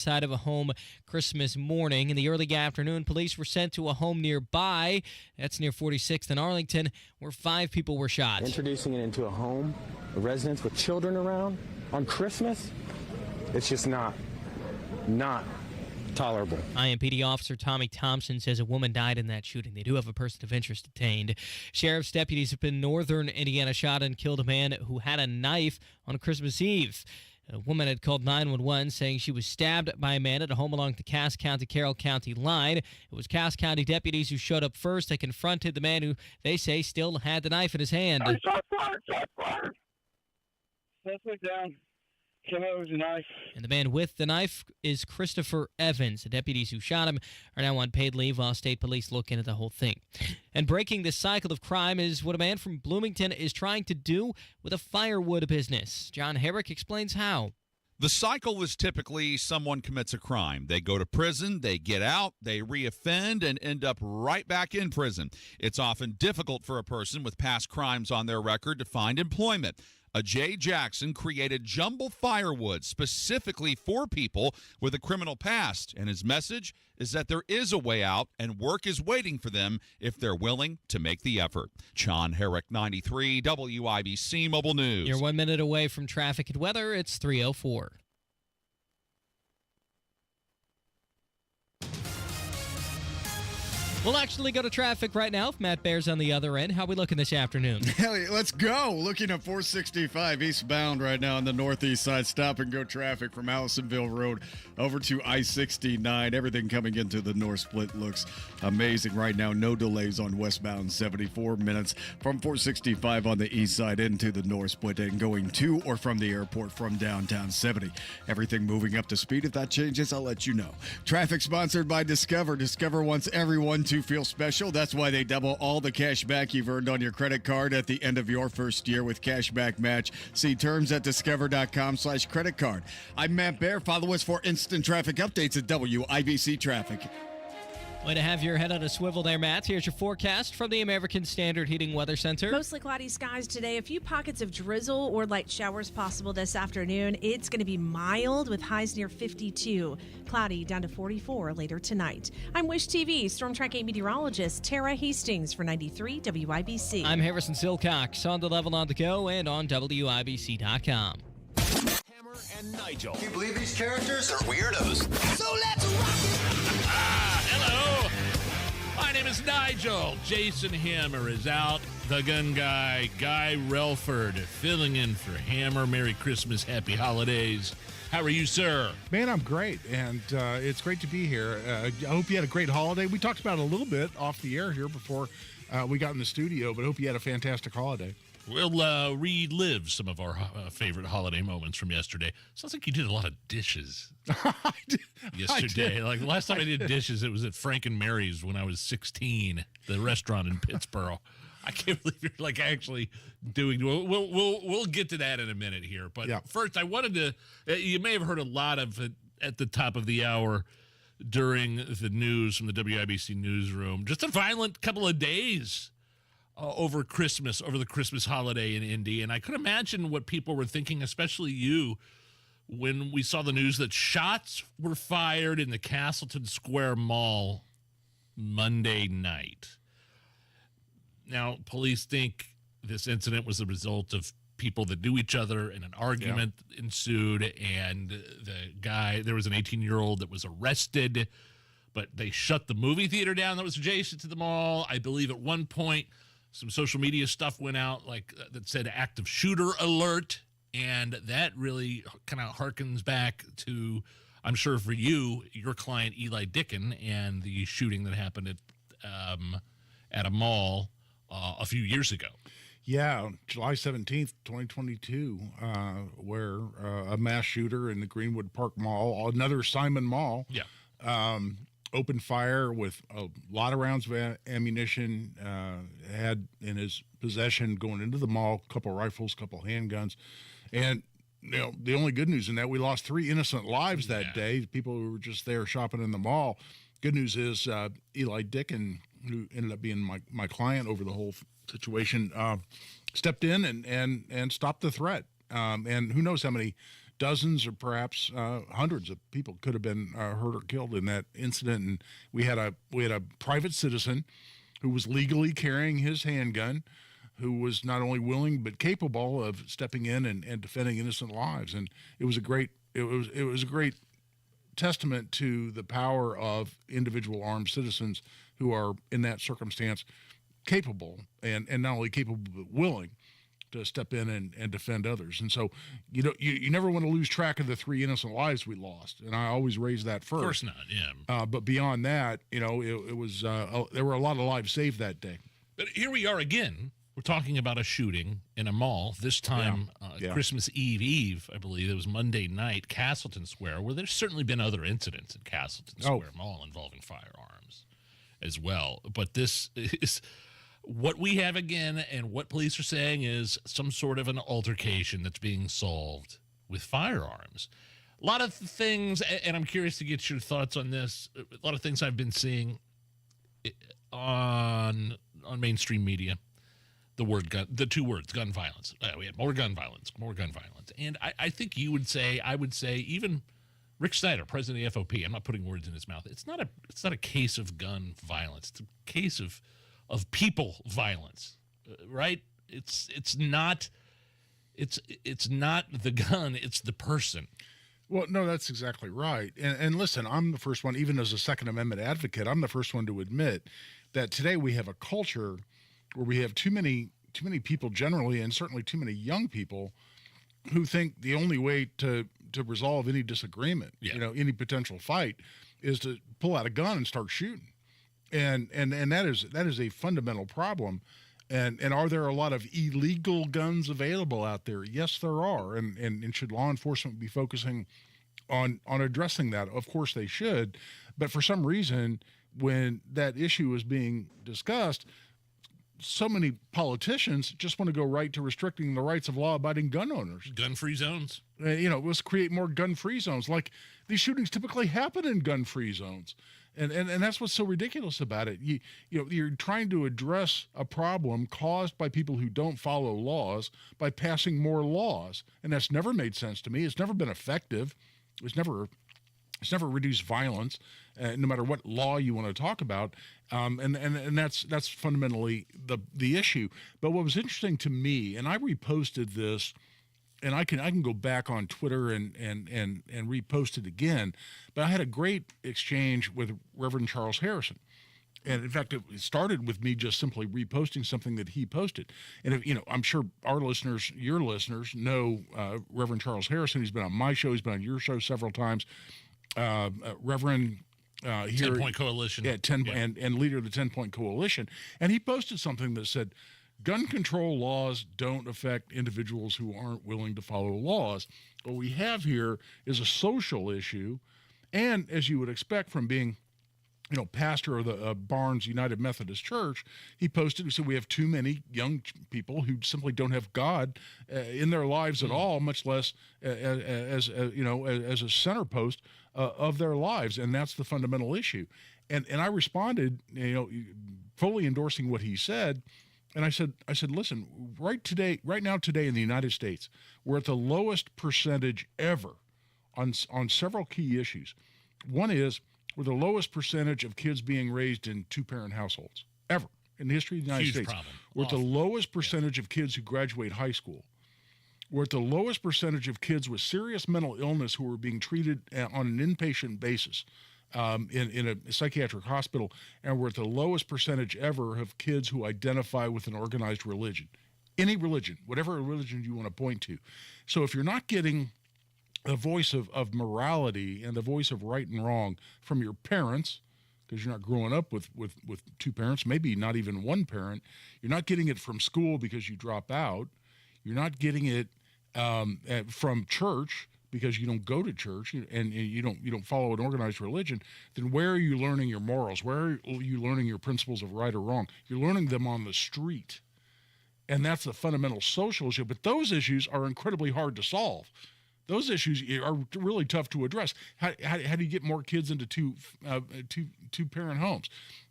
Side of a home Christmas morning. In the early afternoon, police were sent to a home nearby. That's near 46th and Arlington, where 5 people were shot. Introducing it into a home, a residence with children around on Christmas, it's just not tolerable. IMPD officer Tommy Thompson says a woman died in that shooting. They do have a person of interest detained. Sheriff's deputies up in northern Indiana shot and killed a man who had a knife on Christmas Eve. A woman had called 911 saying she was stabbed by a man at a home along the Cass County-Carroll County line. It was Cass County deputies who showed up first. They confronted the man who they say still had the knife in his hand. Shot fired. Suspect down. Came out with a knife. And the man with the knife is Christopher Evans. The deputies who shot him are now on paid leave while state police look into the whole thing. And breaking this cycle of crime is what a man from Bloomington is trying to do with a firewood business. John Herrick explains how. The cycle is typically someone commits a crime. They go to prison, they get out, they reoffend, and end up right back in prison. It's often difficult for a person with past crimes on their record to find employment. A Jay Jackson created jumbo firewood specifically for people with a criminal past, and his message is that there is a way out and work is waiting for them if they're willing to make the effort. John Herrick, 93 WIBC Mobile News. You're 1 minute away from traffic and weather. It's 3:04. We'll actually go to traffic right now. If Matt Bear's on the other end, how are we looking this afternoon? Hell yeah, let's go. Looking at 465 eastbound right now on the northeast side. Stop and go traffic from Allisonville Road over to I-69. Everything coming into the north split looks amazing right now. No delays on westbound 74 minutes from 465 on the east side into the north split and going to or from the airport from downtown 70. Everything moving up to speed. If that changes, I'll let you know. Traffic sponsored by Discover. Discover wants everyone to feel special. That's why they double all the cash back you've earned on your credit card at the end of your first year with Cashback Match. See terms at discover.com/credit card. I'm Matt Bear. Follow us for instant traffic updates at WIBC Traffic. Way to have your head on a swivel there, Matt. Here's your forecast from the American Standard Heating Weather Center. Mostly cloudy skies today. A few pockets of drizzle or light showers possible this afternoon. It's going to be mild with highs near 52. Cloudy down to 44 later tonight. I'm Wish TV Storm Track 8 meteorologist Tara Hastings for 93 WIBC. I'm Harrison Silcox on the level on the go and on WIBC.com. Hammer and Nigel. Can you believe these characters are weirdos? So let's rock it! Hello. My name is Nigel. Jason Hammer is out. The gun guy, Guy Relford, filling in for Hammer. Merry Christmas, Happy Holidays. How are you, sir? Man, I'm great, and it's great to be here. I hope you had a great holiday. We talked about it a little bit off the air here before we got in the studio, but I hope you had a fantastic holiday. We'll relive some of our favorite holiday moments from yesterday. Sounds like you did a lot of dishes yesterday. Like the last time I did dishes, it was at Frank and Mary's when I was 16, the restaurant in Pittsburgh. I can't believe you're like actually doing. We'll get to that in a minute here, but first I wanted to. You may have heard a lot of it at the top of the hour during the news from the WIBC newsroom. Just a violent couple of days. Over Christmas, over the Christmas holiday in Indy. And I could imagine what people were thinking, especially you, when we saw the news that shots were fired in the Castleton Square Mall Monday night. Now, police think this incident was the result of people that knew each other and an argument ensued. And there was an 18-year-old that was arrested, but they shut the movie theater down that was adjacent to the mall. I believe at one point, some social media stuff went out that said active shooter alert, and that really kind of harkens back to, I'm sure for you, your client Eli Dicken and the shooting that happened at a mall a few years ago. Yeah, July 17th, 2022, where a mass shooter in the Greenwood Park Mall, another Simon Mall, opened fire with a lot of rounds of ammunition, had in his possession going into the mall, a couple rifles, a couple handguns. And, the only good news in that, we lost 3 innocent lives that day, people who were just there shopping in the mall. Good news is Eli Dicken, who ended up being my client over the whole situation, stepped in and stopped the threat. And who knows how many dozens or perhaps hundreds of people could have been hurt or killed in that incident. And we had a private citizen who was legally carrying his handgun, who was not only willing but capable of stepping in and defending innocent lives. And it was a great testament to the power of individual armed citizens who are in that circumstance capable and not only capable but willing to step in and defend others. And so you never want to lose track of the 3 innocent lives we lost, and I always raise that first. Of course not, yeah. But beyond that, it was there were a lot of lives saved that day. But here we are again. We're talking about a shooting in a mall, this time Christmas Eve, I believe. It was Monday night, Castleton Square, where there's certainly been other incidents in Castleton Square Mall involving firearms as well. But this is what we have again, and what police are saying is some sort of an altercation that's being solved with firearms. A lot of things, and I'm curious to get your thoughts on this, a lot of things I've been seeing on mainstream media. The 2 words, gun violence. We had more gun violence. And I think I would say, even Rick Snyder, president of the FOP, I'm not putting words in his mouth. It's not a case of gun violence. It's a case of people violence, right? It's not the gun, it's the person. Well, no, that's exactly right. And listen, I'm the first one, even as a Second Amendment advocate, I'm the first one to admit that today we have a culture where we have too many people generally, and certainly too many young people, who think the only way to resolve any disagreement, any potential fight, is to pull out a gun and start shooting. And that is a fundamental problem. And are there a lot of illegal guns available out there? Yes, there are. And should law enforcement be focusing on addressing that? Of course they should. But for some reason, when that issue is being discussed, so many politicians just want to go right to restricting the rights of law-abiding gun owners. Gun-free zones. Let's create more gun-free zones. Like, these shootings typically happen in gun-free zones. And that's what's so ridiculous about it. You're trying to address a problem caused by people who don't follow laws by passing more laws. And that's never made sense to me. It's never been effective. It's never reduced violence, no matter what law you want to talk about, and that's fundamentally the issue. But what was interesting to me, and I reposted this, and I can go back on Twitter and repost it again. But I had a great exchange with Reverend Charles Harrison. And in fact, it started with me just simply reposting something that he posted. And I'm sure our listeners, your listeners, know Reverend Charles Harrison. He's been on my show. He's been on your show several times. Reverend here, 10-Point Coalition, and leader of the 10-Point Coalition, and he posted something that said, "Gun control laws don't affect individuals who aren't willing to follow laws. What we have here is a social issue, and as you would expect from being, pastor of the Barnes United Methodist Church, he said we have too many young people who simply don't have God in their lives at all, much less as a center post of their lives, and that's the fundamental issue." And I responded, fully endorsing what he said, and I said, listen, right now today in the United States, we're at the lowest percentage ever on several key issues. One is, we're the lowest percentage of kids being raised in 2-parent households ever in the history of the United States. Problem. We're at the lowest percentage of kids who graduate high school. We're at the lowest percentage of kids with serious mental illness who are being treated on an inpatient basis in a psychiatric hospital. And we're at the lowest percentage ever of kids who identify with an organized religion. Any religion, whatever religion you want to point to. So if you're not getting the voice of morality and the voice of right and wrong from your parents, because you're not growing up with 2 parents, maybe not even 1 parent. You're not getting it from school because you drop out. You're not getting it from church because you don't go to church and you don't follow an organized religion. Then where are you learning your morals? Where are you learning your principles of right or wrong? You're learning them on the street. And that's the fundamental social issue. But those issues are incredibly hard to solve. Those issues are really tough to address. How do you get more kids into two-parent homes?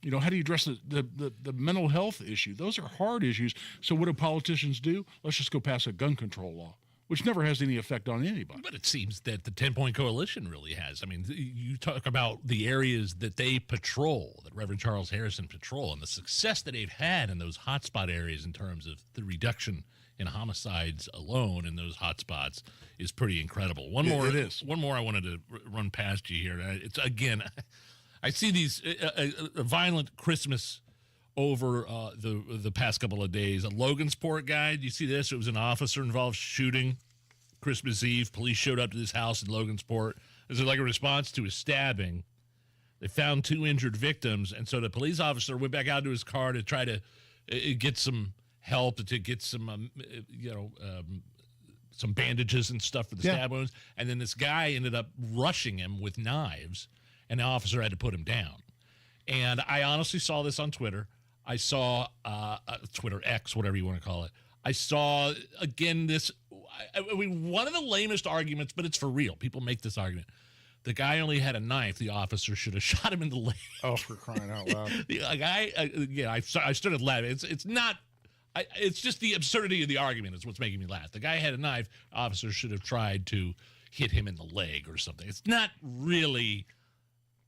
How do you address the mental health issue? Those are hard issues. So what do politicians do? Let's just go pass a gun control law. which never has any effect on anybody. But it seems that the 10-point coalition really has. I mean, you talk about the areas that they patrol, that Reverend Charles Harrison patrol, and the success that they've had in those hotspot areas in terms of the reduction in homicides alone in those hotspots is pretty incredible. It is. One more I wanted to run past you here. It's again, I see these a violent Christmas over the past couple of days. A Logansport guy, do you see this? It was an officer-involved shooting Christmas Eve. Police showed up to this house in Logansport. This is like a response to a stabbing. They found 2 injured victims, and so the police officer went back out to his car to try to get some help, to get some, some bandages and stuff for the stab wounds. And then this guy ended up rushing him with knives, and the officer had to put him down. And I honestly saw this on Twitter. I saw Twitter X, whatever you want to call it. I saw, again, this, I mean, one of the lamest arguments, but it's for real. People make this argument. The guy only had a knife. The officer should have shot him in the leg. Oh, for crying out loud. The guy, I started laughing. It's not, it's just the absurdity of the argument is what's making me laugh. The guy had a knife. Officer should have tried to hit him in the leg or something. It's not really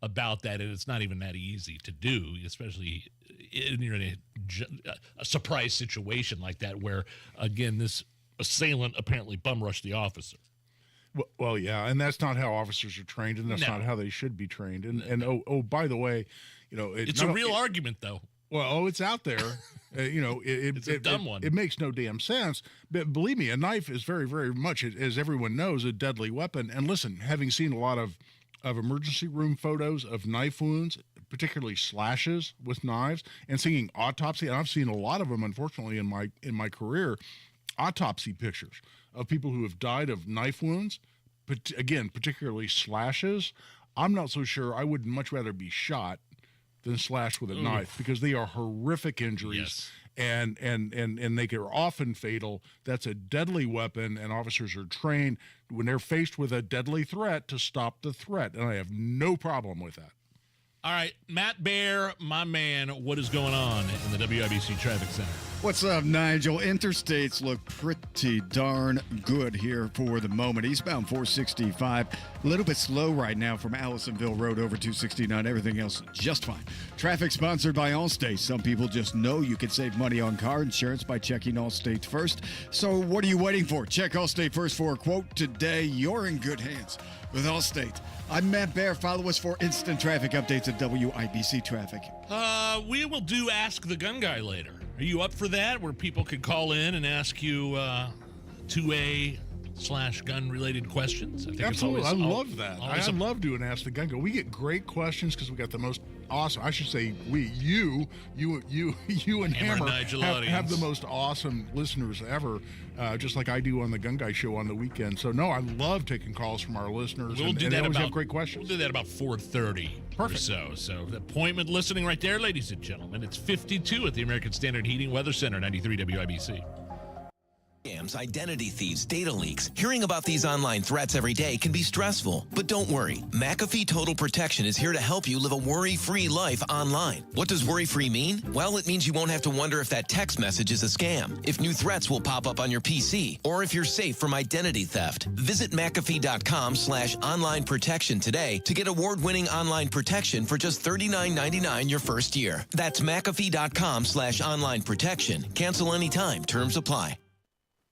about that, and it's not even that easy to do, especially you're in a surprise situation like that where, again, this assailant apparently bum rushed the officer. Well, yeah, and that's not how officers are trained, and that's not how they should be trained. And by the way, it's a real argument, though. Well, it's out there. It's a dumb one. It makes no damn sense. But believe me, a knife is very, very much, as everyone knows, a deadly weapon. And listen, having seen a lot of emergency room photos of knife wounds, particularly slashes with knives, and seeing autopsy, and I've seen a lot of them, unfortunately, in my career, autopsy pictures of people who have died of knife wounds, but again, particularly slashes. I'm not so sure. I would much rather be shot than slashed with a knife, because they are horrific injuries. Yes. And they are often fatal. That's a deadly weapon, and officers are trained when they're faced with a deadly threat to stop the threat, and I have no problem with that. All right, Matt Bear, my man, what is going on in the WIBC Traffic Center? What's up, Nigel? Interstates look pretty darn good here for the moment. Eastbound 465, a little bit slow right now from Allisonville Road over 269. Everything else just fine. Traffic sponsored by Allstate. Some people just know you can save money on car insurance by checking Allstate first. So what are you waiting for? Check Allstate first for a quote today. You're in good hands with Allstate. I'm Matt Bear. Follow us for instant traffic updates at WIBC Traffic. We will do Ask the Gun Guy later. Are you up for that, where people can call in and ask you 2A/gun-related questions? I think Absolutely. I love that. I love doing Ask the Gun Guy. We get great questions because we got the most awesome, I should say you and Hammer have the most awesome listeners ever, just like I do on the Gun Guy show on the weekend. So, no, I love taking calls from our listeners. We'll do that. They always have great questions. We'll do that about 4:30 or so. So, the appointment listening right there, ladies and gentlemen. It's 52 at the American Standard Heating Weather Center, 93 WIBC. Scams, identity thieves, data leaks. Hearing about these online threats every day can be stressful, but don't worry. McAfee Total Protection is here to help you live a worry-free life online. What does worry-free mean? Well, it means you won't have to wonder if that text message is a scam, if new threats will pop up on your PC, or if you're safe from identity theft. Visit McAfee.com/online protection today to get award-winning online protection for just $39.99 your first year. That's McAfee.com/online protection. Cancel anytime. Terms apply.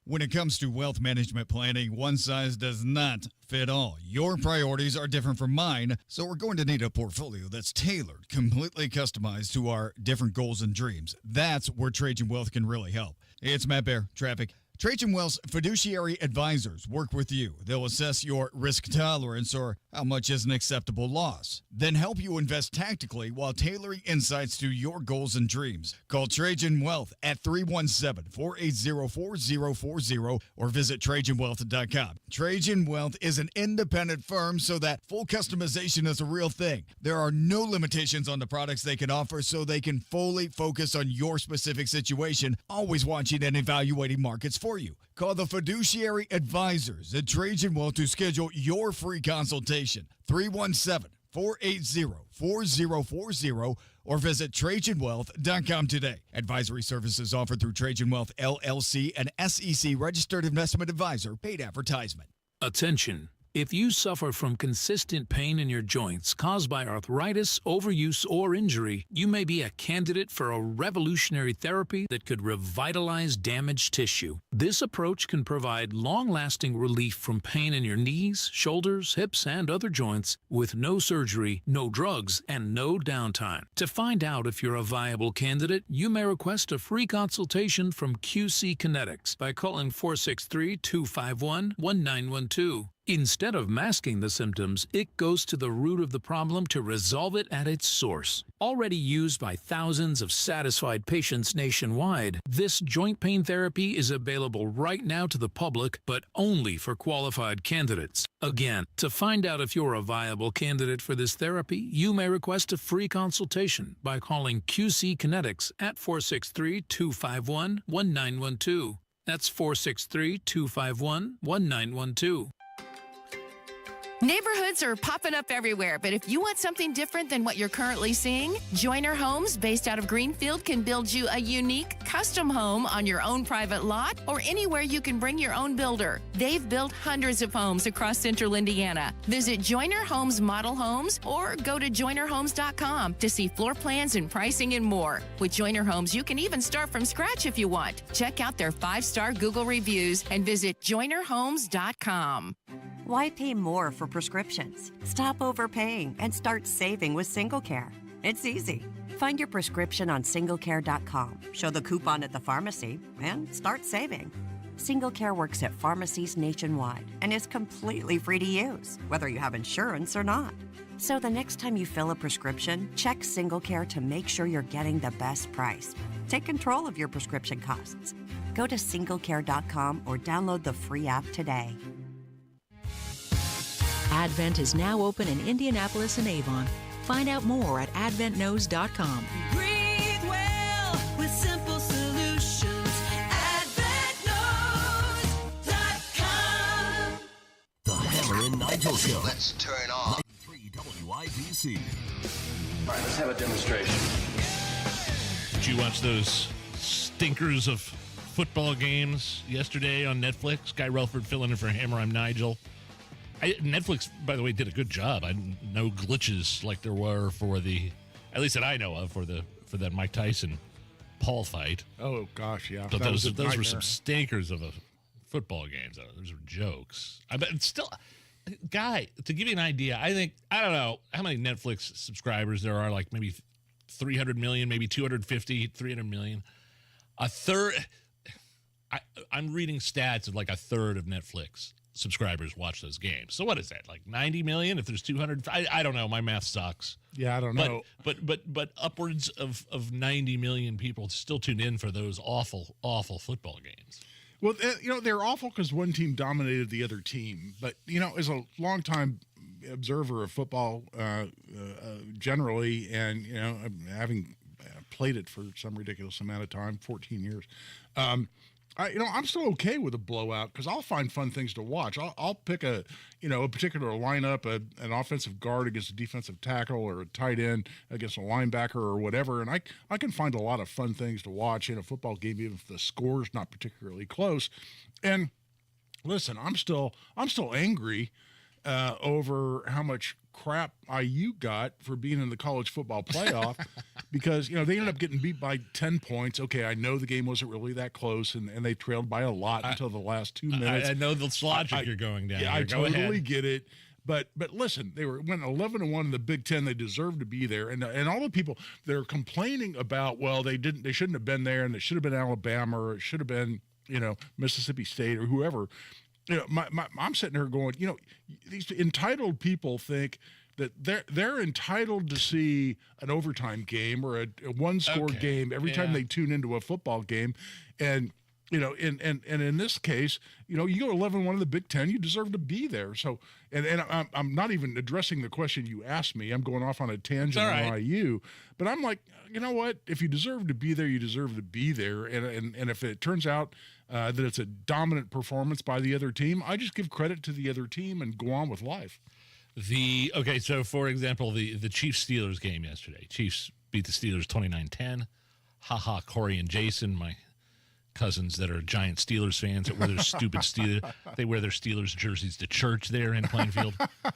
When it comes to wealth management planning, one size does not fit all. Your priorities are different from mine, so we're going to need a portfolio that's tailored, completely customized to our different goals and dreams. That's where Trajan Wealth can really help. It's Matt Bear, Traffic. Trajan Wealth's fiduciary advisors work with you. They'll assess your risk tolerance or how much is an acceptable loss, then help you invest tactically while tailoring insights to your goals and dreams. Call Trajan Wealth at 317-480-4040 or visit TrajanWealth.com. Trajan Wealth is an independent firm, so that full customization is a real thing. There are no limitations on the products they can offer, so they can fully focus on your specific situation, always watching and evaluating markets for you. Call the fiduciary advisors at Trajan Wealth to schedule your free consultation. 317 480-4040 or visit TrajanWealth.com today. Advisory services offered through Trajan Wealth, LLC, an SEC registered investment advisor. Paid advertisement. Attention. If you suffer from consistent pain in your joints caused by arthritis, overuse, or injury, you may be a candidate for a revolutionary therapy that could revitalize damaged tissue. This approach can provide long-lasting relief from pain in your knees, shoulders, hips, and other joints with no surgery, no drugs, and no downtime. To find out if you're a viable candidate, you may request a free consultation from QC Kinetics by calling 463-251-1912. Instead of masking the symptoms, it goes to the root of the problem to resolve it at its source. Already used by thousands of satisfied patients nationwide, this joint pain therapy is available right now to the public, but only for qualified candidates. Again, to find out if you're a viable candidate for this therapy, you may request a free consultation by calling QC Kinetics at 463-251-1912. That's 463-251-1912. Neighborhoods are popping up everywhere, but if you want something different than what you're currently seeing, Joyner Homes, based out of Greenfield, can build you a unique, custom home on your own private lot or anywhere you can bring your own builder. They've built hundreds of homes across central Indiana. Visit Joyner Homes Model Homes or go to joynerhomes.com to see floor plans and pricing and more. With Joyner Homes, you can even start from scratch if you want. Check out their 5-star Google reviews and visit joynerhomes.com. Why pay more for prescriptions? Stop overpaying and start saving with SingleCare. It's easy. Find your prescription on singlecare.com, show the coupon at the pharmacy, and start saving. SingleCare works at pharmacies nationwide and is completely free to use, whether you have insurance or not. So the next time you fill a prescription, check SingleCare to make sure you're getting the best price. Take control of your prescription costs. Go to singlecare.com or download the free app today. Advent is now open in Indianapolis and Avon. Find out more at adventknows.com. Breathe well with simple solutions. AdventKnows.com. The Hammer and Nigel Show. Let's turn on 3 WIBC. All right, let's have a demonstration. Did you watch those stinkers of football games yesterday on Netflix? Guy Relford filling in for Hammer. I'm Nigel. Netflix, by the way, did a good job. No glitches like there were for the, at least that I know of, for that Mike Tyson Paul fight. Oh gosh, yeah. But those were some stinkers of a football games. Those were jokes. I bet it's still, guy. To give you an idea, I don't know how many Netflix subscribers there are. Like maybe 300 million, maybe 250, 300 million. A third. I'm reading stats of like a third of Netflix subscribers watch those games. So what is that, like 90 million if there's 200? I don't know, my math sucks. Yeah, I don't know, but upwards of 90 million people still tune in for those awful football games. Well, they're awful because one team dominated the other team, but as a longtime observer of football generally, and having played it for some ridiculous amount of time, 14 years, I'm still okay with a blowout because I'll find fun things to watch. I'll pick a particular lineup, an offensive guard against a defensive tackle, or a tight end against a linebacker, or whatever, and I can find a lot of fun things to watch in a football game, even if the score's not particularly close. And listen, I'm still angry over how much crap IU got for being in the college football playoff because, they ended up getting beat by 10 points. Okay, I know the game wasn't really that close, and they trailed by a lot until the last 2 minutes. I know the logic you're going down. Yeah, here. I totally ahead. get it. But listen, they went 11-1 in the Big Ten. They deserved to be there, and all the people that are complaining about, well, they shouldn't have been there, and it should have been Alabama, or it should have been Mississippi State or whoever. I'm sitting here going, these entitled people think that they're entitled to see an overtime game or a one-score game every time they tune into a football game, and in this case, you go 11-1 in the Big Ten, you deserve to be there. So, and I'm not even addressing the question you asked me. I'm going off on a tangent on IU, but I'm like, you know what? If you deserve to be there, you deserve to be there. And if it turns out that it's a dominant performance by the other team, I just give credit to the other team and go on with life. So for example, the Chiefs-Steelers game yesterday. Chiefs beat the Steelers 29-10. Ha, Corey and Jason, my cousins that are giant Steelers fans that wear their stupid Steelers. They wear their Steelers jerseys to church there in Plainfield.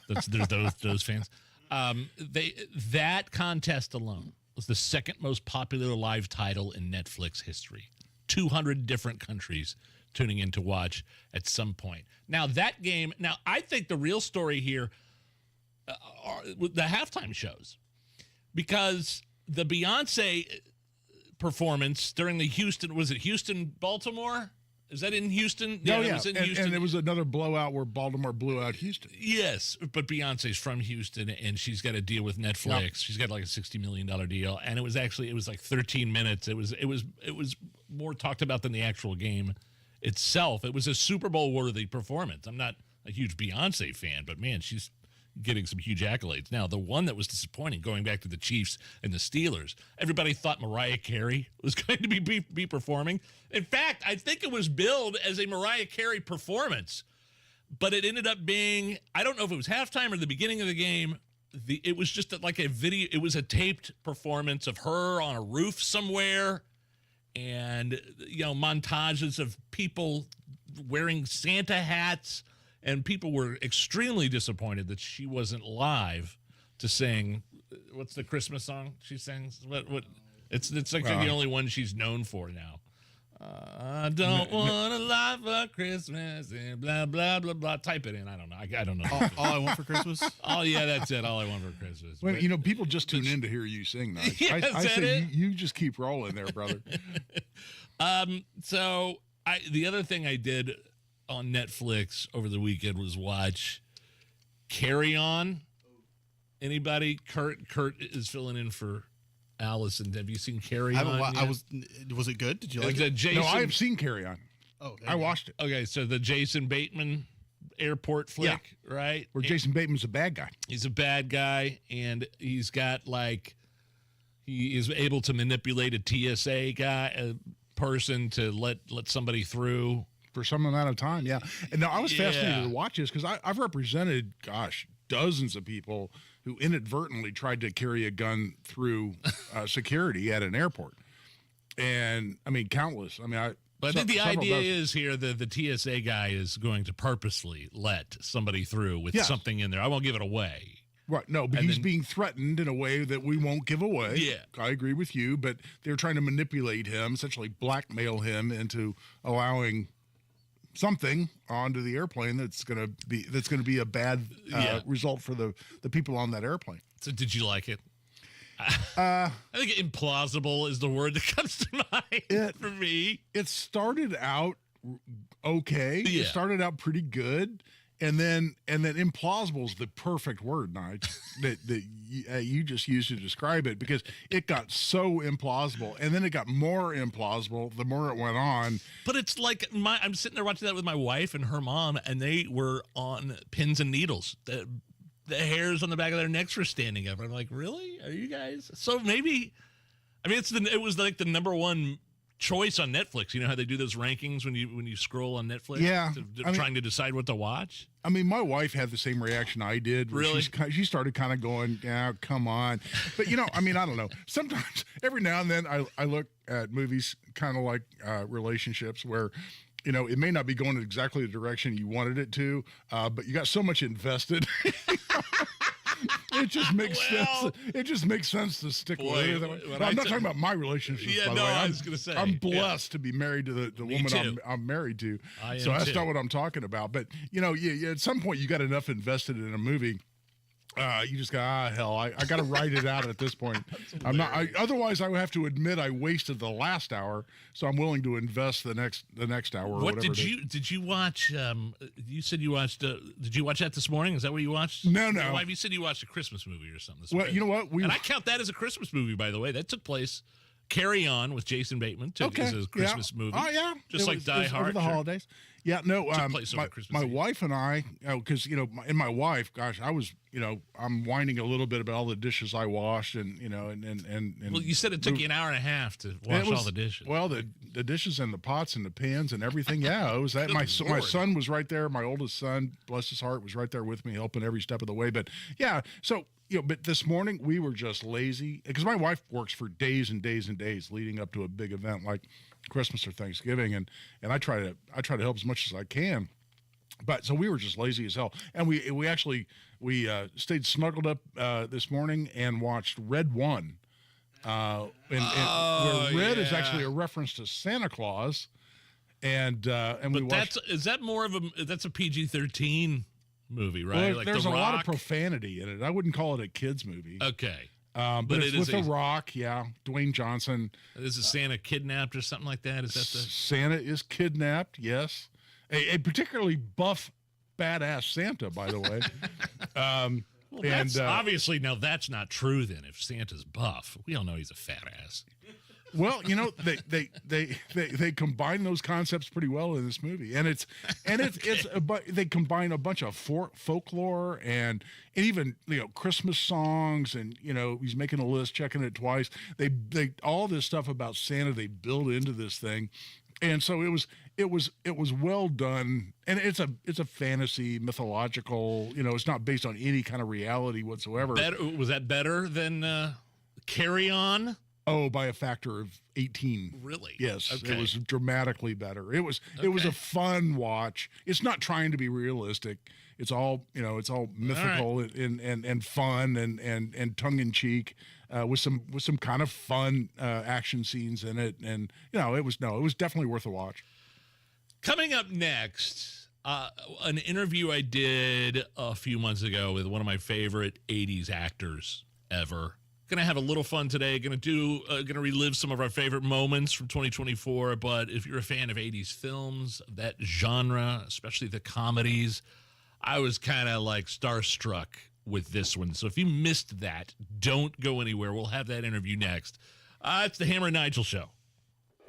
There's those fans. That contest alone was the second most popular live title in Netflix history. 200 different countries tuning in to watch at some point. Now that game. Now I think the real story here are the halftime shows, because the Beyonce performance during the Houston-Baltimore? Is that in Houston? Yeah, it was in Houston. And there was another blowout where Baltimore blew out Houston. Yes, but Beyonce's from Houston, and she's got a deal with Netflix. Yep. She's got like a $60 million deal, and it was like 13 minutes. It was more talked about than the actual game itself. It was a Super Bowl worthy performance. I'm not a huge Beyonce fan, but man, she's getting some huge accolades. Now, the one that was disappointing, going back to the Chiefs and the Steelers, everybody thought Mariah Carey was going to be performing. In fact, I think it was billed as a Mariah Carey performance, but it ended up being, I don't know if it was halftime or the beginning of the game. It was just like a video. It was a taped performance of her on a roof somewhere, and montages of people wearing Santa hats. And people were extremely disappointed that she wasn't live to sing. What's the Christmas song she sings? What? It's like the only one she's known for now. I don't want a lot for Christmas and blah blah blah blah. Type it in. I don't know. I don't know. All I want for Christmas. Oh yeah, that's it. All I want for Christmas. Well, people just tune in to hear you sing. Nigel. Yeah, I say you just keep rolling there, brother. So the other thing I did on Netflix over the weekend was watch Carry On. Anybody? Kurt is filling in for Allison. Have you seen Carry On? Was it good? Did you like it? No, I have seen Carry On. Oh, okay. I watched it. Okay, so the Jason Bateman airport flick, right? Where Jason Bateman's a bad guy. He's a bad guy, and he's got he is able to manipulate a TSA person to let somebody through for some amount of time, yeah. And now I was fascinated to watch this because I've represented, dozens of people who inadvertently tried to carry a gun through security at an airport. And, countless. But I think the idea is here that the TSA guy is going to purposely let somebody through with something in there. I won't give it away. Right. No, but he's being threatened in a way that we won't give away. Yeah. I agree with you, but they're trying to manipulate him, essentially blackmail him into allowing something onto the airplane that's going to be a bad result for the people on that airplane. So did you like it? I think implausible is the word that comes to mind for me. It started out okay. Yeah. It started out pretty good. And then implausible is the perfect word, Nigel, that you just used to describe it, because it got so implausible, and then it got more implausible the more it went on. But it's like I'm sitting there watching that with my wife and her mom, and they were on pins and needles. The hairs on the back of their necks were standing up. I'm like, really? Are you guys? So maybe, it was like the number one choice on Netflix. You know how they do those rankings when you scroll on Netflix? Yeah. Trying to decide what to watch? My wife had the same reaction I did. Really? She started kind of going, yeah, come on. But, I don't know. Sometimes, every now and then, I look at movies kind of like relationships where, it may not be going in exactly the direction you wanted it to, but you got so much invested. It just makes sense. It just makes sense to stick with it. I'm not talking about my relationship. Yeah, by the way. I was going to say. I'm blessed to be married to the woman I'm married to. So that's not what I'm talking about. But at some point you got enough invested in a movie. You just go, hell, I got to write it out at this point. Otherwise I would have to admit I wasted the last hour. So I'm willing to invest the next hour. What did you watch? You said you watched. Did you watch that this morning? Is that what you watched? No. Why have you said you watched a Christmas movie or something? Well, you know what? And I count that as a Christmas movie, by the way. That took place Carry On with Jason Bateman. Is a Christmas movie. Oh, yeah. Just like Die Hard. Over the holidays. Yeah, no, Took place over Christmas my Eve. wife and I, because, and my wife, gosh, I was, I'm whining a little bit about all the dishes I washed and. Well, you said it took you an hour and a half to wash all the dishes. Well, the dishes and the pots and the pans and everything, yeah, it was that. My son was right there. My oldest son, bless his heart, was right there with me, helping every step of the way. But, yeah, so, but this morning we were just lazy because my wife works for days and days and days leading up to a big event like Christmas or Thanksgiving, and I try to help as much as I can. But so we were just lazy as hell, and we stayed snuggled up this morning and watched Red One, where Red is actually a reference to Santa Claus, and we watched. Is that more of that's a PG-13 movie, right? Well, there's a lot of profanity in it. I wouldn't call it a kids movie. Okay. But it's with The Rock, yeah. Dwayne Johnson. Is Santa kidnapped or something like that? Is that Santa is kidnapped, yes. A particularly buff, badass Santa, by the way. That's obviously, now that's not true then if Santa's buff. We all know he's a fat ass. Well, they combine those concepts pretty well in this movie, and they combine a bunch of folklore and even Christmas songs, and he's making a list, checking it twice. They all this stuff about Santa they build into this thing, and so it was well done, and it's a fantasy mythological. It's not based on any kind of reality whatsoever. Was that better than Carry On? Oh, by a factor of 18. Really? Yes. Okay. It was dramatically beher. It was a fun watch. It's not trying to be realistic. It's all mythical and fun and tongue in cheek with some kind of fun action scenes in it, and it was definitely worth a watch. Coming up next, an interview I did a few months ago with one of my favorite 80s actors ever. Going to have a little fun today. Going to relive some of our favorite moments from 2024. But if you're a fan of 80s films, that genre, especially the comedies, I was kind of like starstruck with this one. So if you missed that, don't go anywhere. We'll have that interview next. It's the Hammer and Nigel Show.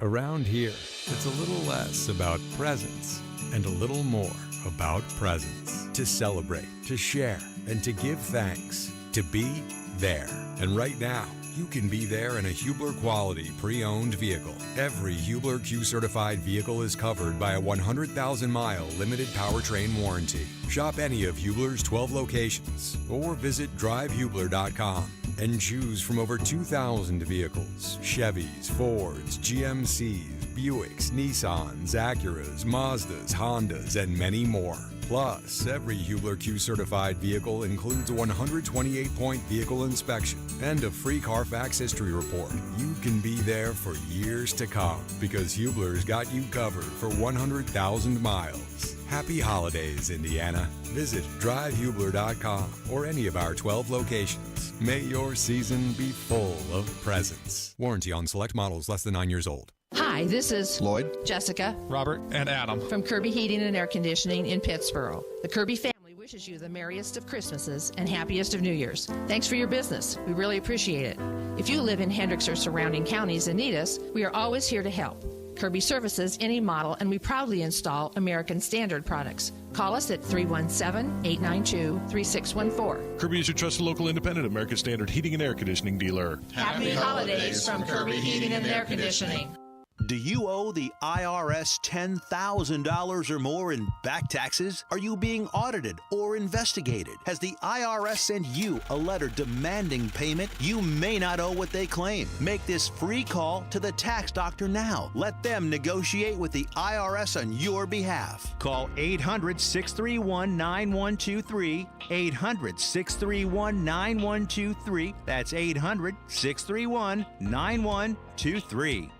Around here, it's a little less about presents and a little more about presents. To celebrate, to share, and to give thanks. To be there. And right now, you can be there in a Hubler quality pre-owned vehicle. Every Hubler Q-certified vehicle is covered by a 100,000-mile limited powertrain warranty. Shop any of Hubler's 12 locations or visit drivehubler.com and choose from over 2,000 vehicles. Chevys, Fords, GMCs, Buicks, Nissans, Acuras, Mazdas, Hondas, and many more. Plus, every Hubler Q-certified vehicle includes a 128-point vehicle inspection and a free Carfax history report. You can be there for years to come because Hubler's got you covered for 100,000 miles. Happy holidays, Indiana. Visit drivehubler.com or any of our 12 locations. May your season be full of presents. Warranty on select models less than 9 years old. Hi, this is Lloyd, Jessica, Robert, and Adam from Kirby Heating and Air Conditioning in Pittsboro. The Kirby family wishes you the merriest of Christmases and happiest of New Year's. Thanks for your business. We really appreciate it. If you live in Hendricks or surrounding counties and need us, we are always here to help. Kirby services any model, and we proudly install American Standard products. Call us at 317-892-3614. Kirby is your trusted local independent American Standard heating and air conditioning dealer. Happy holidays from Kirby Heating and Air Conditioning. Do you owe the IRS $10,000 or more in back taxes? Are you being audited or investigated? Has the IRS sent you a letter demanding payment? You may not owe what they claim. Make this free call to the tax doctor now. Let them negotiate with the IRS on your behalf. Call 800-631-9123. 800-631-9123. That's 800-631-9123.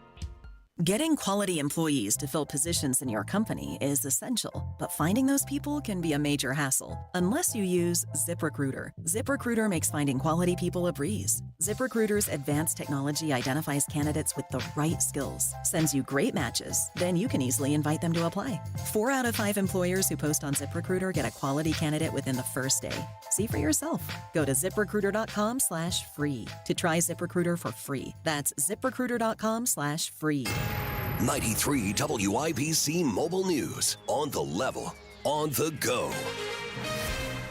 Getting quality employees to fill positions in your company is essential, but finding those people can be a major hassle unless you use ZipRecruiter. ZipRecruiter makes finding quality people a breeze. ZipRecruiter's advanced technology identifies candidates with the right skills, sends you great matches, then you can easily invite them to apply. 4 out of 5 employers who post on ZipRecruiter get a quality candidate within the first day. See for yourself. Go to ZipRecruiter.com/free to try ZipRecruiter for free. That's ZipRecruiter.com/free. 93 WIBC Mobile News. On the level, on the go.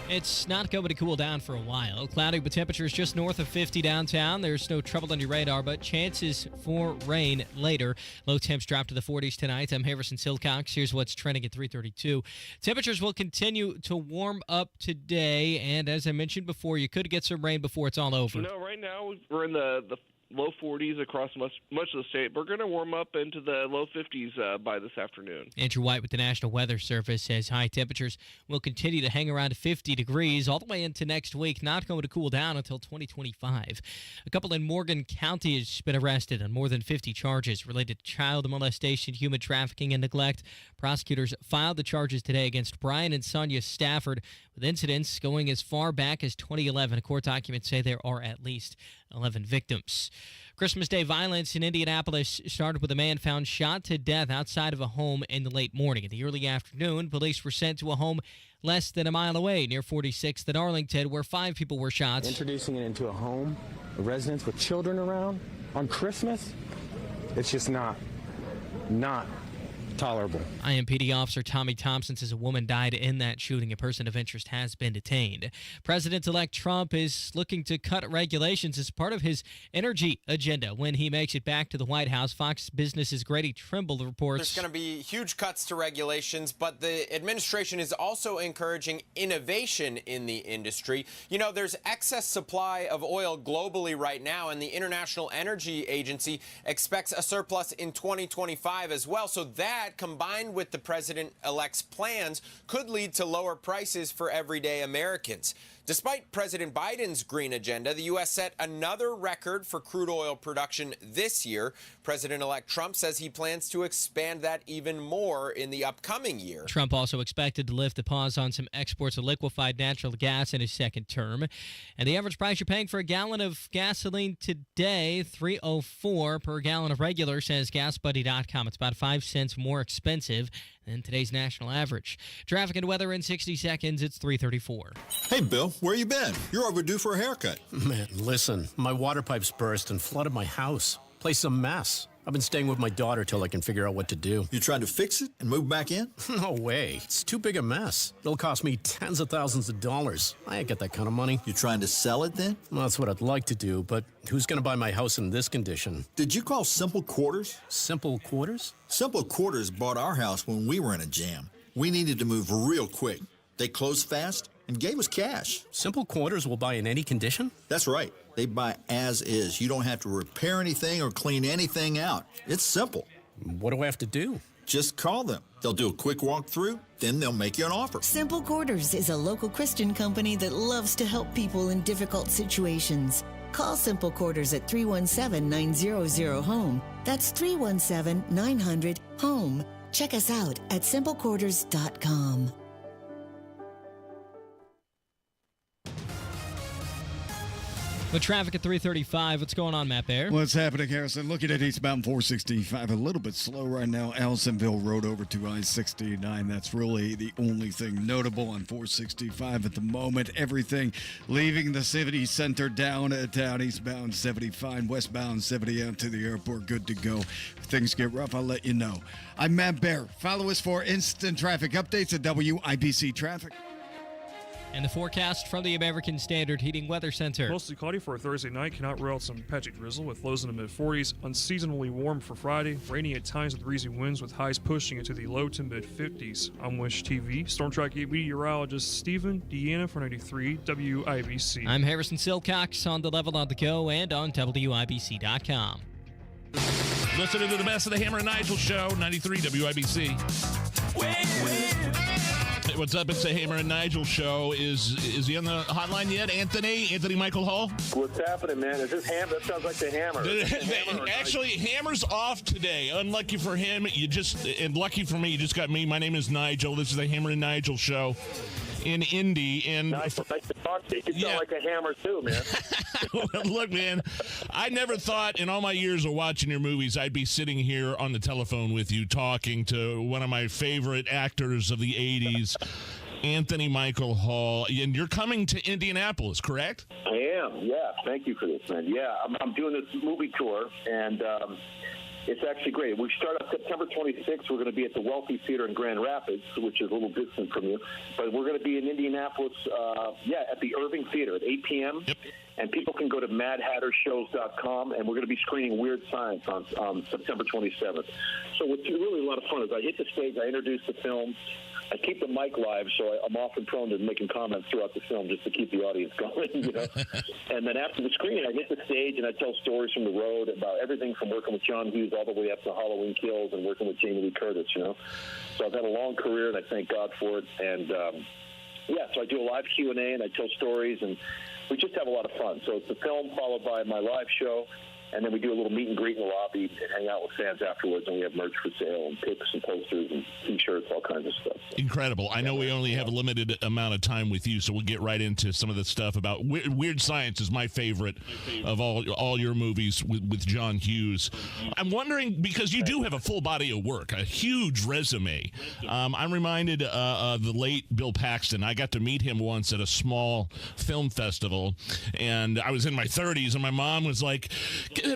It's not going to cool down for a while. Cloudy with temperatures just north of 50 downtown. There's no trouble on your radar, but chances for rain later. Low temps drop to the 40s tonight. I'm Harrison Silcox. Here's what's trending at 3:32. Temperatures will continue to warm up today, and as I mentioned before, you could get some rain before it's all over. Right now we're in the low 40s across much of the state. We're going to warm up into the low 50s by this afternoon. Andrew White with the National Weather Service says high temperatures will continue to hang around 50 degrees all the way into next week, not going to cool down until 2025. A couple in Morgan County has been arrested on more than 50 charges related to child molestation, human trafficking, and neglect. Prosecutors filed the charges today against Brian and Sonia Stafford, with incidents going as far back as 2011. Court documents say there are at least 11 victims. Christmas Day violence in Indianapolis started with a man found shot to death outside of a home in the late morning. In the early afternoon, police were sent to a home less than a mile away near 46th and Arlington, where 5 people were shot. Introducing it into a home, a residence with children around on Christmas, it's just not tolerable. IMPD officer Tommy Thompson says a woman died in that shooting. A person of interest has been detained. President-elect Trump is looking to cut regulations as part of his energy agenda when he makes it back to the White House. Fox Business's Grady Trimble reports. There's going to be huge cuts to regulations, but the administration is also encouraging innovation in the industry. There's excess supply of oil globally right now, and the International Energy Agency expects a surplus in 2025 as well. So that, combined with the president-elect's plans, could lead to lower prices for everyday Americans. Despite President Biden's green agenda, the U.S. set another record for crude oil production this year. President-elect Trump says he plans to expand that even more in the upcoming year. Trump also expected to lift the pause on some exports of liquefied natural gas in his second term. And the average price you're paying for a gallon of gasoline today, $3.04 per gallon of regular, says GasBuddy.com. It's about 5 cents more expensive than today's national average. Traffic and weather in 60 seconds. It's 3:34. Hey, Bill, where you been? You're overdue for a haircut. Man, listen, my water pipes burst and flooded my house. Place a mess. I've been staying with my daughter till I can figure out what to do. You trying to fix it and move back in? No way. It's too big a mess. It'll cost me tens of thousands of dollars. I ain't got that kind of money. You trying to sell it then? Well, that's what I'd like to do, but who's going to buy my house in this condition? Did you call Simple Quarters? Simple Quarters? Simple Quarters bought our house when we were in a jam. We needed to move real quick. They closed fast and gave us cash. Simple Quarters will buy in any condition? That's right. They buy as is. You don't have to repair anything or clean anything out. It's simple. What do I have to do? Just call them. They'll do a quick walkthrough, then they'll make you an offer. Simple Quarters is a local Christian company that loves to help people in difficult situations. Call Simple Quarters at 317-900-HOME. That's 317-900-HOME. Check us out at simplequarters.com. With traffic at 3:35, what's going on, Matt Bear? What's happening, Harrison? Looking at eastbound 465, a little bit slow right now. Allisonville Road over to I-69. That's really the only thing notable on 465 at the moment. Everything leaving the city center downtown, eastbound 75, westbound 70 out to the airport. Good to go. If things get rough, I'll let you know. I'm Matt Bear. Follow us for instant traffic updates at WIBC Traffic. And the forecast from the American Standard Heating Weather Center. Mostly cloudy for a Thursday night. Cannot rule out some patchy drizzle with lows in the mid-40s. Unseasonably warm for Friday. Rainy at times with breezy winds with highs pushing into the low to mid-50s. I'm Wish TV. Storm Track 8 meteorologist Stephen Deanna for 93 WIBC. I'm Harrison Silcox on the level on the go and on WIBC.com. Listening to the best of the Hammer and Nigel show, 93 WIBC. What's up? It's the Hammer and Nigel show. Is he on the hotline yet? Anthony Michael Hall? What's happening, man? Is this Hammer? That sounds like the Hammer. Actually, Hammer's off today. Unlucky for him, and lucky for me, you just got me. My name is Nigel. This is the Hammer and Nigel show in Indy. And nice to talk to you. You sound like a Hammer too, man. Look, man, I never thought in all my years of watching your movies I'd be sitting here on the telephone with you talking to one of my favorite actors of the 80s, Anthony Michael Hall. And you're coming to Indianapolis, correct? I am, yeah. Thank you for this, man. Yeah, I'm doing this movie tour, and it's actually great. We start on September 26th. We're going to be at the Wealthy Theater in Grand Rapids, which is a little distant from you. But we're going to be in Indianapolis, at the Irving Theater at 8 p.m. Yep. And people can go to madhattershows.com, and we're going to be screening Weird Science on September 27th. So what's really a lot of fun is I hit the stage, I introduce the film, I keep the mic live, so I'm often prone to making comments throughout the film just to keep the audience going, you know. And then after the screening, I hit the stage and I tell stories from the road about everything from working with John Hughes all the way up to Halloween Kills and working with Jamie Lee Curtis, you know. So I've had a long career, and I thank God for it. And, so I do a live Q&A, and I tell stories, and we just have a lot of fun. So it's the film followed by my live show, and then we do a little meet and greet in the lobby and hang out with fans afterwards, and we have merch for sale and picks and posters and T-shirts, all kinds of stuff. Incredible. I know we only have a limited amount of time with you, so we'll get right into some of the stuff about Weird Science is my favorite of all your movies with John Hughes. I'm wondering, because you do have a full body of work, a huge resume. I'm reminded of the late Bill Paxton. I got to meet him once at a small film festival, and I was in my 30s, and my mom was like,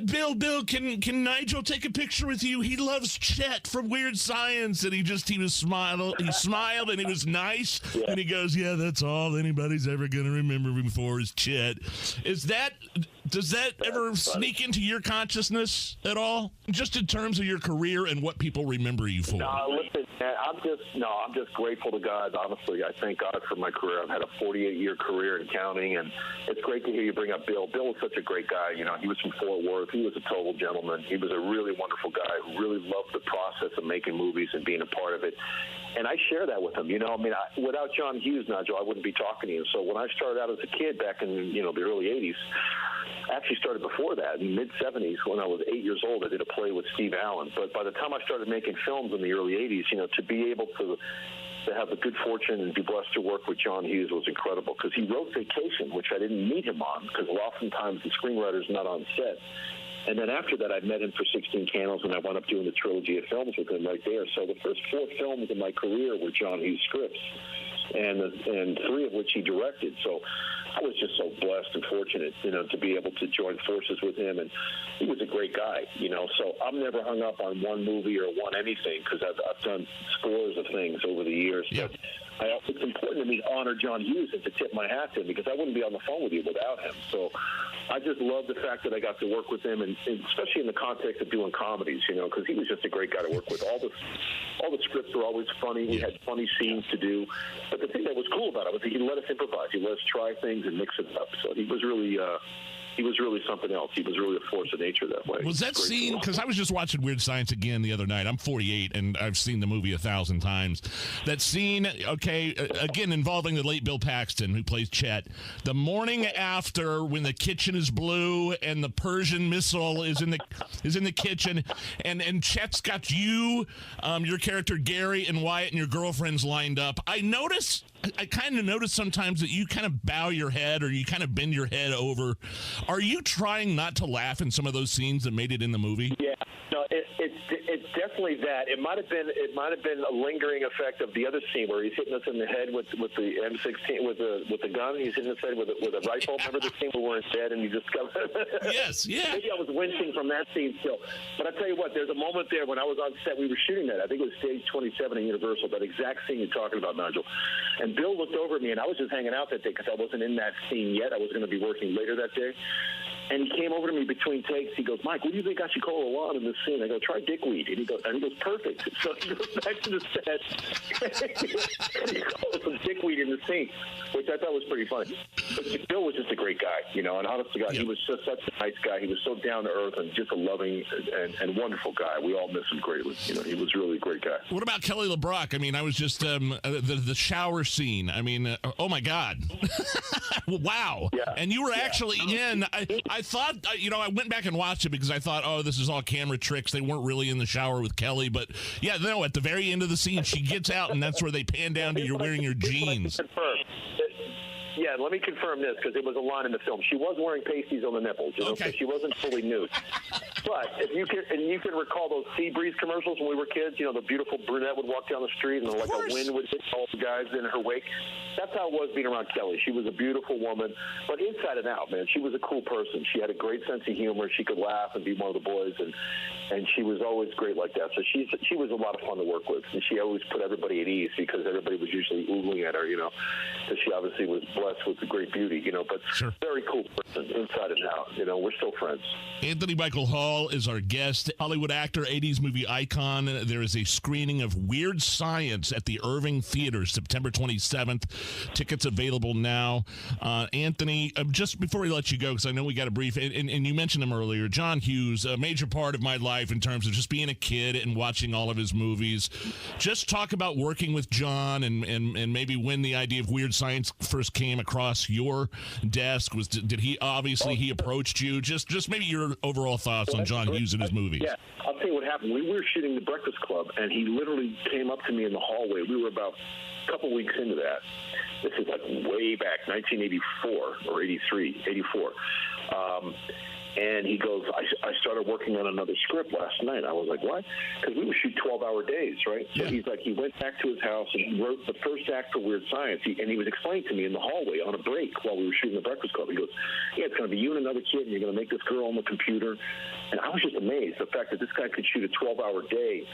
Bill, can Nigel take a picture with you? He loves Chet from Weird Science. And he smiled and he was nice. Yeah. And he goes, yeah, that's all anybody's ever going to remember him for is Chet. Does that ever sneak into your consciousness at all? Just in terms of your career and what people remember you for? No, listen, man, I'm just grateful to God, honestly. I thank God for my career. I've had a 48-year career in counting, and it's great to hear you bring up Bill. Bill was such a great guy. You know, he was from Fort Worth. He was a total gentleman. He was a really wonderful guy who really loved the process of making movies and being a part of it. And I share that with him. You know, I mean, without John Hughes, Nigel, I wouldn't be talking to you. So when I started out as a kid back in, the early 80s, I actually started before that, in the mid-70s, when I was 8 years old. I did a play with Steve Allen. But by the time I started making films in the early 80s, to be able to have the good fortune and be blessed to work with John Hughes was incredible, because he wrote Vacation, which I didn't meet him on, because oftentimes the screenwriter's not on set. And then after that, I met him for 16 Candles, and I wound up doing the trilogy of films with him right there. So the first 4 films in my career were John Hughes scripts, and 3 of which he directed. So I was just so blessed and fortunate, to be able to join forces with him. And he was a great guy, So I'm never hung up on one movie or one anything, because I've done scores of things over the years. Yep. But it's important to me to honor John Hughes and to tip my hat to him, because I wouldn't be on the phone with you without him. So I just love the fact that I got to work with him, and especially in the context of doing comedies, because he was just a great guy to work with. All the scripts were always funny. We had funny scenes to do. But the thing that was cool about it was that he let us improvise. He let us try things and mix it up. So he was really something else. He was really a force of nature that way. Was that scene, because I was just watching Weird Science again the other night. I'm 48, and I've seen the movie 1,000 times. That scene, again, involving the late Bill Paxton, who plays Chet. The morning after, when the kitchen is blue and the Persian missile is in the kitchen, and Chet's got you, your character Gary, and Wyatt, and your girlfriends lined up. I kind of notice sometimes that you kind of bow your head, or you kind of bend your head over. Are you trying not to laugh in some of those scenes that made it in the movie? Yeah, no, it's definitely that. It might have been a lingering effect of the other scene where he's hitting us in the head with the M16 with the gun. He's hitting us in the head with a rifle. Remember the scene where we're in bed and you just come? Yes, yeah. Maybe I was wincing from that scene still. But I tell you what, there's a moment there when I was on set. We were shooting that. I think it was stage 27 at Universal. That exact scene you're talking about, Nigel. And Bill looked over at me, and I was just hanging out that day because I wasn't in that scene yet. I was going to be working later that day. And he came over to me between takes. He goes, Mike, what do you think I should call a lot in this scene? I go, try dickweed. And he goes, perfect. So he goes back to the set, and he calls some dickweed in the scene, which I thought was pretty funny. But Bill was just a great guy, and honest to God, he was just such a nice guy. He was so down to earth and just a loving and wonderful guy. We all miss him greatly. He was really a great guy. What about Kelly LeBrock? I mean, I was just the shower scene. I mean, oh my God, wow! Yeah. And you were actually in. I thought, I went back and watched it because I thought, oh, this is all camera tricks. They weren't really in the shower with Kelly, but yeah, no. At the very end of the scene, she gets out, and that's where they pan down to you're wearing your jeans. Yeah, let me confirm this because it was a line in the film. She was wearing pasties on the nipples, so she wasn't fully nude. But if you can recall those Seabreeze commercials when we were kids, the beautiful brunette would walk down the street and like a wind would hit all the guys in her wake. That's how it was being around Kelly. She was a beautiful woman, but inside and out, man, she was a cool person. She had a great sense of humor. She could laugh and be one of the boys, and she was always great like that. So she was a lot of fun to work with, and she always put everybody at ease because everybody was usually oogling at her, because she obviously was blessed with the great beauty, but very cool person inside and out. We're still friends. Anthony Michael Hall is our guest. Hollywood actor, 80s movie icon. There is a screening of Weird Science at the Irving Theater, September 27th. Tickets available now. Anthony, just before we let you go, because I know we got a brief, and you mentioned him earlier, John Hughes, a major part of my life in terms of just being a kid and watching all of his movies. Just talk about working with John and maybe when the idea of Weird Science first came across your desk. Did he he approached you? Just maybe your overall thoughts on John Hughes and his movies. Yeah, I'll tell you what happened. We were shooting The Breakfast Club, and he literally came up to me in the hallway. We were about a couple weeks into that. This is like way back, 1984 or 84. And he goes, I started working on another script last night. I was like, what? Because we would shoot 12-hour days, right? So he's like, he went back to his house and he wrote the first act for Weird Science. And he was explaining to me in the hallway on a break while we were shooting The Breakfast Club. He goes, yeah, it's going to be you and another kid, and you're going to make this girl on the computer. And I was just amazed, the fact that this guy could shoot a 12-hour day,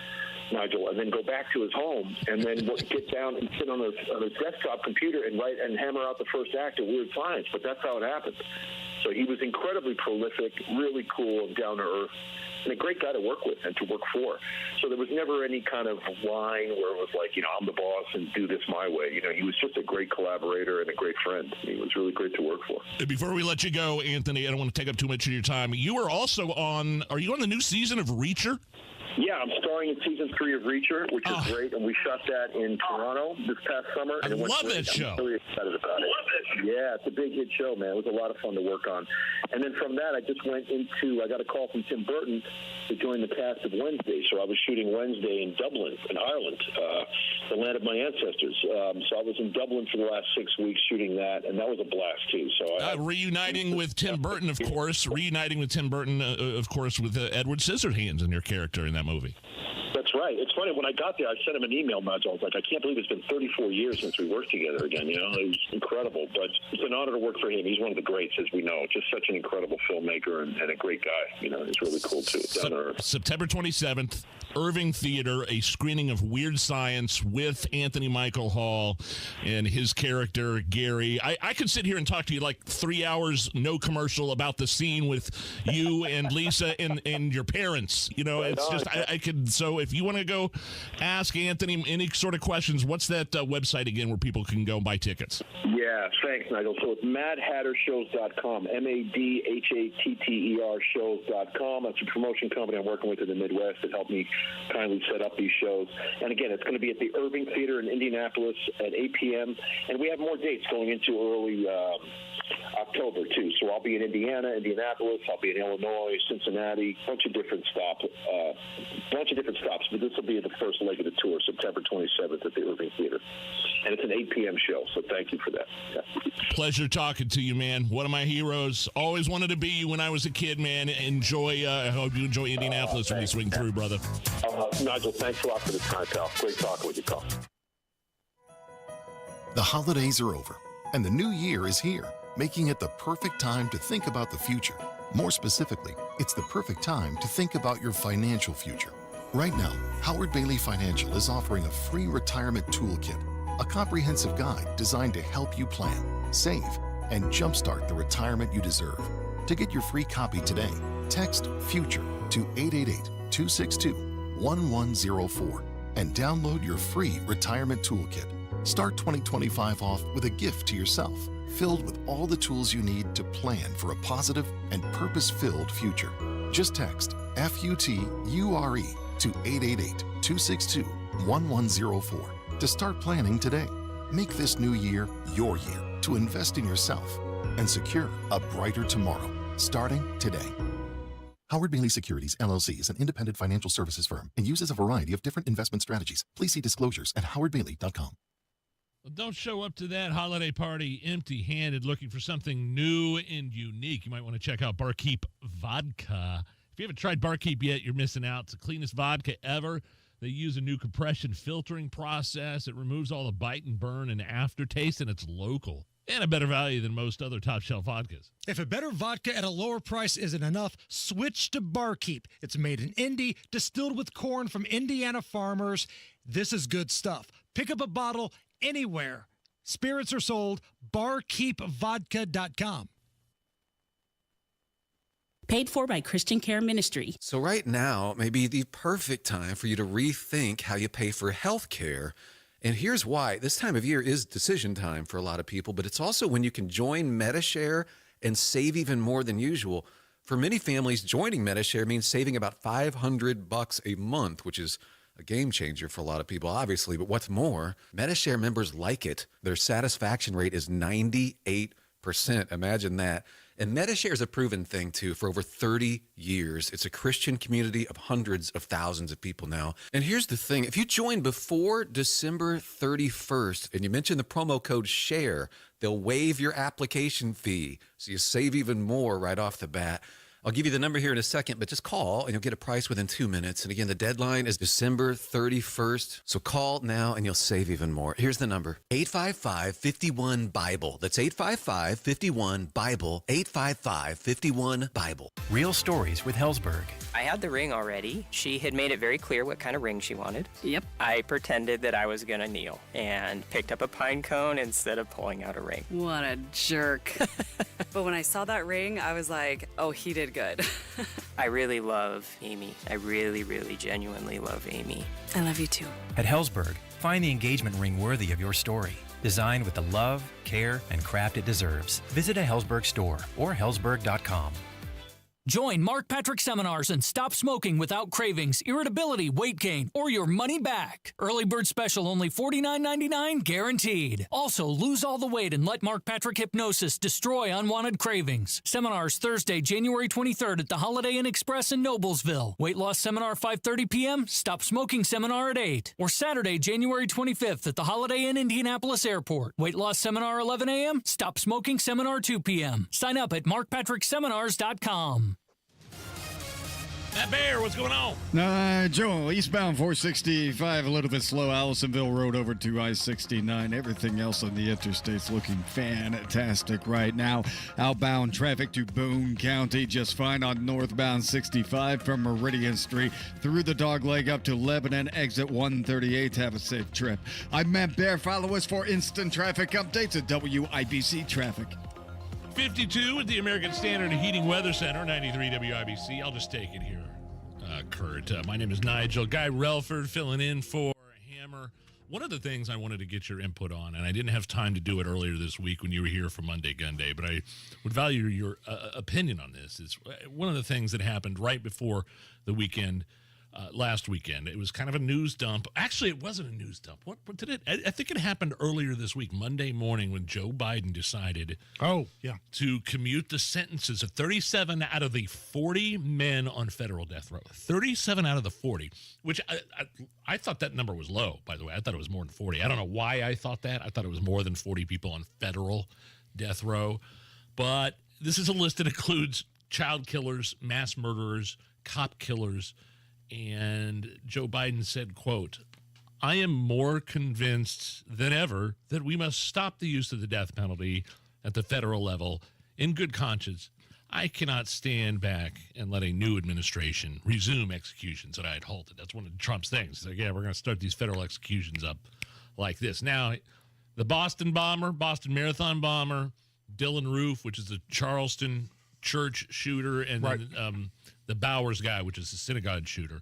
Nigel, and then go back to his home and then get down and sit on his desktop computer and write and hammer out the first act of Weird Science. But that's how it happened. So he was incredibly prolific, really cool, and down to earth, and a great guy to work with and to work for. So there was never any kind of line where it was like, I'm the boss and do this my way. He was just a great collaborator and a great friend. He was really great to work for. Before we let you go, Anthony, I don't want to take up too much of your time. You are also are you on the new season of Reacher? Yeah, I'm starring in season 3 of Reacher, which is great, and we shot that in Toronto this past summer. And I love that show. I'm really excited about it. Yeah, it's a big hit show, man. It was a lot of fun to work on. And then from that, I got a call from Tim Burton to join the cast of Wednesday. So I was shooting Wednesday in Dublin, in Ireland, the land of my ancestors. So I was in Dublin for the last 6 weeks shooting that, and that was a blast, too. So reuniting with Tim Burton, of course. Reuniting with Tim Burton, of course, with Edward Scissorhands in your character in that movie. That's right. It's funny, when I got there, I sent him an email, Nigel. I was like, I can't believe it's been 34 years since we worked together again. It was incredible. But it's an honor to work for him. He's one of the greats, as we know. Just such an incredible filmmaker and a great guy. He's really cool, too. September 27th, Irving Theater, a screening of Weird Science with Anthony Michael Hall and his character, Gary. I could sit here and talk to you like 3 hours, no commercial, about the scene with you and Lisa and your parents. It's just, I could, so if you want to go ask Anthony any sort of questions, what's that website again where people can go and buy tickets? Yeah, thanks, Nigel. So it's madhattershows.com, MADHATTER shows.com. It's a promotion company I'm working with in the Midwest that helped me kindly set up these shows. And again, it's going to be at the Irving Theater in Indianapolis at 8 p.m. And we have more dates going into early October, too. So I'll be in Indiana, Indianapolis. I'll be in Illinois, Cincinnati, bunch of different stops. But this will be the first leg of the tour, September 27th at the Irving Theater. And it's an 8 p.m. show, so thank you for that. Yeah. Pleasure talking to you, man. One of my heroes. Always wanted to be you when I was a kid, man. I hope you enjoy Indianapolis when you swing through, brother. Nigel, thanks a lot for the time, pal. Great talking with you, pal. The holidays are over, and the new year is here, making it the perfect time to think about the future. More specifically, it's the perfect time to think about your financial future. Right now, Howard Bailey Financial is offering a free retirement toolkit, a comprehensive guide designed to help you plan, save, and jumpstart the retirement you deserve. To get your free copy today, text FUTURE to 888-262-1104 and download your free retirement toolkit. Start 2025 off with a gift to yourself, filled with all the tools you need to plan for a positive and purpose-filled future. Just text FUTURE to 888-262-1104 to start planning today. Make this new year your year to invest in yourself and secure a brighter tomorrow, starting today. Howard Bailey Securities, LLC is an independent financial services firm and uses a variety of different investment strategies. Please see disclosures at howardbailey.com. Well, don't show up to that holiday party empty-handed looking for something new and unique. You might want to check out Barkeep Vodka. If you haven't tried Barkeep yet, you're missing out. It's the cleanest vodka ever. They use a new compression filtering process. It removes all the bite and burn and aftertaste, and it's local. And a better value than most other top-shelf vodkas. If a better vodka at a lower price isn't enough, switch to Barkeep. It's made in Indy, distilled with corn from Indiana farmers. This is good stuff. Pick up a bottle anywhere. Spirits are sold. BarkeepVodka.com. Paid for by Christian Care Ministry. So right now may be the perfect time for you to rethink how you pay for health care. And here's why. This time of year is decision time for a lot of people, but it's also when you can join MediShare and save even more than usual. For many families, joining MediShare means saving about $500 a month, which is a game changer for a lot of people, obviously. But what's more, MediShare members like it. Their satisfaction rate is 98%. Imagine that. And MediShare is a proven thing, too, for over 30 years. It's a Christian community of hundreds of thousands of people now. And here's the thing. If you join before December 31st and you mention the promo code SHARE, they'll waive your application fee, so you save even more right off the bat. I'll give you the number here in a second, but just call and you'll get a price within 2 minutes. And again, the deadline is December 31st. So call now and you'll save even more. Here's the number, 855-51-BIBLE. That's 855-51-BIBLE, 855-51-BIBLE. Real stories with Hellsberg. I had the ring already. She had made it very clear what kind of ring she wanted. Yep. I pretended that I was going to kneel and picked up a pine cone instead of pulling out a ring. What a jerk. But when I saw that ring, I was like, oh, he did good. I really love Amy. I really, really genuinely love Amy. I love you too. At Hellsberg, find the engagement ring worthy of your story. Designed with the love, care, and craft it deserves. Visit a Hellsberg store or hellsberg.com. Join Mark Patrick seminars and stop smoking without cravings, irritability, weight gain, or your money back. Early bird special only $49.99 guaranteed. Also, lose all the weight and let Mark Patrick hypnosis destroy unwanted cravings. Seminars Thursday, January 23rd at the Holiday Inn Express in Noblesville. Weight loss seminar 5:30 p.m., stop smoking seminar at 8. Or Saturday, January 25th at the Holiday Inn Indianapolis Airport. Weight loss seminar 11 a.m., stop smoking seminar 2 p.m. Sign up at markpatrickseminars.com. Matt Bear, what's going on? Nigel, eastbound 465, a little bit slow. Allisonville Road over to I-69. Everything else on the interstate's looking fantastic right now. Outbound traffic to Boone County just fine on northbound 65 from Meridian Street through the Dogleg up to Lebanon, exit 138. Have a safe trip. I'm Matt Bear. Follow us for instant traffic updates at WIBC Traffic. 52 at the American Standard Heating Weather Center, 93 WIBC. I'll just take it here, Kurt. My name is Nigel. Guy Relford filling in for Hammer. One of the things I wanted to get your input on, and I didn't have time to do it earlier this week when you were here for Monday Gun Day, but I would value your opinion on this. Is one of the things that happened right before the weekend, last weekend. It was kind of a news dump. Actually, it wasn't a news dump. What did it? I think it happened earlier this week, Monday morning, when Joe Biden decided to commute the sentences of 37 out of the 40 men on federal death row. 37 out of the 40, which I thought that number was low, by the way. I thought it was more than 40. I don't know why I thought that. I thought it was more than 40 people on federal death row. But this is a list that includes child killers, mass murderers, cop killers. And Joe Biden said, quote, I am more convinced than ever that we must stop the use of the death penalty at the federal level in good conscience. I cannot stand back and let a new administration resume executions that I had halted. That's one of Trump's things. He's like, yeah, we're going to start these federal executions up like this. Now, the Boston Marathon bomber, Dylan Roof, which is a Charleston church shooter and then the Bowers guy, which is the synagogue shooter.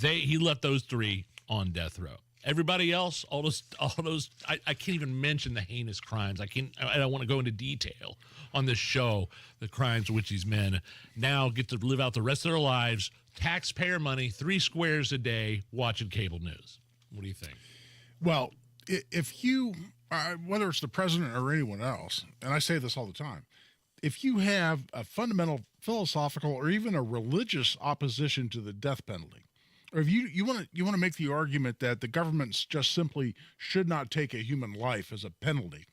He left those 3 on death row. Everybody else, all those, I can't even mention the heinous crimes. I don't want to go into detail on this show, the crimes which these men now get to live out the rest of their lives, taxpayer money, 3 squares a day, watching cable news. What do you think? Well, if you, whether it's the president or anyone else, and I say this all the time, if you have a fundamental philosophical or even a religious opposition to the death penalty, or if you want to make the argument that the government just simply should not take a human life as a penalty,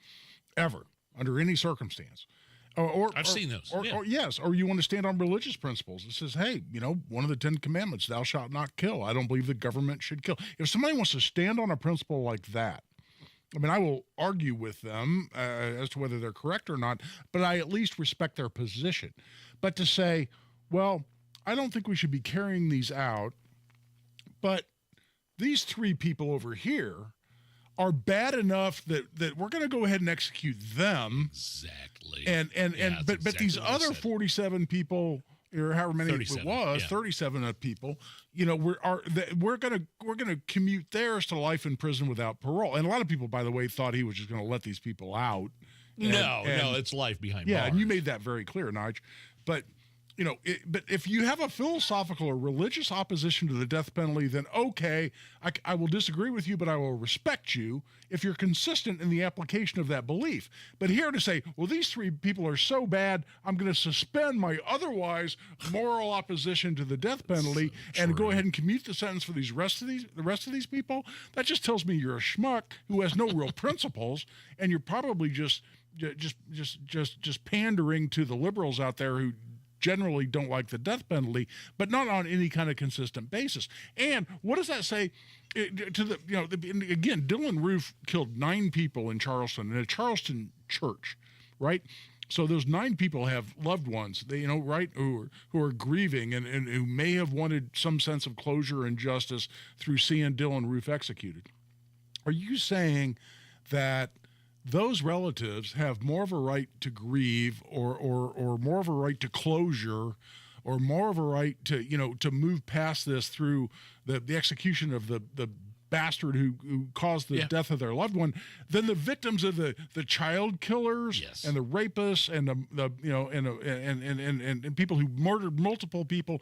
ever, under any circumstance, I've seen those. Or you want to stand on religious principles. It says, hey, one of the 10 commandments, thou shalt not kill. I don't believe the government should kill. If somebody wants to stand on a principle like that, I mean, I will argue with them as to whether they're correct or not, but I at least respect their position. But to say, well, I don't think we should be carrying these out, but these 3 people over here are bad enough that we're going to go ahead and execute them. Exactly. But these other 47 people, or however many it was, 37 people, we're going to commute theirs to life in prison without parole. And a lot of people, by the way, thought he was just going to let these people out. No, it's life behind bars. Yeah, and you made that very clear, Nigel. But but if you have a philosophical or religious opposition to the death penalty, then okay, I will disagree with you, but I will respect you if you're consistent in the application of that belief. But here to say, well, these 3 people are so bad, I'm going to suspend my otherwise moral opposition to the death penalty and go ahead and commute the sentence for the rest of these people, that just tells me you're a schmuck who has no real principles, and you're probably just pandering to the liberals out there who generally don't like the death penalty, but not on any kind of consistent basis. And what does that say to the, again, Dylan Roof killed 9 people in Charleston, in a Charleston church, right? So those 9 people have loved ones, right, who are grieving and who may have wanted some sense of closure and justice through seeing Dylan Roof executed. Are you saying that those relatives have more of a right to grieve or more of a right to closure or more of a right to, to move past this through the execution of the bastard who caused the death of their loved one than the victims of the child killers and the rapists and and people who murdered multiple people?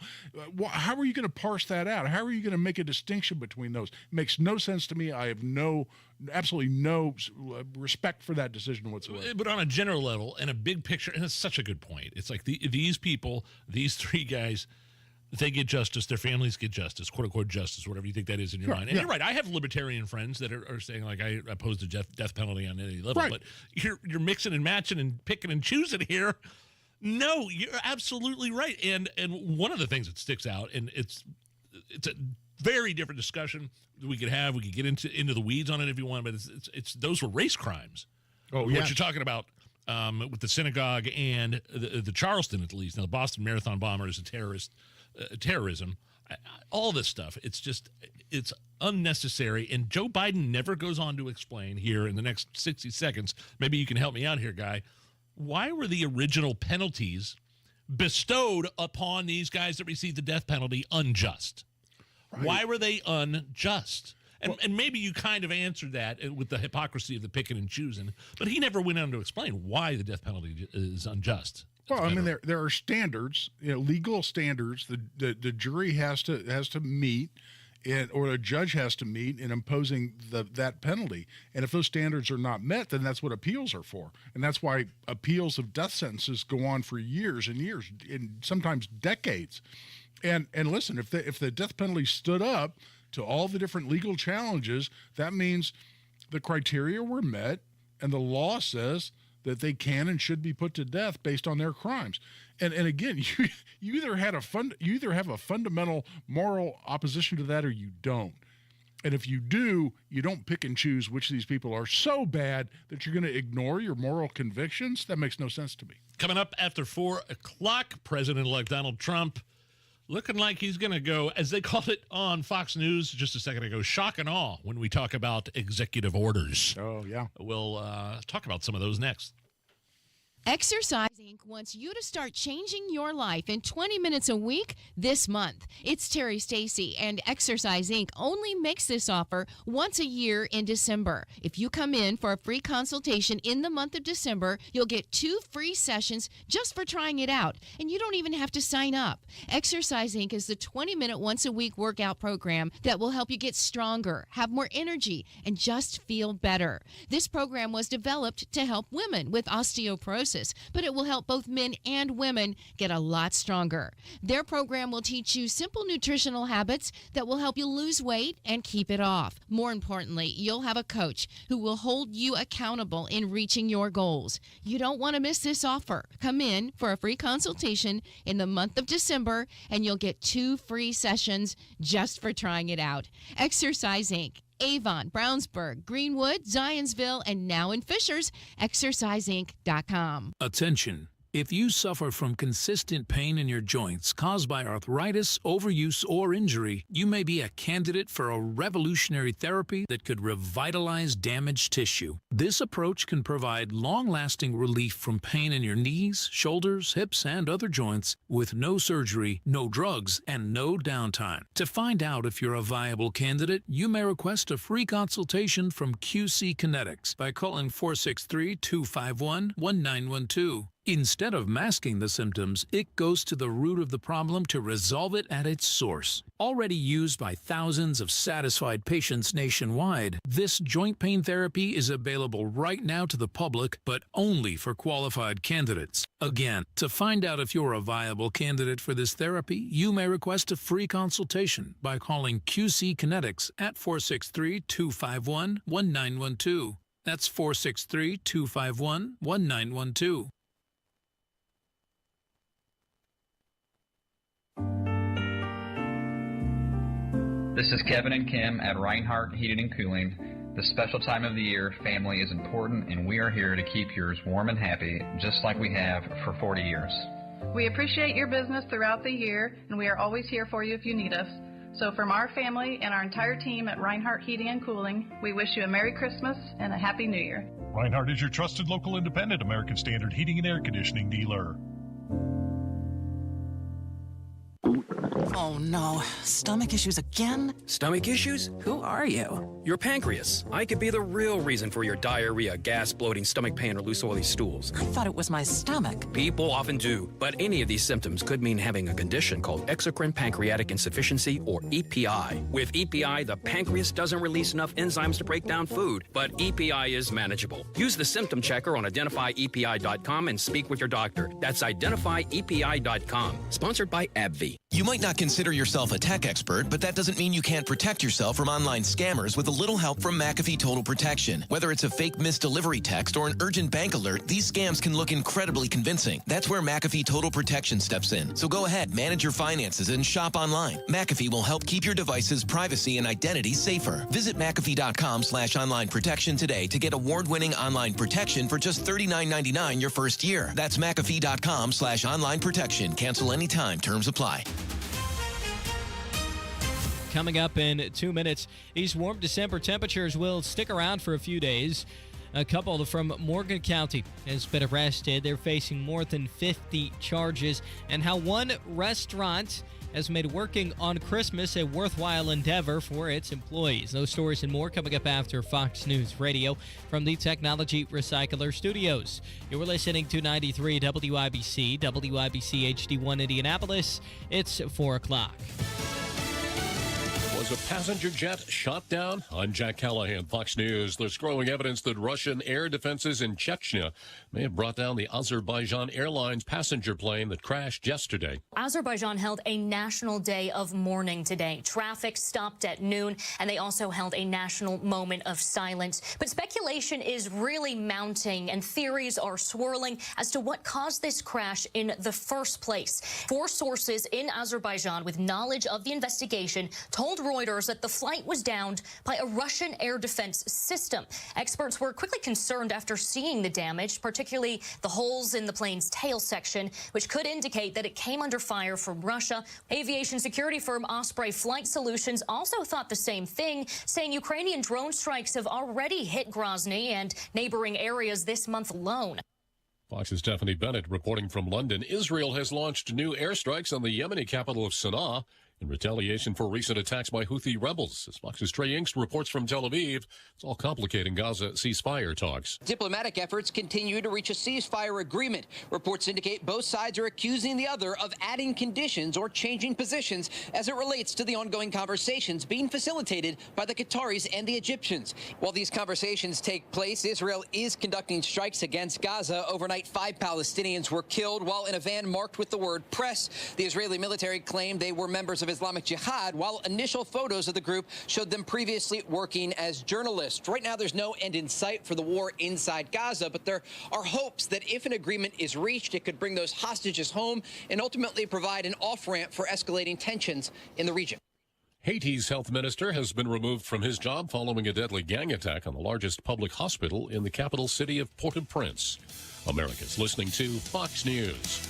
How are you going to parse that out? How are you going to make a distinction between those? It makes no sense to me. I have absolutely no respect for that decision whatsoever. But on a general level and a big picture, and it's such a good point. It's like these people, these 3 guys, they get justice, their families get justice, quote unquote justice, whatever you think that is in your mind. And you're right. I have libertarian friends that are saying, like, I oppose the death penalty on any level, but you're mixing and matching and picking and choosing here. No, you're absolutely right. And one of the things that sticks out, and it's a very different discussion that we could have. We could get into the weeds on it if you want, but it's those were race crimes. Oh, what you're talking about with the synagogue and the Charleston, at least. Now, the Boston Marathon bomber is a terrorism. All this stuff. It's unnecessary. And Joe Biden never goes on to explain here in the next 60 seconds. Maybe you can help me out here, Guy. Why were the original penalties bestowed upon these guys that received the death penalty unjust? Right. Why were they unjust? And maybe you kind of answered that with the hypocrisy of the picking and choosing, but he never went on to explain why the death penalty is unjust. Well, I mean, there are standards, legal standards the jury has to meet, or a judge has to meet in imposing that penalty. And if those standards are not met, then that's what appeals are for. And that's why appeals of death sentences go on for years and years, and sometimes decades. And listen, if the death penalty stood up to all the different legal challenges, that means the criteria were met, and the law says that they can and should be put to death based on their crimes. And again, you either have a fundamental moral opposition to that or you don't. And if you do, you don't pick and choose which of these people are so bad that you're going to ignore your moral convictions. That makes no sense to me. Coming up after 4 o'clock, President-elect Donald Trump looking like he's going to go, as they called it on Fox News just a second ago, shock and awe when we talk about executive orders. Oh, yeah. We'll talk about some of those next. Exercise Inc. wants you to start changing your life in 20 minutes a week this month. It's Terry Stacy, and Exercise Inc. only makes this offer once a year in December. If you come in for a free consultation in the month of December, you'll get 2 free sessions just for trying it out, and you don't even have to sign up. Exercise Inc. is the 20-minute once-a-week workout program that will help you get stronger, have more energy, and just feel better. This program was developed to help women with osteoporosis, but it will help both men and women get a lot stronger. Their program will teach you simple nutritional habits that will help you lose weight and keep it off. More importantly, you'll have a coach who will hold you accountable in reaching your goals. You don't want to miss this offer. Come in for a free consultation in the month of December, and you'll get 2 free sessions just for trying it out. Exercise Inc. Avon, Brownsburg, Greenwood, Zionsville, and now in Fishers, exerciseinc.com. Attention. If you suffer from consistent pain in your joints caused by arthritis, overuse, or injury, you may be a candidate for a revolutionary therapy that could revitalize damaged tissue. This approach can provide long-lasting relief from pain in your knees, shoulders, hips, and other joints with no surgery, no drugs, and no downtime. To find out if you're a viable candidate, you may request a free consultation from QC Kinetics by calling 463-251-1912. Instead of masking the symptoms, it goes to the root of the problem to resolve it at its source. Already used by thousands of satisfied patients nationwide, this joint pain therapy is available right now to the public, but only for qualified candidates. Again, to find out if you're a viable candidate for this therapy, you may request a free consultation by calling QC Kinetics at 463-251-1912. That's 463-251-1912. This is Kevin and Kim at Reinhardt Heating and Cooling. This special time of the year, family is important, and we are here to keep yours warm and happy, just like we have for 40 years. We appreciate your business throughout the year, and we are always here for you if you need us. So from our family and our entire team at Reinhardt Heating and Cooling, we wish you a Merry Christmas and a Happy New Year. Reinhardt is your trusted local independent American Standard heating and air conditioning dealer. Oh no, stomach issues again? Stomach issues? Who are you? Your pancreas. I could be the real reason for your diarrhea, gas, bloating, stomach pain, or loose oily stools. I thought it was my stomach. People often do, but any of these symptoms could mean having a condition called exocrine pancreatic insufficiency, or EPI. With EPI, the pancreas doesn't release enough enzymes to break down food, but EPI is manageable. Use the symptom checker on identifyepi.com and speak with your doctor. That's identifyepi.com. Sponsored by AbbVie. You might not consider yourself a tech expert, but that doesn't mean you can't protect yourself from online scammers with a little help from McAfee Total Protection. Whether it's a fake missed delivery text or an urgent bank alert, these scams can look incredibly convincing. That's where McAfee Total Protection steps in. So go ahead, manage your finances and shop online. McAfee will help keep your device's privacy and identity safer. Visit McAfee.com/online protection today to get award-winning online protection for just $39.99 your first year. That's McAfee.com/online protection. Cancel anytime. Terms apply. Coming up in 2 minutes, these warm December temperatures will stick around for a few days. A couple from Morgan County has been arrested. They're facing more than 50 charges, and how one restaurant has made working on Christmas a worthwhile endeavor for its employees. Those stories and more coming up after Fox News Radio from the Technology Recycler Studios. You're listening to 93 WIBC, WIBC HD1 Indianapolis. It's 4 o'clock. Was a passenger jet shot down? I'm Jack Callahan, Fox News. There's growing evidence that Russian air defenses in Chechnya may have brought down the Azerbaijan Airlines passenger plane that crashed yesterday. Azerbaijan held a national day of mourning today. Traffic stopped at noon, and they also held a national moment of silence. But speculation is really mounting, and theories are swirling as to what caused this crash in the first place. 4 sources in Azerbaijan with knowledge of the investigation told Reuters that the flight was downed by a Russian air defense system. Experts were quickly concerned after seeing the damage, particularly the holes in the plane's tail section, which could indicate that it came under fire from Russia. Aviation security firm Osprey Flight Solutions also thought the same thing, saying Ukrainian drone strikes have already hit Grozny and neighboring areas this month alone. Fox's Stephanie Bennett reporting from London. Israel has launched new airstrikes on the Yemeni capital of Sana'a in retaliation for recent attacks by Houthi rebels. As Fox's Trey Inkst reports from Tel Aviv, it's all complicating Gaza ceasefire talks. Diplomatic efforts continue to reach a ceasefire agreement. Reports indicate both sides are accusing the other of adding conditions or changing positions as it relates to the ongoing conversations being facilitated by the Qataris and the Egyptians. While these conversations take place, Israel is conducting strikes against Gaza. Overnight, 5 Palestinians were killed while in a van marked with the word press. The Israeli military claimed they were members of Islamic Jihad, while initial photos of the group showed them previously working as journalists. Right now, there's no end in sight for the war inside Gaza, but there are hopes that if an agreement is reached, it could bring those hostages home and ultimately provide an off-ramp for escalating tensions in the region. Haiti's health minister has been removed from his job following a deadly gang attack on the largest public hospital in the capital city of Port-au-Prince. America's listening to Fox News.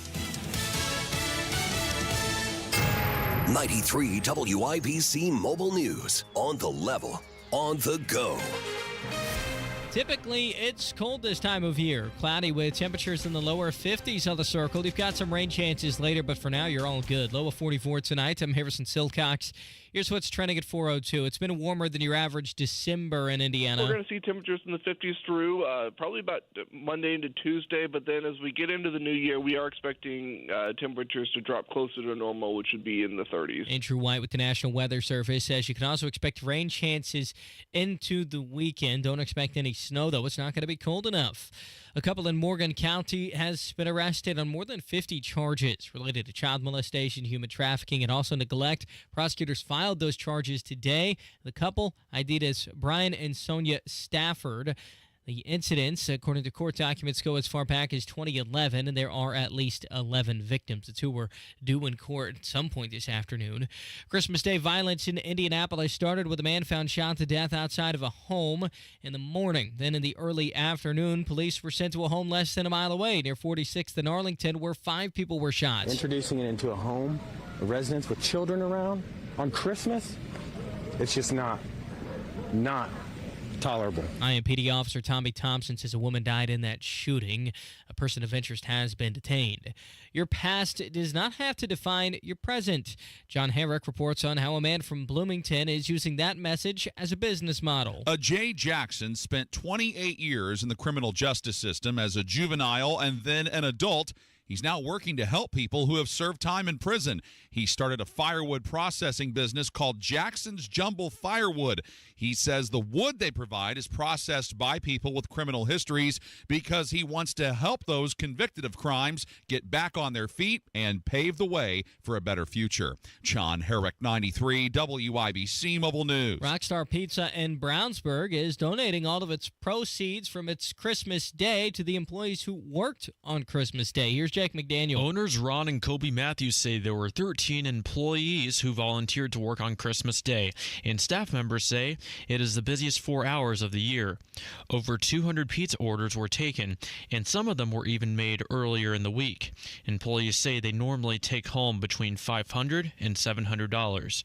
93 WIBC Mobile News. On the level, on the go. Typically, it's cold this time of year. Cloudy with temperatures in the lower 50s on the circle. You've got some rain chances later, but for now, you're all good. Low of 44 tonight. I'm Harrison Silcox. Here's what's trending at 4:02. It's been warmer than your average December in Indiana. We're going to see temperatures in the 50s through probably about Monday into Tuesday, but then as we get into the new year, we are expecting temperatures to drop closer to normal, which would be in the 30s. Andrew White with the National Weather Service says you can also expect rain chances into the weekend. Don't expect any snow, though. It's not going to be cold enough. A couple in Morgan County has been arrested on more than 50 charges related to child molestation, human trafficking, and also neglect. Prosecutors filed those charges today. The couple, ID'd as Brian and Sonia Stafford. The incidents, according to court documents, go as far back as 2011, and there are at least 11 victims. The two were due in court at some point this afternoon. Christmas Day violence in Indianapolis started with a man found shot to death outside of a home in the morning. Then in the early afternoon, police were sent to a home less than a mile away near 46th and Arlington, where 5 people were shot. Introducing it into a home, a residence with children around on Christmas, it's just not tolerable. IMPD officer Tommy Thompson says a woman died in that shooting. A person of interest has been detained. Your past does not have to define your present. John Herrick reports on how a man from Bloomington is using that message as a business model. Jay Jackson spent 28 years in the criminal justice system as a juvenile and then an adult. He's now working to help people who have served time in prison. He started a firewood processing business called Jackson's Jumble Firewood. He says the wood they provide is processed by people with criminal histories because he wants to help those convicted of crimes get back on their feet and pave the way for a better future. John Herrick, 93 WIBC Mobile News. Rockstar Pizza in Brownsburg is donating all of its proceeds from its Christmas Day to the employees who worked on Christmas Day. Here's Jake McDaniel. Owners Ron and Kobe Matthews say there were 13 employees who volunteered to work on Christmas Day, and staff members say it is the busiest 4 hours of the year. Over 200 pizza orders were taken, and some of them were even made earlier in the week. Employees say they normally take home between $500 and $700.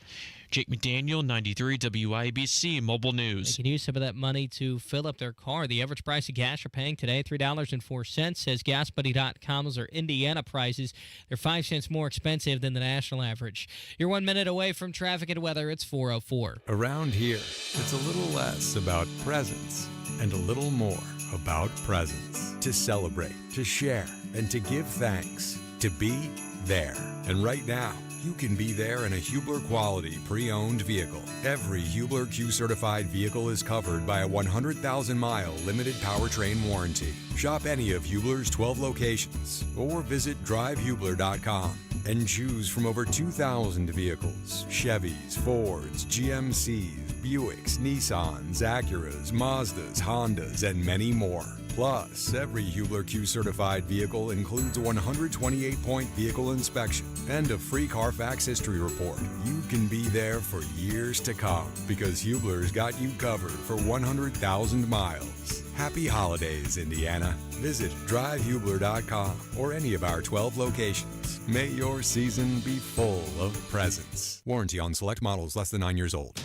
Jake McDaniel, 93 WIBC Mobile News. They can use some of that money to fill up their car. The average price of gas you're paying today, $3.04, says GasBuddy.com. Those are Indiana prices. They're 5 cents more expensive than the national average. You're 1 minute away from traffic and weather. It's 4:04. Around here, it's a little less about presents and a little more about presents. To celebrate, to share, and to give thanks. To be there. And right now, you can be there in a Hubler quality pre-owned vehicle. Every Hubler Q-certified vehicle is covered by a 100,000-mile limited powertrain warranty. Shop any of Hubler's 12 locations or visit drivehubler.com and choose from over 2,000 vehicles. Chevys, Fords, GMCs, Buicks, Nissans, Acuras, Mazdas, Hondas, and many more. Plus, every Hubler Q-certified vehicle includes a 128-point vehicle inspection and a free Carfax history report. You can be there for years to come because Hubler's got you covered for 100,000 miles. Happy holidays, Indiana. Visit drivehubler.com or any of our 12 locations. May your season be full of presents. Warranty on select models less than 9 years old.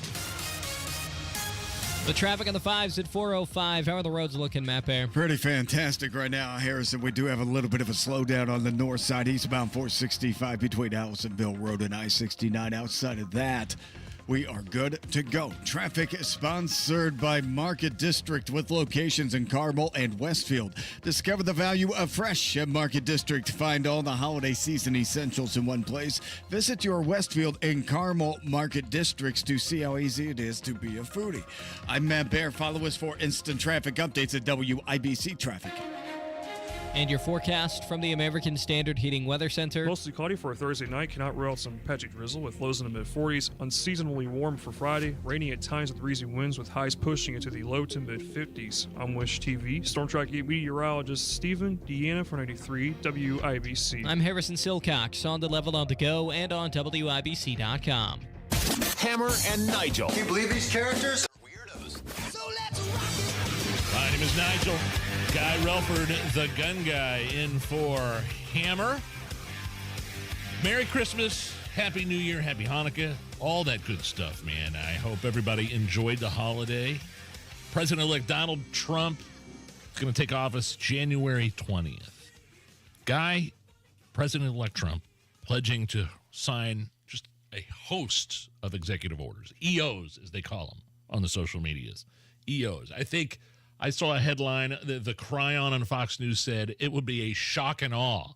The traffic on the 5s at 4:05. How are the roads looking, Matt Bear? Pretty fantastic right now, Harrison. We do have a little bit of a slowdown on the north side, eastbound 465 between Allisonville Road and I-69. Outside of that, we are good to go. Traffic is sponsored by Market District with locations in Carmel and Westfield. Discover the value of fresh at Market District. Find all the holiday season essentials in one place. Visit your Westfield and Carmel Market Districts to see how easy it is to be a foodie. I'm Matt Bear. Follow us for instant traffic updates at WIBC Traffic. And your forecast from the American Standard Heating Weather Center. Mostly cloudy for a Thursday night. Cannot rule out some patchy drizzle with lows in the mid-40s. Unseasonably warm for Friday. Rainy at times with breezy winds with highs pushing into the low to mid-50s. I'm Wish TV. Storm Track 8 meteorologist Stephen Deanna for 93 WIBC. I'm Harrison Silcox on the level on the go and on WIBC.com. Hammer and Nigel. Can you believe these characters? My name is Nigel. Guy Relford, the gun guy, in for Hammer. Merry Christmas, Happy New Year, Happy Hanukkah, all that good stuff, man. I hope everybody enjoyed the holiday. President-elect Donald Trump is going to take office January 20th. Guy, President-elect Trump, pledging to sign just a host of executive orders, EOs, as they call them on the social medias. EOs. I think I saw a headline, the Cryon on Fox News said it would be a shock and awe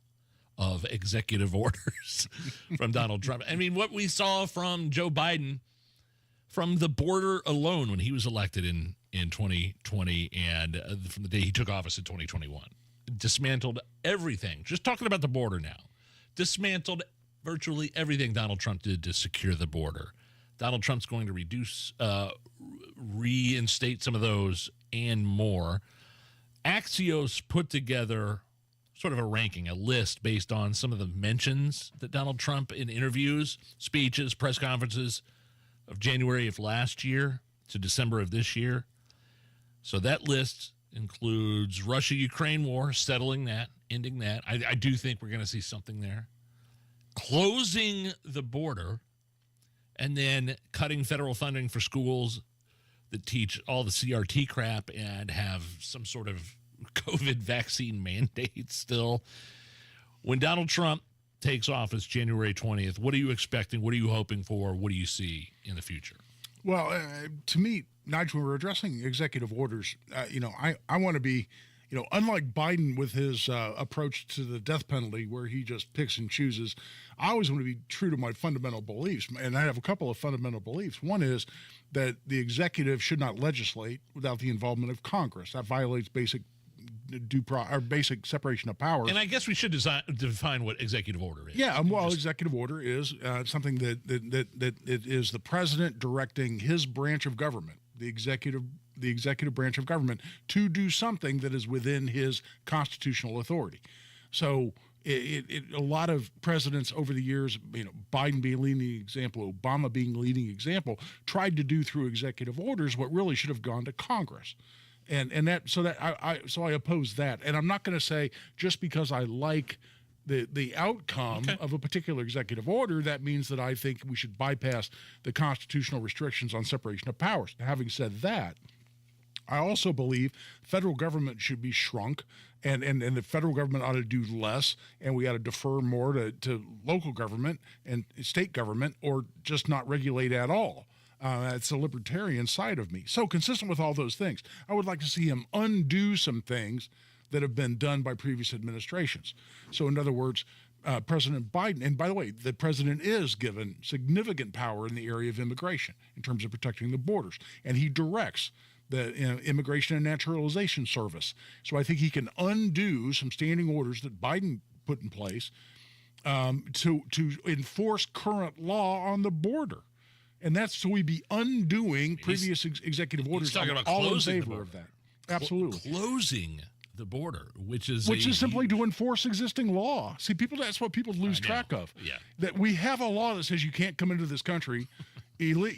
of executive orders from Donald Trump. I mean, what we saw from Joe Biden from the border alone when he was elected in 2020 and from the day he took office in 2021. Dismantled everything. Just talking about the border now. Dismantled virtually everything Donald Trump did to secure the border. Donald Trump's going to reinstate some of those and more. Axios put together sort of a ranking, a list based on some of the mentions that Donald Trump in interviews, speeches, press conferences of January of last year to December of this year. So that list includes Russia-Ukraine war, settling that, ending that. I do think we're going to see something there. Closing the border, and then cutting federal funding for schools that teach all the CRT crap and have some sort of COVID vaccine mandate still. When Donald Trump takes office January 20th, what are you expecting? What are you hoping for? What do you see in the future? Well, to me, Nigel, when we're addressing executive orders, I want to be, unlike Biden with his approach to the death penalty where he just picks and chooses, I always want to be true to my fundamental beliefs. And I have a couple of fundamental beliefs. One is that the executive should not legislate without the involvement of Congress. That violates basic basic separation of powers. And I guess we should define what executive order is. Yeah, well, executive order is something that it is the president directing his branch of government, the executive branch of government, to do something that is within his constitutional authority. So a lot of presidents over the years, Biden being leading example, Obama being leading example, tried to do through executive orders what really should have gone to Congress. So I oppose that. And I'm not going to say just because I like the outcome of a particular executive order, that means that I think we should bypass the constitutional restrictions on separation of powers. Now, having said that, I also believe federal government should be shrunk and the federal government ought to do less, and we ought to defer more to local government and state government, or just not regulate at all. It's a libertarian side of me. So consistent with all those things, I would like to see him undo some things that have been done by previous administrations. So in other words, President Biden, and by the way, the president is given significant power in the area of immigration in terms of protecting the borders, and he directs the Immigration and Naturalization Service. So I think he can undo some standing orders that Biden put in place to enforce current law on the border. And that's so we'd be undoing previous executive orders. He's talking about all in closing favor of that. Absolutely. Closing the border, which is simply to enforce existing law. See, that's what people lose track of. Yeah. That we have a law that says you can't come into this country, unless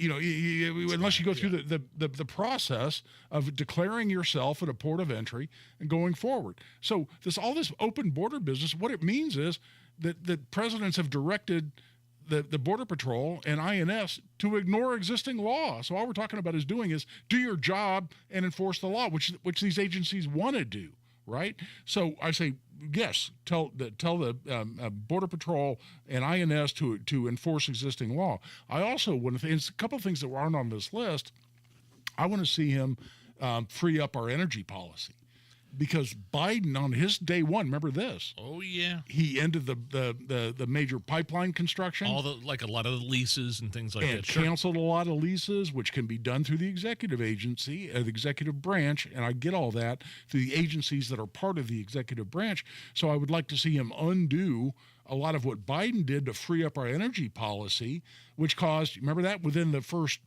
you go through the process of declaring yourself at a port of entry and going forward. So all this open border business, what it means is that presidents have directed the Border Patrol and INS to ignore existing law. So all we're talking about is do your job and enforce the law, which these agencies want to do, right? So I say, yes, tell the Border Patrol and INS to enforce existing law. I also want to, it's a couple of things that aren't on this list. I want to see him free up our energy policy. Because Biden on his day one, remember this? Oh yeah, he ended the major pipeline construction, a lot of the leases and things like and that. Canceled a lot of leases, which can be done through the executive agency, the executive branch, and I get all that through the agencies that are part of the executive branch. So I would like to see him undo a lot of what Biden did to free up our energy policy, which caused, remember that within the first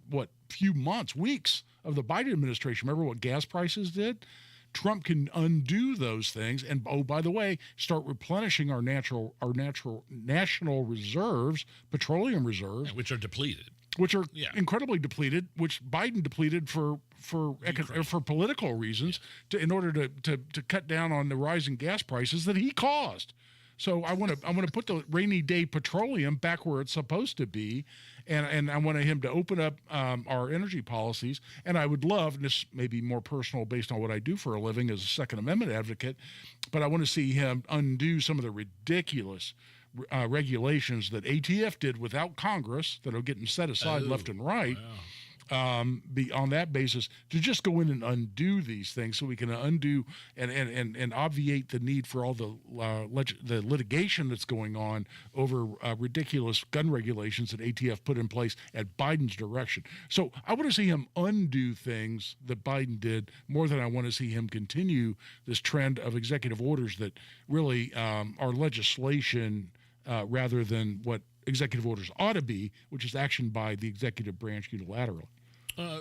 few months, weeks of the Biden administration. Remember what gas prices did? Trump can undo those things, and oh, by the way, start replenishing our national national reserves, petroleum reserves, which are depleted, incredibly depleted, which Biden depleted for political reasons, in order to cut down on the rising gas prices that he caused. So I want to put the rainy day petroleum back where it's supposed to be, and I want him to open up our energy policies. And I would love, and this may be more personal based on what I do for a living as a Second Amendment advocate, but I want to see him undo some of the ridiculous regulations that ATF did without Congress that are getting set aside left and right. Wow. Be on that basis to just go in and undo these things, so we can undo and obviate the need for all the litigation that's going on over ridiculous gun regulations that ATF put in place at Biden's direction. So I want to see him undo things that Biden did more than I want to see him continue this trend of executive orders that really are legislation rather than what executive orders ought to be, which is action by the executive branch unilaterally.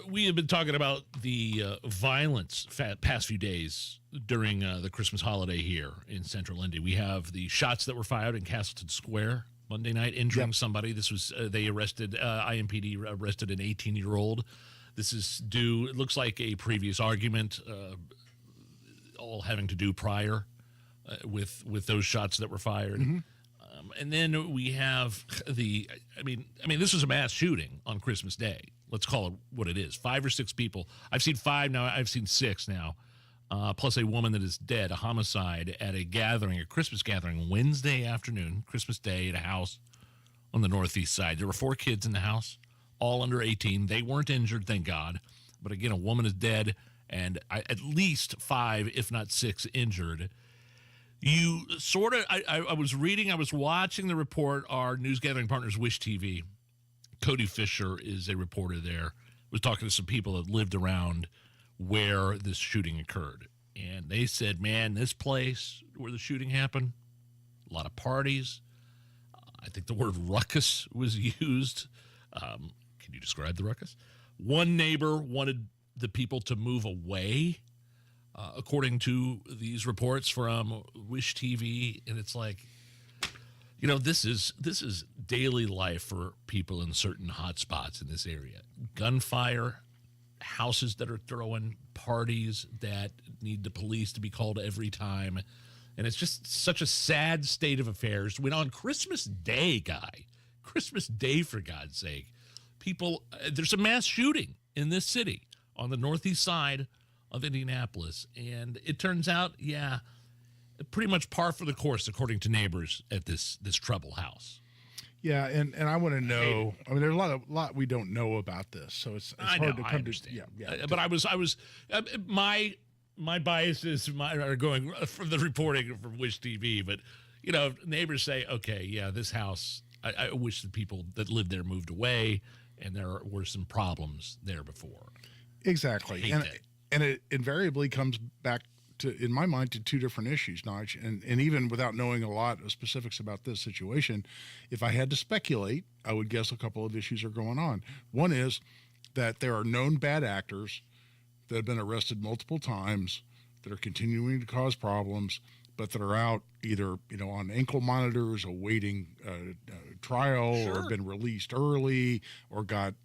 We have been talking about the violence past few days during the Christmas holiday here in Central Indy. We have the shots that were fired in Castleton Square Monday night, injuring somebody. This was they arrested IMPD arrested an 18-year-old. This is due. It looks like a previous argument, all having to do prior with those shots that were fired. Mm-hmm. And then we have I mean, this was a mass shooting on Christmas Day. Let's call it what it is. 5 or 6 people. I've seen 5 now. I've seen 6 now. Plus a woman that is dead, a homicide at a Christmas gathering, Wednesday afternoon, Christmas Day at a house on the northeast side. There were 4 kids in the house, all under 18. They weren't injured, thank God. But again, a woman is dead, and at least 5, if not 6, injured. You sort of, I was watching the report. Our news gathering partners, Wish TV, Cody Fisher is a reporter there, was talking to some people that lived around where this shooting occurred. And they said, man, this place where the shooting happened, a lot of parties. I think the word ruckus was used. Can you describe the ruckus? One neighbor wanted the people to move away. According to these reports from Wish TV, and it's like, this is daily life for people in certain hot spots in this area. Gunfire, houses that are throwing parties that need the police to be called every time, and it's just such a sad state of affairs. When on Christmas Day, Christmas Day, for God's sake, people, there's a mass shooting in this city on the northeast side of Indianapolis, and it turns out, pretty much par for the course, according to neighbors at this trouble house. Yeah, and I want to know. I mean, there's a lot we don't know about this, so it's hard to come to. Yeah. But I was my biases are going from the reporting from Wish TV. But neighbors say, okay, this house. I wish the people that lived there moved away, and there were some problems there before. Exactly, and it invariably comes back to, in my mind, to 2 different issues, Nigel. And even without knowing a lot of specifics about this situation, if I had to speculate, I would guess a couple of issues are going on. One is that there are known bad actors that have been arrested multiple times that are continuing to cause problems, but that are out either, on ankle monitors, awaiting trial, or been released early, or got,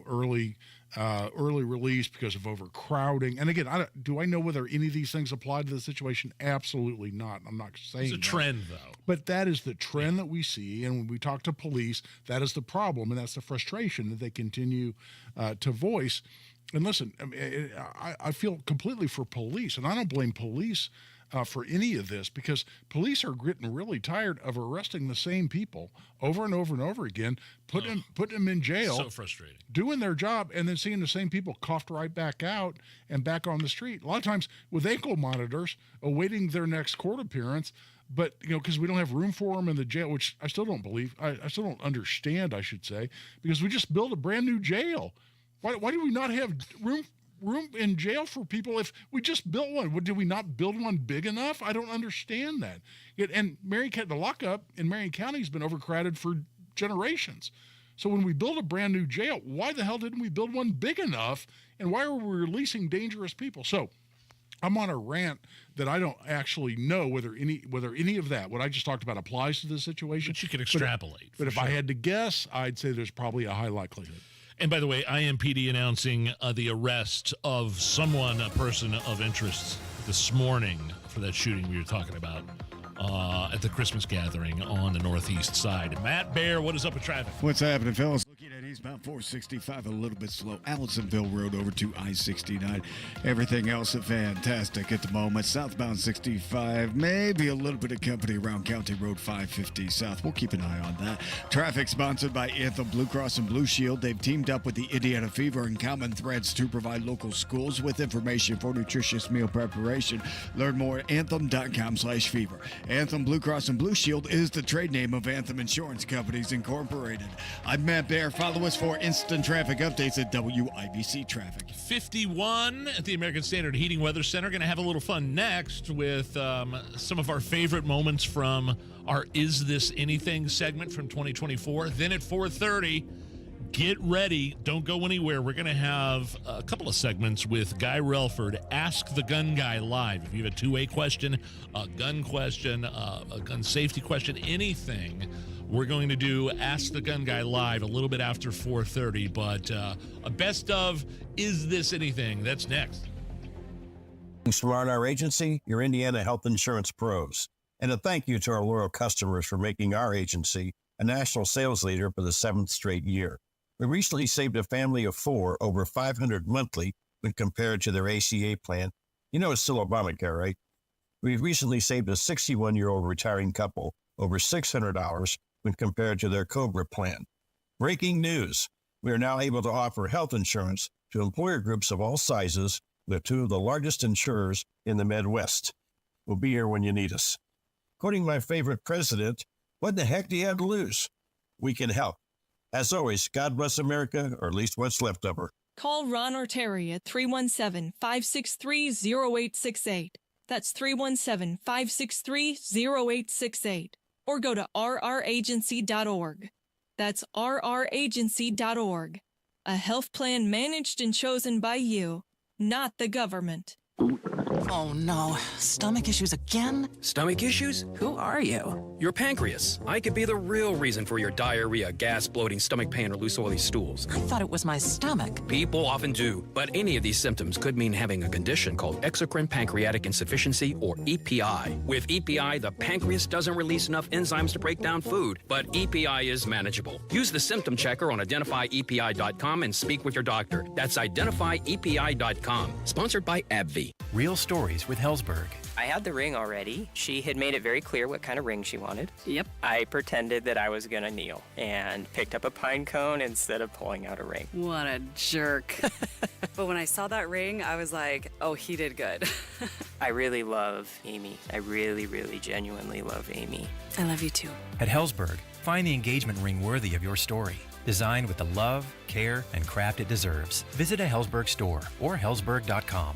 early release because of overcrowding. And again, do I know whether any of these things apply to the situation? Absolutely not. I'm not saying it's a trend, though. But that is the trend that we see. And when we talk to police, that is the problem, and that's the frustration that they continue to voice. And listen, I feel completely for police, and I don't blame police for any of this, because police are getting really tired of arresting the same people over and over and over again, putting them in jail. So frustrating. Doing their job, and then seeing the same people coughed right back out and back on the street. A lot of times with ankle monitors, awaiting their next court appearance, but, because we don't have room for them in the jail, which I still don't believe. I still don't understand, I should say, because we just built a brand new jail. Why do we not have room in jail for people if we just built one? Did we not build one big enough? I don't understand that. And the lockup in Marion County has been overcrowded for generations. So when we build a brand new jail, why the hell didn't we build one big enough? And why are we releasing dangerous people? So I'm on a rant that I don't actually know whether any of that, what I just talked about, applies to this situation. But you can extrapolate. But if I had to guess, I'd say there's probably a high likelihood. And by the way, IMPD announcing the arrest of a person of interest this morning for that shooting we were talking about at the Christmas gathering on the northeast side. Matt Bear, what is up with traffic? What's happening, fellas? Looking at eastbound 465, a little bit slow. Allisonville Road over to I-69. Everything else is fantastic at the moment. Southbound 65, maybe a little bit of company around County Road 550 South. We'll keep an eye on that. Traffic sponsored by Anthem Blue Cross and Blue Shield. They've teamed up with the Indiana Fever and Common Threads to provide local schools with information for nutritious meal preparation. Learn more at anthem.com/fever. Anthem Blue Cross and Blue Shield is the trade name of Anthem Insurance Companies Incorporated. I'm Matt Bear. Follow us for instant traffic updates at WIBC Traffic. 51 at the American Standard Heating Weather Center. Going to have a little fun next with some of our favorite moments from our Is This Anything segment from 2024. Then at 4:30, get ready. Don't go anywhere. We're going to have a couple of segments with Guy Relford, Ask the Gun Guy Live. If you have a two-way question, a gun safety question, anything, we're going to do Ask the Gun Guy Live a little bit after 4:30. But a best of Is This Anything? That's next. Thanks from our agency, your Indiana Health Insurance Pros. And a thank you to our loyal customers for making our agency a national sales leader for the 7th straight year. We recently saved a family of 4 over $500 monthly when compared to their ACA plan. It's still Obamacare, right? We've recently saved a 61-year-old retiring couple over $600 when compared to their COBRA plan. Breaking news. We are now able to offer health insurance to employer groups of all sizes with 2 of the largest insurers in the Midwest. We'll be here when you need us. Quoting my favorite president, what the heck do you have to lose? We can help. As always, God bless America, or at least what's left of her. Call Ron or Terry at 317-563-0868. That's 317-563-0868. Or go to rragency.org. That's rragency.org. A health plan managed and chosen by you, not the government. Oh no, stomach issues again? Stomach issues? Who are you? Your pancreas. I could be the real reason for your diarrhea, gas, bloating, stomach pain, or loose oily stools. I thought it was my stomach. People often do, but any of these symptoms could mean having a condition called exocrine pancreatic insufficiency, or EPI. With EPI, the pancreas doesn't release enough enzymes to break down food, but EPI is manageable. Use the symptom checker on identifyepi.com and speak with your doctor. That's identifyepi.com. Sponsored by AbbVie. Real stories with Hellsberg. I had the ring already. She had made it very clear what kind of ring she wanted. Yep. I pretended that I was going to kneel and picked up a pine cone instead of pulling out a ring. What a jerk. But when I saw that ring, I was like, oh, he did good. I really love Amy. I really, really genuinely love Amy. I love you too. At Hellsberg, find the engagement ring worthy of your story. Designed with the love, care, and craft it deserves. Visit a Hellsberg store or hellsberg.com.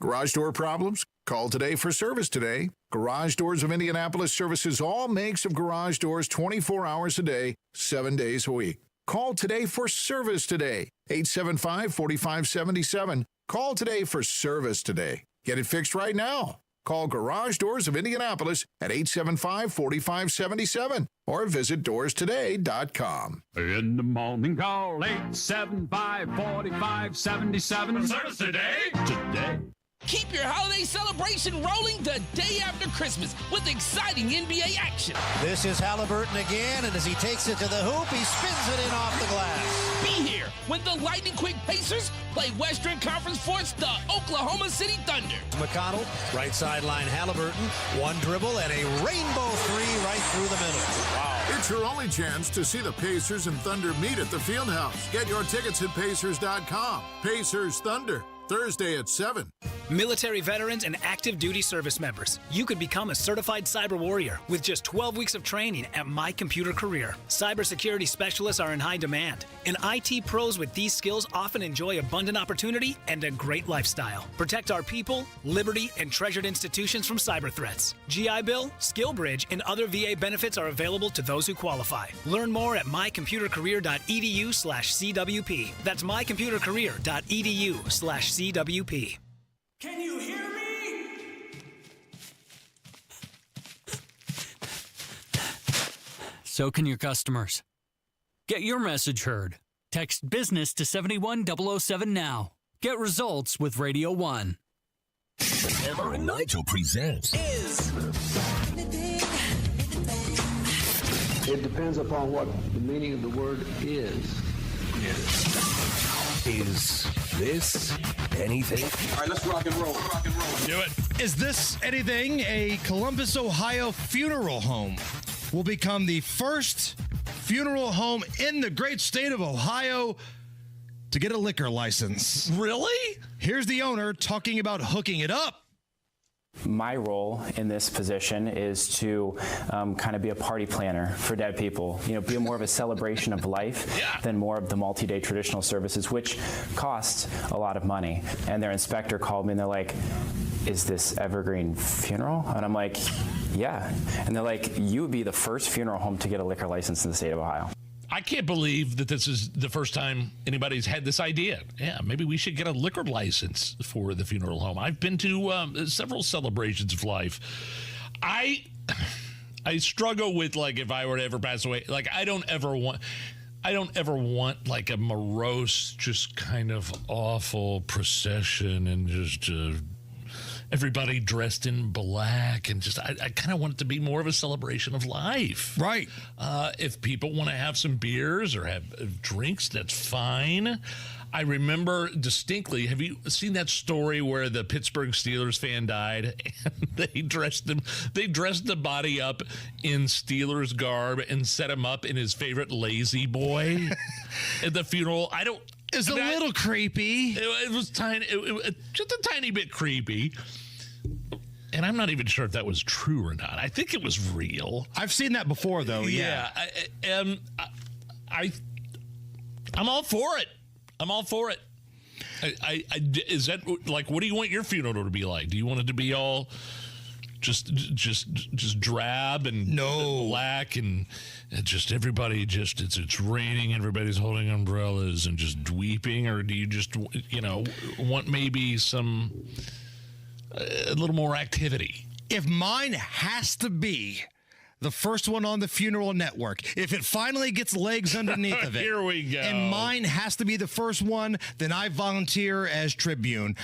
Garage door problems? Call today for service today. Garage Doors of Indianapolis services all makes of garage doors 24 hours a day, 7 days a week. Call today for service today. 875-4577. Call today for service today. Get it fixed right now. Call Garage Doors of Indianapolis at 875-4577 or visit doorstoday.com. In the morning, call 875-4577. Service today? Today. Keep your holiday celebration rolling the day after Christmas with exciting NBA action. This is Halliburton again, and as he takes it to the hoop, he spins it in off the glass. Be here when the lightning quick Pacers play Western Conference Force the Oklahoma City Thunder. McConnell, right sideline Halliburton, one dribble and a rainbow three right through the middle. Wow. It's your only chance to see the Pacers and Thunder meet at the Fieldhouse. Get your tickets at Pacers.com. Pacers Thunder, Thursday at 7. Military veterans and active duty service members, you could become a certified cyber warrior with just 12 weeks of training at My Computer Career. Cybersecurity specialists are in high demand, and IT pros with these skills often enjoy abundant opportunity and a great lifestyle. Protect our people, liberty, and treasured institutions from cyber threats. GI Bill, SkillBridge, and other VA benefits are available to those who qualify. Learn more at mycomputercareer.edu/CWP. That's mycomputercareer.edu/CWP. Can you hear me? So can your customers. Get your message heard. Text business to 71007 now. Get results with Radio 1. Hammer and Nigel presents It depends upon what the meaning of the word is. Is this anything? All right, let's rock and roll. Do it. Is this anything? A Columbus, Ohio funeral home will become the first funeral home in the great state of Ohio to get a liquor license. Really? Here's the owner talking about hooking it up. My role in this position is to kind of be a party planner for dead people, be more of a celebration of life than more of the multi-day traditional services, which costs a lot of money. And their inspector called me and they're like, is this Evergreen Funeral? And I'm like, yeah. And they're like, you would be the first funeral home to get a liquor license in the state of Ohio. I can't believe that this is the first time anybody's had this idea. Yeah, maybe we should get a liquor license for the funeral home. I've been to several celebrations of life. I struggle with, like, if I were to ever pass away, like, I don't ever want like a morose, just kind of awful procession and just everybody dressed in black, and just I kind of want it to be more of a celebration of life. Right. If people want to have some beers or have drinks, that's fine. I remember distinctly, have you seen that story where the Pittsburgh Steelers fan died and they dressed the body up in Steelers garb and set him up in his favorite lazy boy at the funeral? It's a little creepy. It was tiny, just a tiny bit creepy. And I'm not even sure if that was true or not. I think it was real. I've seen that before, though. Yeah. I'm all for it. I'm all for it. Is that, like, what do you want your funeral to be like? Do you want it to be all just drab and black and just everybody it's raining, everybody's holding umbrellas and just weeping? Or do you just, want maybe a little more activity? If mine has to be the first one on the funeral network, if it finally gets legs underneath of it, here we go, and mine has to be the first one, then I volunteer as tribune.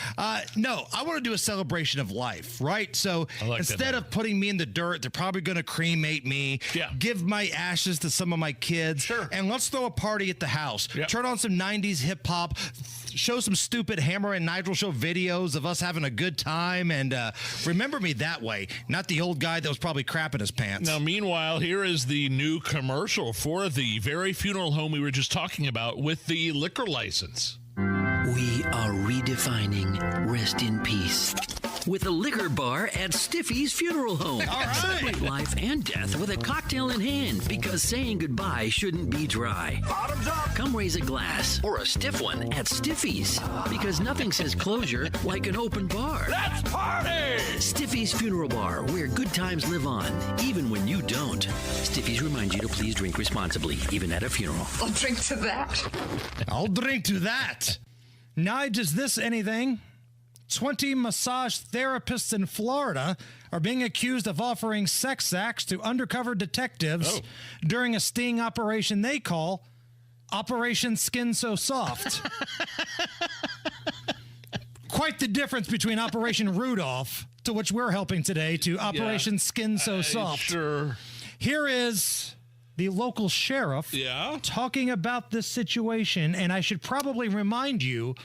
No, I want to do a celebration of life, right? So instead of putting me in the dirt, they're probably going to cremate me, give my ashes to some of my kids, and let's throw a party at the house. Turn on some 90s hip hop, show some stupid Hammer and Nigel show videos of us having a good time, and remember me that way, not the old guy that was probably crapping his pants. Now, meanwhile, here is the new commercial for the very funeral home we were just talking about with the liquor license. We are redefining rest in peace with a liquor bar at Stiffy's Funeral Home. All right. Celebrate life and death with a cocktail in hand, because saying goodbye shouldn't be dry. Bottoms up. Come raise a glass or a stiff one at Stiffy's, because nothing says closure like an open bar. Let's party! Stiffy's Funeral Bar, where good times live on, even when you don't. Stiffy's reminds you to please drink responsibly, even at a funeral. I'll drink to that. I'll drink to that. Nige, is this anything? 20 massage therapists in Florida are being accused of offering sex acts to undercover detectives during a sting operation they call Operation Skin So Soft. Quite the difference between Operation Rudolph, to which we're helping today, to Operation Skin So Soft. Sure. Here is the local sheriff talking about this situation, and I should probably remind you,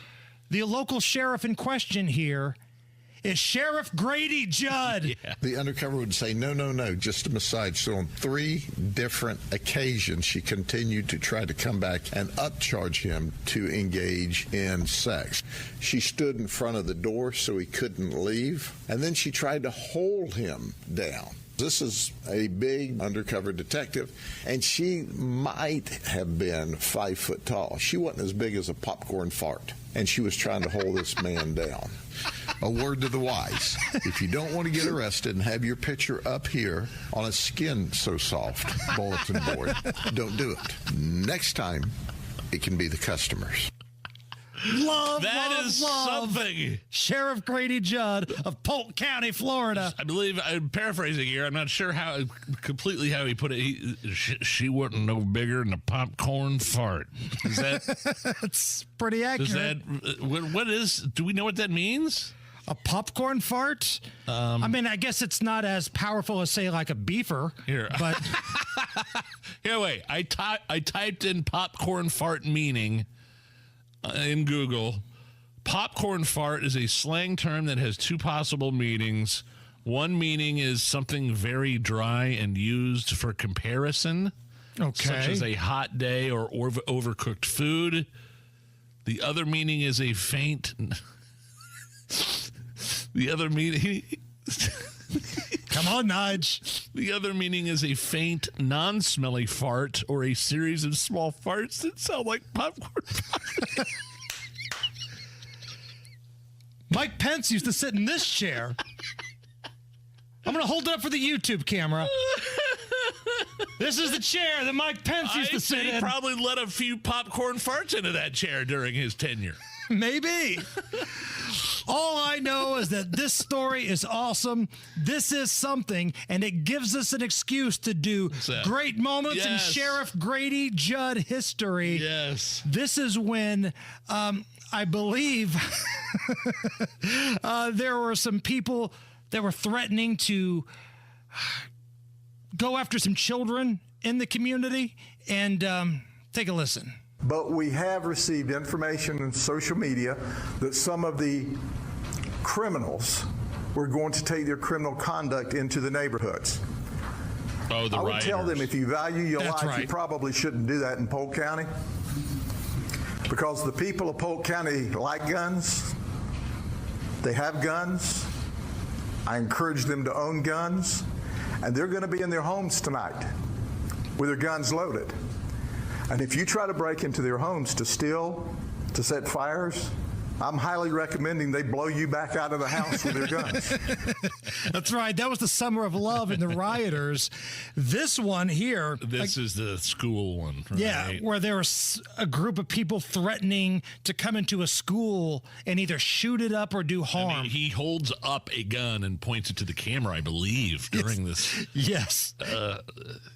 the local sheriff in question here is Sheriff Grady Judd. The undercover would say, no, just a massage. So on 3 different occasions, she continued to try to come back and upcharge him to engage in sex. She stood in front of the door so he couldn't leave, and then she tried to hold him down. This is a big undercover detective, and she might have been 5 foot tall. She wasn't as big as a popcorn fart, and she was trying to hold this man down. A word to the wise: if you don't want to get arrested and have your picture up here on a Skin So Soft bulletin board, don't do it. Next time, it can be the customers. Love something. Sheriff Grady Judd of Polk County, Florida. I believe, I'm paraphrasing here, I'm not sure completely how he put it. She wasn't no bigger than a popcorn fart. Is that? That's pretty accurate. What is, do we know what that means? A popcorn fart? I mean, I guess it's not as powerful as, say, like a beefer. Here. But here, wait. I typed in popcorn fart meaning in Google. Popcorn fart is a slang term that has 2 possible meanings. One meaning is something very dry and used for comparison, such as a hot day or overcooked food. The other meaning is a faint. The other meaning. Come on, Nige. The other meaning is a faint, non-smelly fart or a series of small farts that sound like popcorn. Mike Pence used to sit in this chair. I'm going to hold it up for the YouTube camera. This is the chair that Mike Pence used to sit in. He probably let a few popcorn farts into that chair during his tenure. Maybe. All I know is that this story is awesome. This is something, and it gives us an excuse to do great moments in Sheriff Grady Judd history. Yes. This is when I believe there were some people that were threatening to go after some children in the community. And take a listen. But we have received information in social media that some of the criminals were going to take their criminal conduct into the neighborhoods. Oh, the I would tell them, if you value your life, you probably shouldn't do that in Polk County. Because the people of Polk County like guns. They have guns. I encourage them to own guns. And they're going to be in their homes tonight with their guns loaded. And if you try to break into their homes to steal, to set fires, I'm highly recommending they blow you back out of the house with their guns. That's right. That was the Summer of Love and the rioters. This one here. This is the school one, right? Yeah, where there was a group of people threatening to come into a school and either shoot it up or do harm. I mean, he holds up a gun and points it to the camera, I believe, during this. Yes.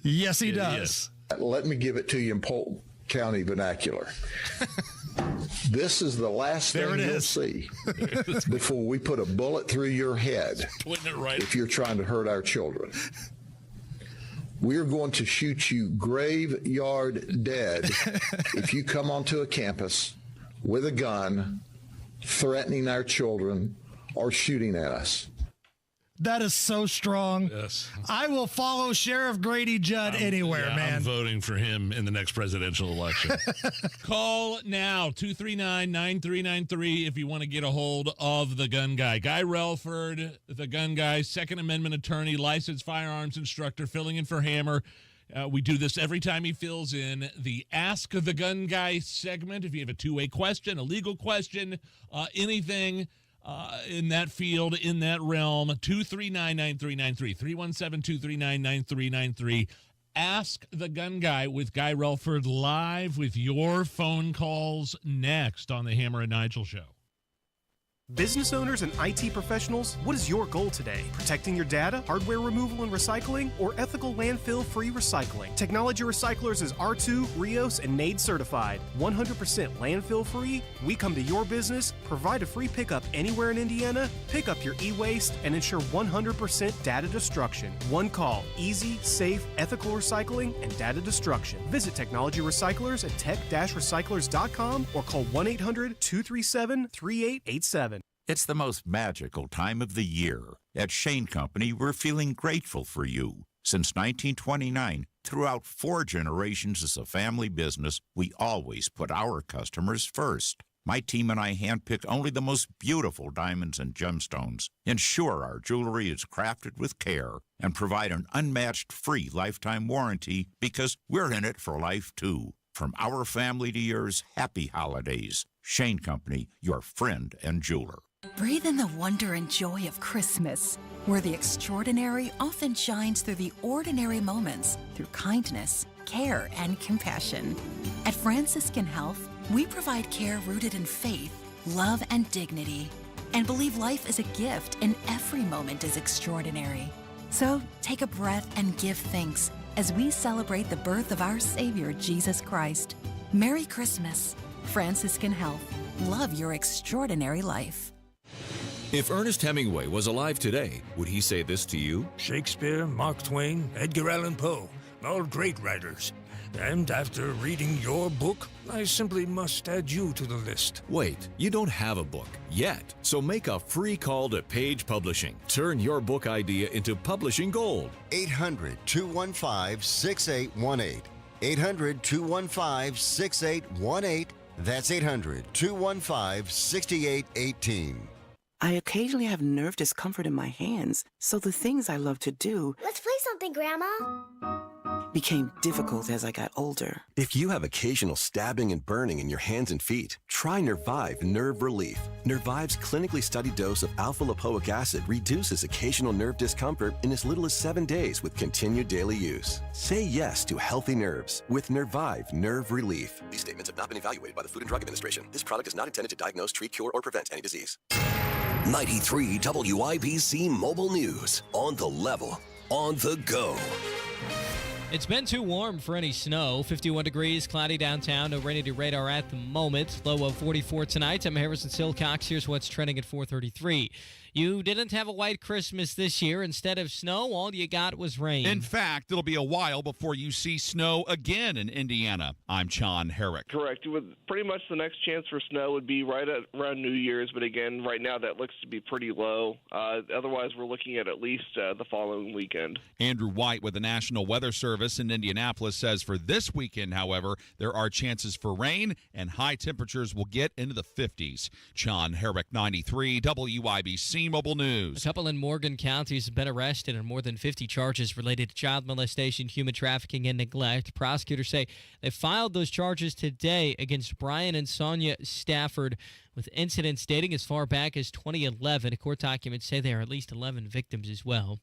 Yes, he does. Yes. Let me give it to you in Polk County vernacular. This is the last thing you'll see before we put a bullet through your head if you're trying to hurt our children. We're going to shoot you graveyard dead if you come onto a campus with a gun, threatening our children or shooting at us. That is so strong. Yes. I will follow Sheriff Grady Judd anywhere, man. I'm voting for him in the next presidential election. Call now, 239-9393, if you want to get a hold of the gun guy. Guy Relford, the gun guy, Second Amendment attorney, licensed firearms instructor, filling in for Hammer. We do this every time he fills in the Ask the Gun Guy segment. If you have a two-way question, a legal question, anything in that field, in that realm, 239-9393, 317-239-9393. Ask the Gun Guy with Guy Relford live with your phone calls next on the Hammer and Nigel Show. Business owners and IT professionals, what is your goal today? Protecting your data, hardware removal and recycling, or ethical landfill-free recycling? Technology Recyclers is R2, Rios, and NAID certified. 100% landfill-free. We come to your business, provide a free pickup anywhere in Indiana, pick up your e-waste, and ensure 100% data destruction. One call, easy, safe, ethical recycling, and data destruction. Visit Technology Recyclers at tech-recyclers.com or call 1-800-237-3887. It's the most magical time of the year. At Shane Company, we're feeling grateful for you. Since 1929, throughout 4 generations as a family business, we always put our customers first. My team and I handpick only the most beautiful diamonds and gemstones, ensure our jewelry is crafted with care, and provide an unmatched free lifetime warranty because we're in it for life, too. From our family to yours, happy holidays. Shane Company, your friend and jeweler. Breathe in the wonder and joy of Christmas, where the extraordinary often shines through the ordinary moments, through kindness, care, and compassion. At Franciscan Health, we provide care rooted in faith, love, and dignity, and believe life is a gift and every moment is extraordinary. So take a breath and give thanks as we celebrate the birth of our Savior, Jesus Christ. Merry Christmas. Franciscan Health. Love your extraordinary life. If Ernest Hemingway was alive today, would he say this to you? Shakespeare, Mark Twain, Edgar Allan Poe, all great writers. And after reading your book, I simply must add you to the list. Wait, you don't have a book yet, so make a free call to Page Publishing. Turn your book idea into publishing gold. 800-215-6818. 800-215-6818. That's 800-215-6818. I occasionally have nerve discomfort in my hands, so the things I love to do... Let's play something, Grandma. ...became difficult as I got older. If you have occasional stabbing and burning in your hands and feet, try Nervive Nerve Relief. Nervive's clinically studied dose of alpha-lipoic acid reduces occasional nerve discomfort in as little as 7 days with continued daily use. Say yes to healthy nerves with Nervive Nerve Relief. These statements have not been evaluated by the Food and Drug Administration. This product is not intended to diagnose, treat, cure, or prevent any disease. 93 WIBC Mobile News. On the level, on the go. It's been too warm for any snow. 51 degrees, cloudy downtown. No rain to radar at the moment. Low of 44 tonight. I'm Harrison Silcox. Here's what's trending at 4:33. You didn't have a white Christmas this year. Instead of snow, all you got was rain. In fact, it'll be a while before you see snow again in Indiana. I'm John Herrick. Correct. Pretty much the next chance for snow would be right around New Year's, but again, right now that looks to be pretty low. Otherwise, we're looking at least the following weekend. Andrew White with the National Weather Service in Indianapolis says for this weekend, however, there are chances for rain and high temperatures will get into the 50s. John Herrick, 93 WIBC Mobile News. A couple in Morgan County has been arrested on more than 50 charges related to child molestation, human trafficking, and neglect. Prosecutors say they filed those charges today against Brian and Sonia Stafford, with incidents dating as far back as 2011. Court documents say there are at least 11 victims as well.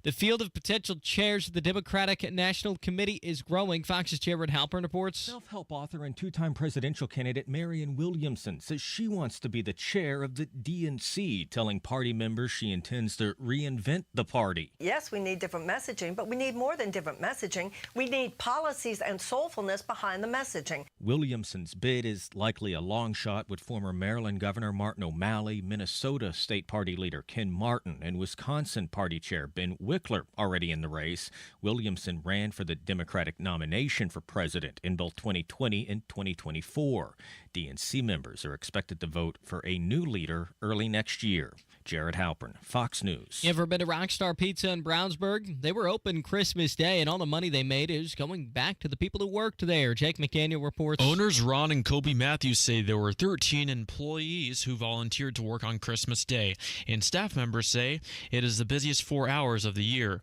The field of potential chairs of the Democratic National Committee is growing. Fox's Jared Halpern reports. Self-help author and two-time presidential candidate Marianne Williamson says she wants to be the chair of the DNC, telling party members she intends to reinvent the party. Yes, we need different messaging, but we need more than different messaging. We need policies and soulfulness behind the messaging. Williamson's bid is likely a long shot with former Maryland Governor Martin O'Malley, Minnesota State Party leader Ken Martin, and Wisconsin Party Chair Ben Wickler already in the race. Williamson ran for the Democratic nomination for president in both 2020 and 2024. DNC members are expected to vote for a new leader early next year. Jared Halpern, Fox News. You ever been to Rockstar Pizza in Brownsburg? They were open Christmas Day, and all the money they made is going back to the people who worked there. Jake McDaniel reports. Owners Ron and Kobe Matthews say there were 13 employees who volunteered to work on Christmas Day, and staff members say it is the busiest 4 hours of the year.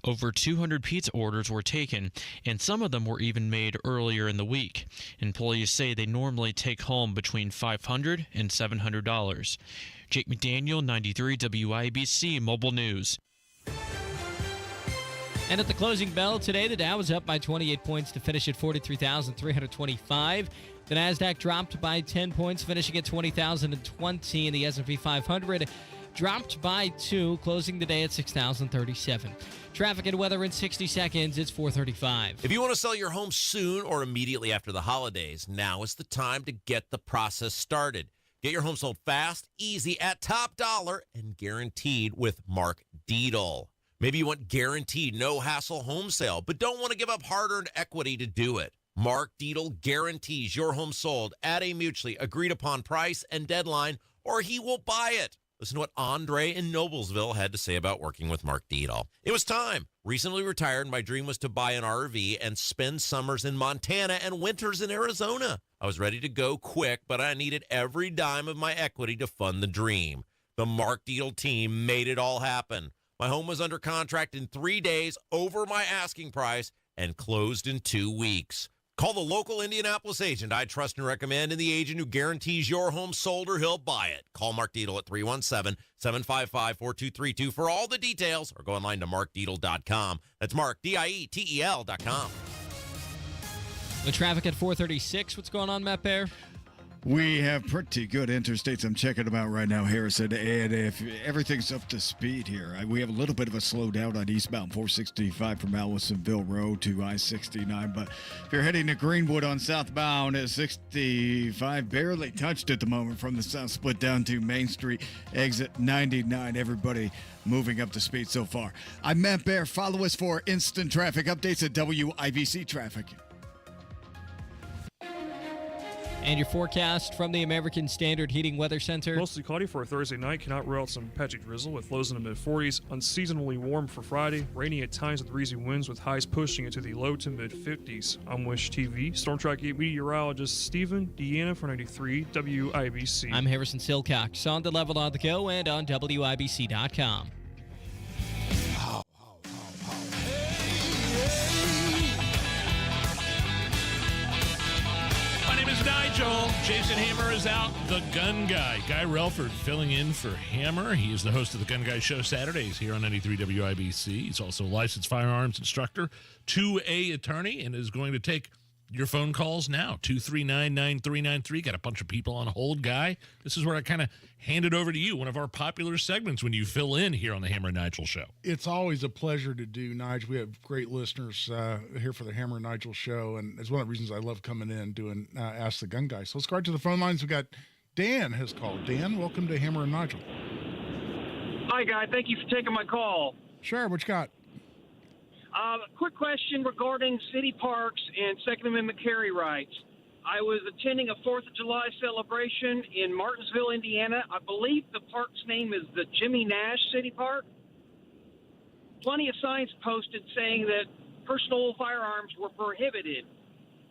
Over 200 pizza orders were taken, and some of them were even made earlier in the week. Employees say they normally take home between $500 and $700. Jake McDaniel, 93 WIBC Mobile News. And at the closing bell today, the Dow was up by 28 points to finish at 43,325. The Nasdaq dropped by 10 points, finishing at 20,020, and the S&P 500 dropped by 2, closing the day at 6,037. Traffic and weather in 60 seconds. It's 4:35. If you want to sell your home soon or immediately after the holidays, now is the time to get the process started. Get your home sold fast, easy, at top dollar, and guaranteed with Mark Deedle. Maybe you want guaranteed no-hassle home sale, but don't want to give up hard-earned equity to do it. Mark Deedle guarantees your home sold at a mutually agreed-upon price and deadline, or he will buy it. Listen to what Andre in Noblesville had to say about working with Mark Deedle. It was time. Recently retired, my dream was to buy an RV and spend summers in Montana and winters in Arizona. I was ready to go quick, but I needed every dime of my equity to fund the dream. The Mark Deedle team made it all happen. My home was under contract in 3 days over my asking price and closed in 2 weeks. Call the local Indianapolis agent I trust and recommend, and the agent who guarantees your home sold or he'll buy it. Call Mark Deedle at 317-755-4232 for all the details, or go online to markdeedle.com. That's Mark, DIETEL.com. The traffic at 4:36. What's going on, Matt Bear? We have pretty good interstates. I'm checking them out right now, Harrison, and if everything's up to speed here, we have a little bit of a slowdown on eastbound 465 from Allisonville Road to I-69, but if you're heading to Greenwood on southbound at 65, barely touched at the moment from the south split down to Main Street, exit 99. Everybody moving up to speed so far. I'm Matt Bear. Follow us for instant traffic updates at WIBC Traffic. And your forecast from the American Standard Heating Weather Center. Mostly cloudy for a Thursday night. Cannot rule out some patchy drizzle with lows in the mid-40s. Unseasonably warm for Friday. Rainy at times with breezy winds with highs pushing into the low to mid-50s. I'm Wish TV. Storm Track 8 meteorologist Stephen Deanna for 93 WIBC. I'm Harrison Silcox on the level on the go and on WIBC.com. Nigel. Jason Hammer is out. The Gun Guy. Guy Relford filling in for Hammer. He is the host of the Gun Guy Show Saturdays here on 93 WIBC. He's also a licensed firearms instructor, 2A attorney, and is going to take your phone calls now. 239-9393. Got a bunch of people on hold, Guy. This is where I kind of hand it over to you, one of our popular segments when you fill in here on the Hammer and Nigel Show. It's always a pleasure to do, Nigel. We have great listeners here for the Hammer and Nigel Show, and it's one of the reasons I love coming in doing Ask the Gun Guy. So let's go right to the phone lines. We got Dan has called. Dan, welcome to Hammer and Nigel. Hi, Guy. Thank you for taking my call. Sure. What you got? Quick question regarding city parks and Second Amendment carry rights. I was attending a 4th of July celebration in Martinsville, Indiana. I believe the park's name is the Jimmy Nash City Park. Plenty of signs posted saying that personal firearms were prohibited.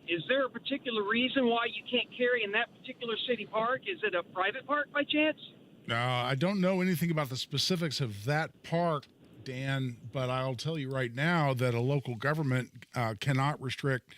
Is there a particular reason why you can't carry in that particular city park? Is it a private park by chance? No, I don't know anything about the specifics of that park, Dan, but I'll tell you right now that a local government cannot restrict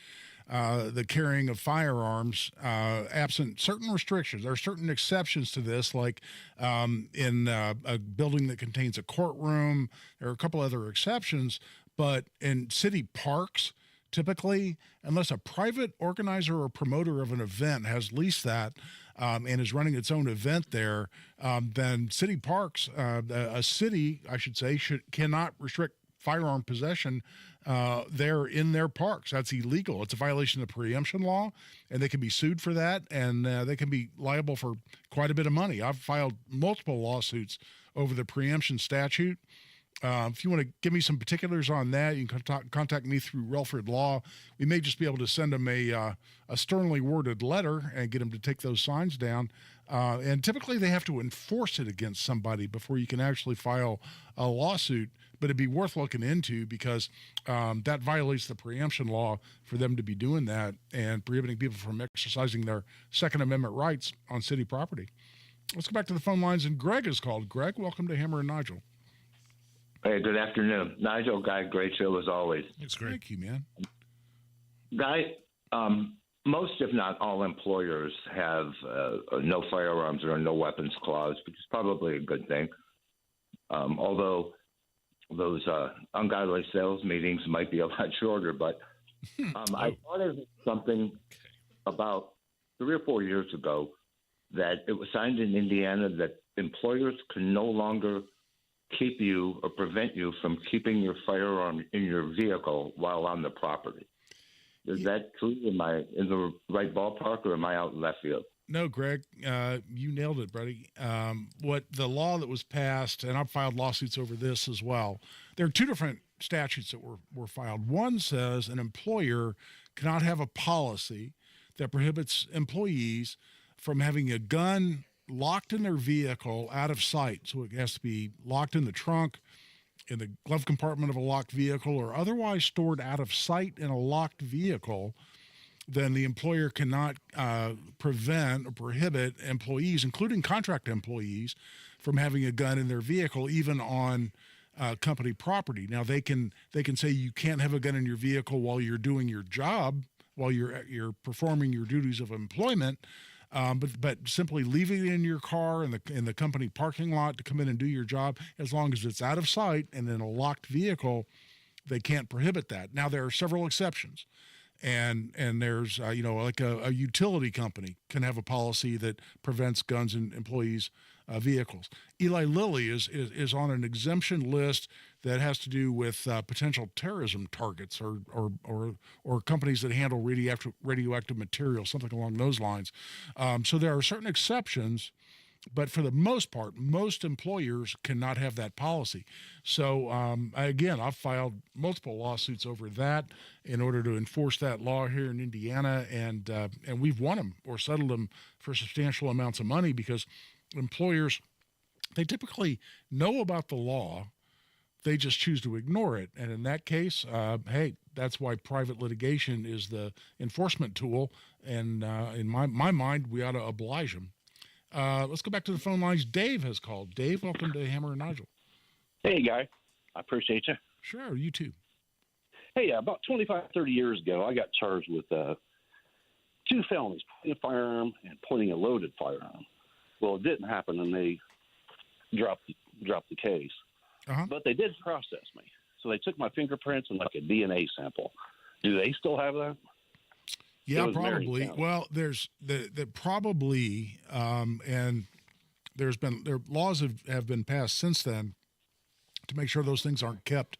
the carrying of firearms absent certain restrictions. There are certain exceptions to this, like in a building that contains a courtroom. There are a couple other exceptions, but in city parks, typically, unless a private organizer or promoter of an event has leased that and is running its own event there, then city parks, a city, I should say, cannot restrict firearm possession there in their parks. That's illegal. It's a violation of the preemption law, and they can be sued for that, and they can be liable for quite a bit of money. I've filed multiple lawsuits over the preemption statute. If you want to give me some particulars on that, you can contact me through Relford Law. We may just be able to send them a sternly worded letter and get them to take those signs down. And typically they have to enforce it against somebody before you can actually file a lawsuit. But it'd be worth looking into because that violates the preemption law for them to be doing that and prohibiting people from exercising their Second Amendment rights on city property. Let's go back to the phone lines, and Greg is called. Greg, welcome to Hammer and Nigel. Hey, good afternoon. Nigel, Guy, great show as always. It's great. Thank you, man. Guy, most, if not all, employers have no firearms or no weapons clause, which is probably a good thing. Although those ungodly sales meetings might be a lot shorter. But I thought of something about 3 or 4 years ago that it was signed in Indiana that employers can no longer keep you or prevent you from keeping your firearm in your vehicle while on the property. Is that true? Am I in the right ballpark, or am I out in left field? No, Greg, you nailed it, buddy. What the law that was passed, and I've filed lawsuits over this as well. There are 2 different statutes that were filed. One says an employer cannot have a policy that prohibits employees from having a gun locked in their vehicle out of sight. So it has to be locked in the trunk, in the glove compartment of a locked vehicle, or otherwise stored out of sight in a locked vehicle. Then the employer cannot prevent or prohibit employees, including contract employees, from having a gun in their vehicle, even on company property. Now they can say you can't have a gun in your vehicle while you're doing your job, while you're performing your duties of employment. But simply leaving it in your car in the company parking lot to come in and do your job, as long as it's out of sight and in a locked vehicle, they can't prohibit that. Now there are several exceptions, and there's like a utility company can have a policy that prevents guns in employees' vehicles. Eli Lilly is on an exemption list that has to do with potential terrorism targets or companies that handle radioactive material, something along those lines. So there are certain exceptions, but for the most part, most employers cannot have that policy. So again, I've filed multiple lawsuits over that in order to enforce that law here in Indiana, and we've won them or settled them for substantial amounts of money, because employers, they typically know about the law. They just choose to ignore it. And in that case, hey, that's why private litigation is the enforcement tool. And in my mind, we ought to oblige them. Let's go back to the phone lines. Dave has called. Dave, welcome to Hammer and Nigel. Hey, guy. I appreciate you. Sure, you too. Hey, about 25, 30 years ago, I got charged with 2 felonies, pointing a firearm and pointing a loaded firearm. Well, it didn't happen, and they dropped the case. But they did process me. So they took my fingerprints and like a DNA sample. Do they still have that? Yeah, probably. Well, there's probably, and laws have been passed since then to make sure those things aren't kept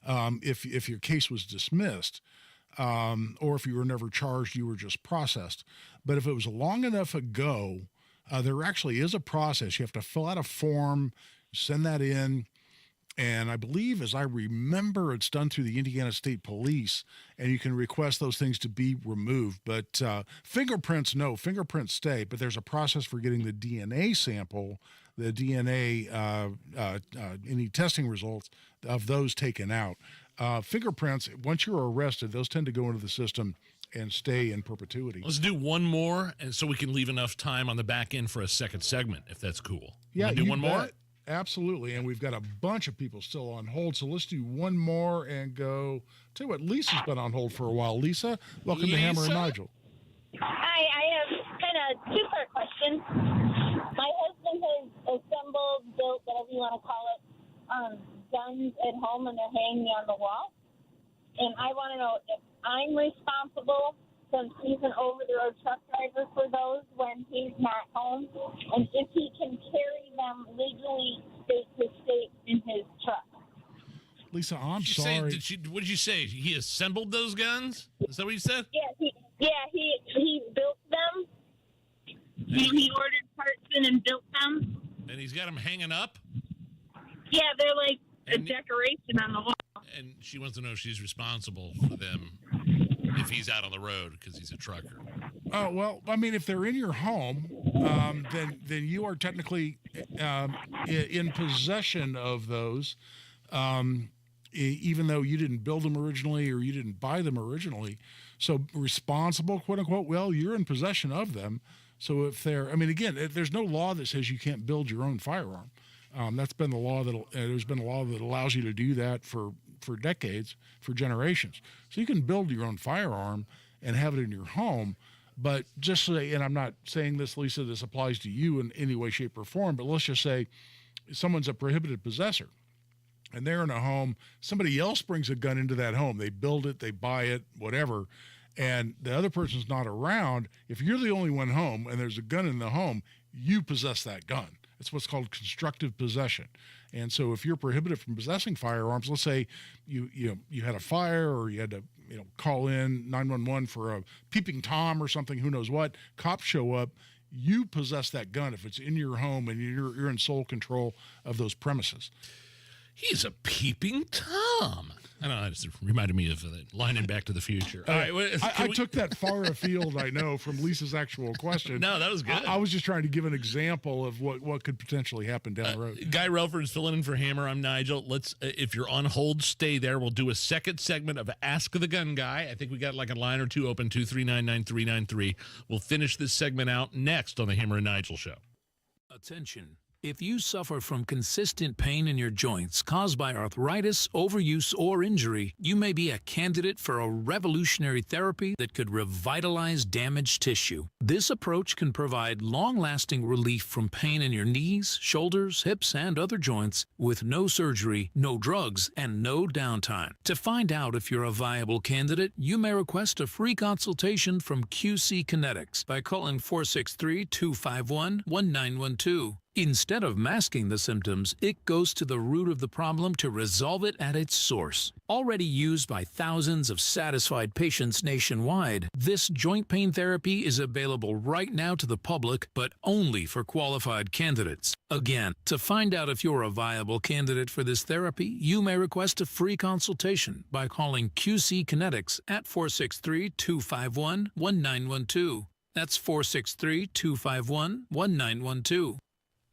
if your case was dismissed, or if you were never charged, you were just processed. But if it was long enough ago, there actually is a process. You have to fill out a form, send that in, and I believe, as I remember, it's done through the Indiana State Police, and you can request those things to be removed. But fingerprints, no, fingerprints stay, but there's a process for getting the DNA sample, the DNA, any testing results of those taken out. Fingerprints, once you're arrested, those tend to go into the system and stay in perpetuity. Let's do one more, and so we can leave enough time on the back end for a second segment, if that's cool. Yeah, do one more? Absolutely, and we've got a bunch of people still on hold, so let's do one more and go. Tell you what, Lisa's been on hold for a while. Lisa, welcome to Hammer and Nigel. Hi, I have kind of two-part question. My husband has assembled, built, whatever you want to call it, guns at home, and they're hanging on the wall. And I want to know if I'm responsible, since he's an over-the-road truck driver, for those when he's not home, and if he can carry them legally state to state in his truck. Lisa, I'm sorry. What did you say? He assembled those guns? Is that what you said? Yeah, he built them. He ordered parts in and built them. And he's got them hanging up? Yeah, they're like a decoration on the wall. And she wants to know if she's responsible for them if he's out on the road because he's a trucker. Oh, well, I mean, if they're in your home, then you are technically in possession of those, even though you didn't build them originally or you didn't buy them originally. So responsible, quote unquote, well, you're in possession of them. So if they're, I mean, again, there's no law that says you can't build your own firearm. That's been the law there's been a law that allows you to do that for decades, for generations. So you can build your own firearm and have it in your home. But just say, and I'm not saying this, Lisa, this applies to you in any way, shape, or form, but let's just say someone's a prohibited possessor and they're in a home, somebody else brings a gun into that home. They build it, they buy it, whatever, and the other person's not around. If you're the only one home and there's a gun in the home, you possess that gun. It's what's called constructive possession. And so if you're prohibited from possessing firearms, let's say you had a fire, or you had to call in 911 for a peeping Tom or something, who knows what, cops show up, you possess that gun if it's in your home and you're in sole control of those premises. He's a peeping Tom. I don't know. It just reminded me of the line in Back to the Future. All right, I took that far afield, I know, from Lisa's actual question. No, that was good. I was just trying to give an example of what could potentially happen down the road. Guy Relford is filling in for Hammer. I'm Nigel. Let's, if you're on hold, stay there. We'll do a second segment of Ask the Gun Guy. I think we got like a line or two open, 2399393. We'll finish this segment out next on the Hammer and Nigel Show. Attention. If you suffer from consistent pain in your joints caused by arthritis, overuse, or injury, you may be a candidate for a revolutionary therapy that could revitalize damaged tissue. This approach can provide long-lasting relief from pain in your knees, shoulders, hips, and other joints with no surgery, no drugs, and no downtime. To find out if you're a viable candidate, you may request a free consultation from QC Kinetics by calling 463-251-1912. Instead of masking the symptoms, it goes to the root of the problem to resolve it at its source. Already used by thousands of satisfied patients nationwide, this joint pain therapy is available right now to the public, but only for qualified candidates. Again, to find out if you're a viable candidate for this therapy, you may request a free consultation by calling QC Kinetics at 463-251-1912. That's 463-251-1912.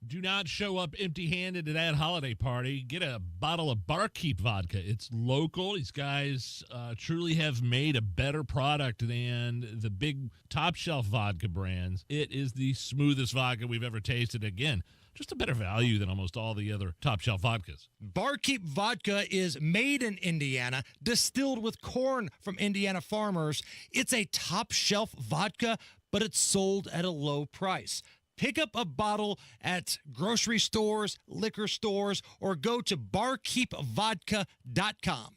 Do not show up empty-handed to that holiday party. Get a bottle of Barkeep vodka. It's local. These guys truly have made a better product than the big top-shelf vodka brands. It is the smoothest vodka we've ever tasted. Again, just a better value than almost all the other top-shelf vodkas. Barkeep vodka is made in Indiana, distilled with corn from Indiana farmers. It's a top-shelf vodka, but it's sold at a low price. Pick up a bottle at grocery stores, liquor stores, or go to barkeepvodka.com.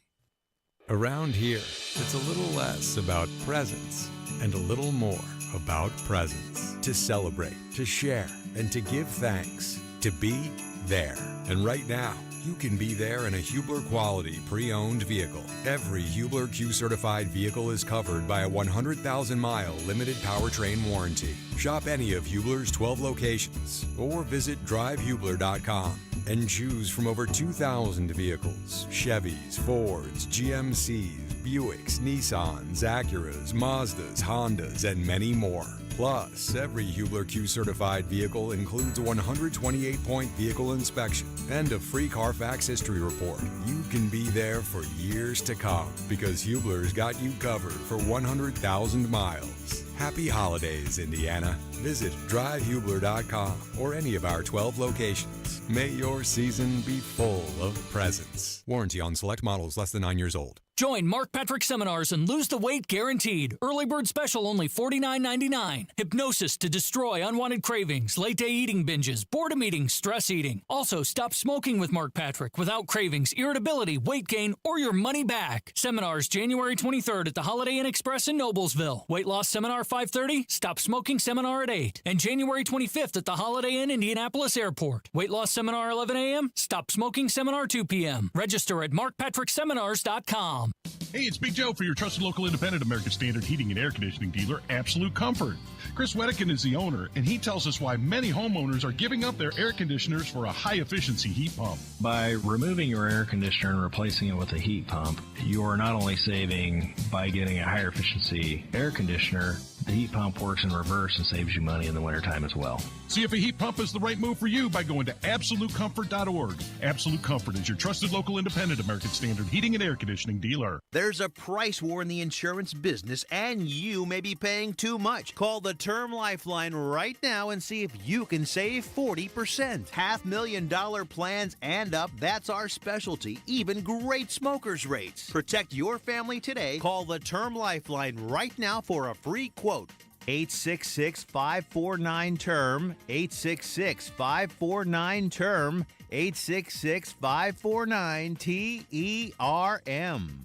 Around here, it's a little less about presents and a little more about presents. To celebrate, to share, and to give thanks. To be there. And right now, you can be there in a Hubler quality pre-owned vehicle. Every Hubler Q-certified vehicle is covered by a 100,000-mile limited powertrain warranty. Shop any of Hubler's 12 locations or visit drivehubler.com and choose from over 2,000 vehicles. Chevys, Fords, GMCs, Buicks, Nissans, Acuras, Mazdas, Hondas, and many more. Plus, every Hubler Q-certified vehicle includes a 128-point vehicle inspection and a free Carfax history report. You can be there for years to come because Hubler's got you covered for 100,000 miles. Happy holidays, Indiana. Visit drivehubler.com or any of our 12 locations. May your season be full of presents. Warranty on select models less than 9 years old. Join Mark Patrick Seminars and lose the weight guaranteed. Early bird special only $49.99. Hypnosis to destroy unwanted cravings, late day eating binges, boredom eating, stress eating. Also, stop smoking with Mark Patrick without cravings, irritability, weight gain, or your money back. Seminars January 23rd at the Holiday Inn Express in Noblesville. Weight loss seminar 5:30, stop smoking seminar at 8. And January 25th at the Holiday Inn Indianapolis Airport. Weight loss seminar 11 a.m., stop smoking seminar 2 p.m. Register at markpatrickseminars.com. Hey, it's Big Joe for your trusted local independent American Standard heating and air conditioning dealer, Absolute Comfort. Chris Wedekin is the owner, and he tells us why many homeowners are giving up their air conditioners for a high-efficiency heat pump. By removing your air conditioner and replacing it with a heat pump, you are not only saving by getting a higher efficiency air conditioner, the heat pump works in reverse and saves you money in the wintertime as well. See if a heat pump is the right move for you by going to AbsoluteComfort.org. Absolute Comfort is your trusted local independent American Standard heating and air conditioning dealer. There's a price war in the insurance business, and you may be paying too much. Call the Term Lifeline right now and see if you can save 40%. $500,000 plans and up, that's our specialty. Even great smokers' rates. Protect your family today. Call the Term Lifeline right now for a free quote. 866-549-TERM, 866-549-TERM, 866-549-TERM.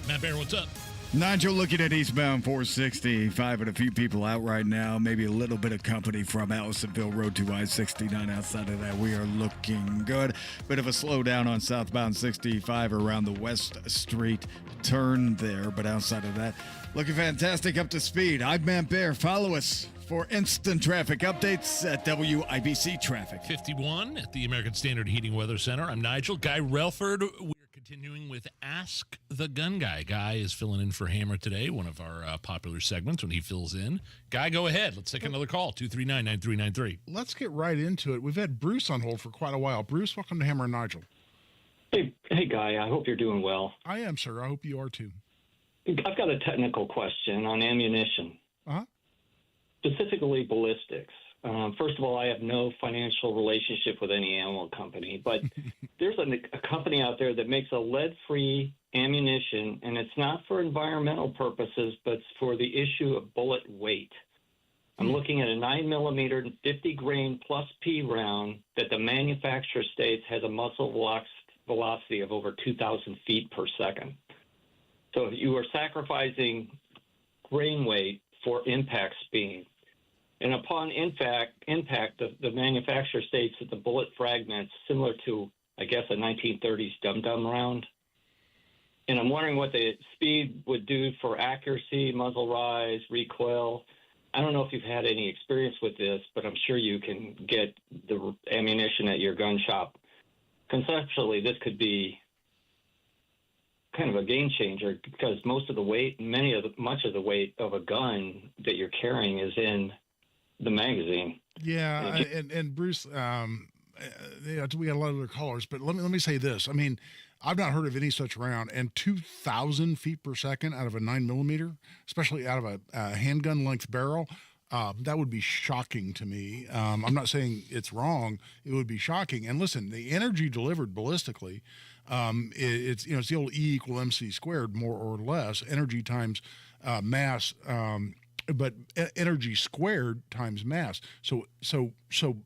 Matt Bear, what's up? Nigel, looking at eastbound 465 and a few people out right now. Maybe a little bit of company from Allisonville Road to I-69. Outside of that, we are looking good. Bit of a slowdown on southbound 65 around the West Street turn there. But outside of that, looking fantastic, up to speed. I'm Matt Bear. Follow us for instant traffic updates at WIBC Traffic. 51 at the American Standard Heating Weather Center. I'm Nigel. Guy Relford. We're continuing with Ask the Gun Guy. Guy is filling in for Hammer today, one of our popular segments when he fills in. Guy, go ahead. Let's take another call, 239-9393. Let's get right into it. We've had Bruce on hold for quite a while. Bruce, welcome to Hammer and Nigel. Hey, Guy. I hope you're doing well. I am, sir. I hope you are, too. I've got a technical question on ammunition, specifically ballistics. First of all, I have no financial relationship with any ammo company, but there's a company out there that makes a lead-free ammunition, and it's not for environmental purposes, but it's for the issue of bullet weight. I'm looking at a 9mm 50 grain plus P round that the manufacturer states has a muzzle velocity of over 2,000 feet per second. So if you are sacrificing grain weight for impact speed, and upon impact, the manufacturer states that the bullet fragment's similar to, I guess, a 1930s dum-dum round. And I'm wondering what the speed would do for accuracy, muzzle rise, recoil. I don't know if you've had any experience with this, but I'm sure you can get the ammunition at your gun shop. Conceptually, this could be kind of a game changer because much of the weight of a gun that you're carrying is in the magazine. Yeah, and Bruce, we got a lot of other callers, but let me say this. I mean, I've not heard of any such round, and 2,000 feet per second out of a 9mm, especially out of a handgun length barrel, that would be shocking to me. I'm not saying it's wrong. It would be shocking. And listen, the energy delivered ballistically, it's the old E = MC squared, more or less, energy times mass. But energy squared times mass. So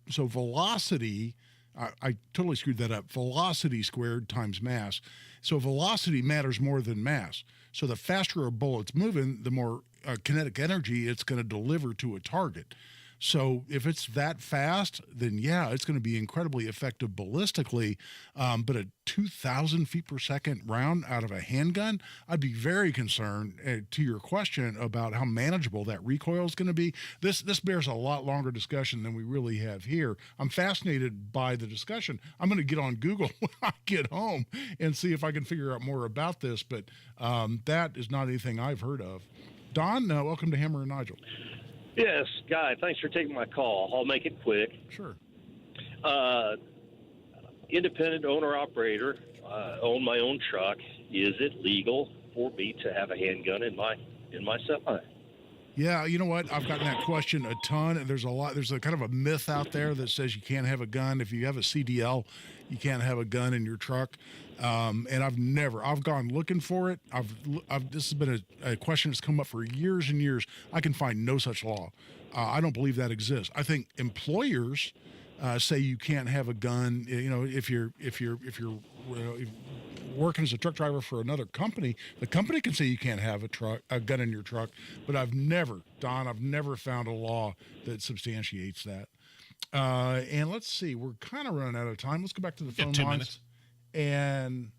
velocity, I totally screwed that up. Velocity squared times mass. So velocity matters more than mass. So the faster a bullet's moving, the more kinetic energy it's going to deliver to a target. So if it's that fast, then yeah, it's going to be incredibly effective ballistically. But a 2,000 feet per second round out of a handgun, I'd be very concerned to your question about how manageable that recoil is going to be. This bears a lot longer discussion than we really have here. I'm fascinated by the discussion. I'm going to get on Google when I get home and see if I can figure out more about this. But that is not anything I've heard of. Don, welcome to Hammer and Nigel. Yes, Guy, thanks for taking my call. I'll make it quick. Sure. Independent owner-operator, own my own truck. Is it legal for me to have a handgun in my semi? Yeah, you know what? I've gotten that question a ton, and there's a kind of a myth out there that says you can't have a gun. If you have a CDL, you can't have a gun in your truck. And I've gone looking for it. This has been a question that's come up for years and years. I can find no such law. I don't believe that exists. I think employers say you can't have a gun. If you're working as a truck driver for another company, the company can say you can't have a gun in your truck. But I've never found a law that substantiates that. And let's see, we're kind of running out of time. Let's go back to the phone 2 lines. minutes. And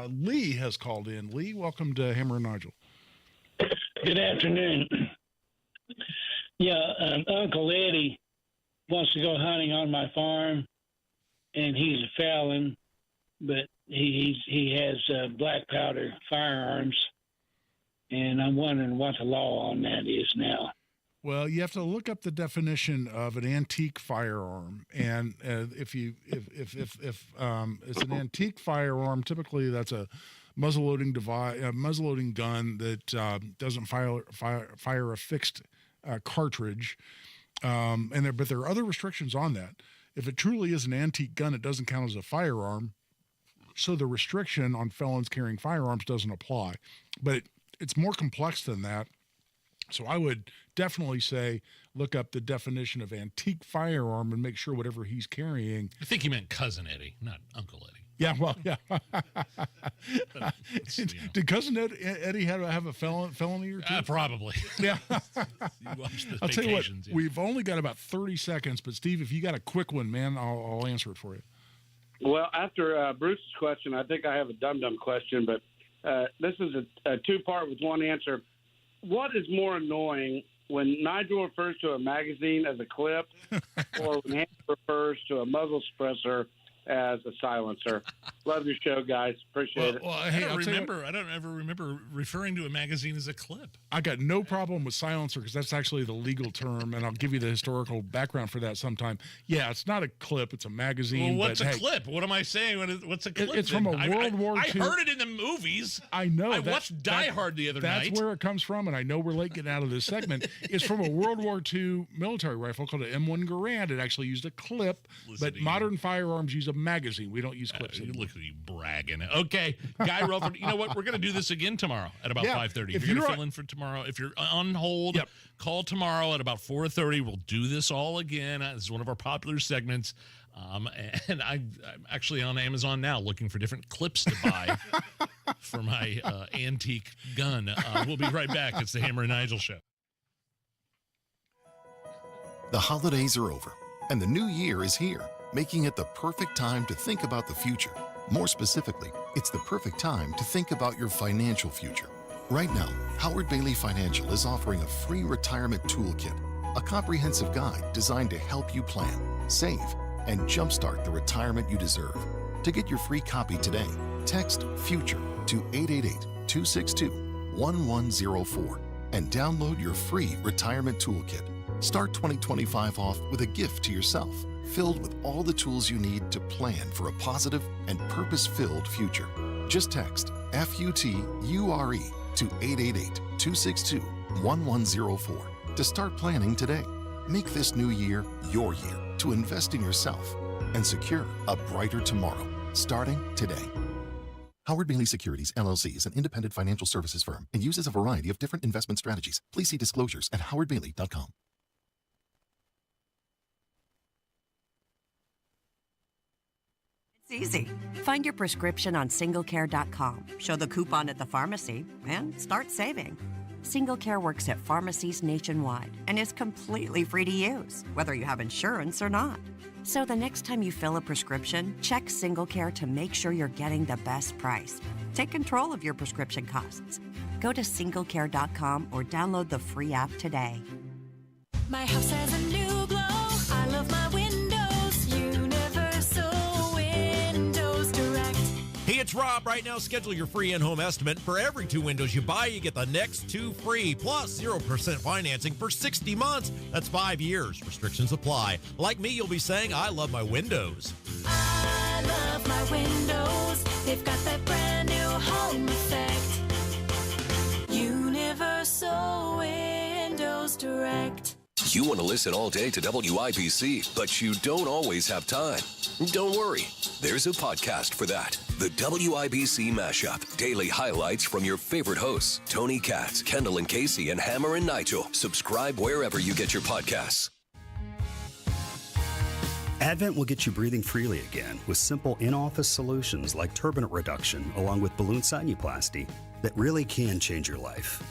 Lee has called in. Lee, welcome to Hammer and Nigel. Good afternoon. Yeah, Uncle Eddie wants to go hunting on my farm, and he's a felon, but he has black powder firearms, and I'm wondering what the law on that is now. Well, you have to look up the definition of an antique firearm, and if it's an antique firearm, typically that's a muzzleloading device, a muzzleloading gun that doesn't fire a fixed cartridge, but there are other restrictions on that. If it truly is an antique gun, it doesn't count as a firearm, so the restriction on felons carrying firearms doesn't apply. But it's more complex than that. So I would definitely say look up the definition of antique firearm and make sure whatever he's carrying. I think he meant Cousin Eddie, not Uncle Eddie. Yeah, well, yeah. Did Cousin Eddie have a felony or two? Probably. Yeah. I'll tell you what, we've only got about 30 seconds, but Steve, if you got a quick one, man, I'll answer it for you. Well, after Bruce's question, I think I have a dum-dum question, but this is a two-part with one answer. What is more annoying, when Nigel refers to a magazine as a clip or when Hank refers to a muzzle suppressor as a silencer? Love your show, guys. Appreciate it. Well, hey, I don't ever remember referring to a magazine as a clip. I got no problem with silencer because that's actually the legal term, and I'll give you the historical background for that sometime. Yeah, it's not a clip; it's a magazine. Well, what's a clip? What am I saying? What's a clip? It's from a World War II. I heard it in the movies. I know. I watched Die Hard the other night. That's where it comes from, and I know we're late getting out of this segment. It's from a World War II military rifle called an M1 Garand. It actually used a clip, but modern firearms use a magazine. We don't use clips anymore. Look at you bragging. Okay, Guy Relford, you know what? We're going to do this again tomorrow at about 5:30. If you're going to fill in for tomorrow, if you're on hold, call tomorrow at about 4:30. We'll do this all again. This is one of our popular segments. And I'm actually on Amazon now looking for different clips to buy for my antique gun. We'll be right back. It's the Hammer and Nigel Show. The holidays are over, and the new year is here, making it the perfect time to think about the future. More specifically, it's the perfect time to think about your financial future. Right now, Howard Bailey Financial is offering a free retirement toolkit, a comprehensive guide designed to help you plan, save, and jumpstart the retirement you deserve. To get your free copy today, text FUTURE to 888-262-1104 and download your free retirement toolkit. Start 2025 off with a gift to yourself, filled with all the tools you need to plan for a positive and purpose-filled future. Just text FUTURE to 888-262-1104 to start planning today. Make this new year your year to invest in yourself and secure a brighter tomorrow, starting today. Howard Bailey Securities, LLC is an independent financial services firm and uses a variety of different investment strategies. Please see disclosures at howardbailey.com. It's easy. Find your prescription on singlecare.com, show the coupon at the pharmacy, and start saving. SingleCare works at pharmacies nationwide and is completely free to use, whether you have insurance or not. So the next time you fill a prescription, check SingleCare to make sure you're getting the best price. Take control of your prescription costs. Go to singlecare.com or download the free app today. My house has a new glow. I love my windows. Universal Windows Direct. Hey, it's Rob. Right now, schedule your free in-home estimate. For every 2 windows you buy, you get the next 2 free, plus 0% financing for 60 months. That's 5 years. Restrictions apply. Like me, you'll be saying, I love my windows. I love my windows. They've got that brand new home effect. Universal Windows Direct. You want to listen all day to WIBC, but you don't always have time. Don't worry. There's a podcast for that. The WIBC Mashup. Daily highlights from your favorite hosts, Tony Katz, Kendall and Casey, and Hammer and Nigel. Subscribe wherever you get your podcasts. Advent will get you breathing freely again with simple in-office solutions like turbinate reduction along with balloon sinuplasty that really can change your life.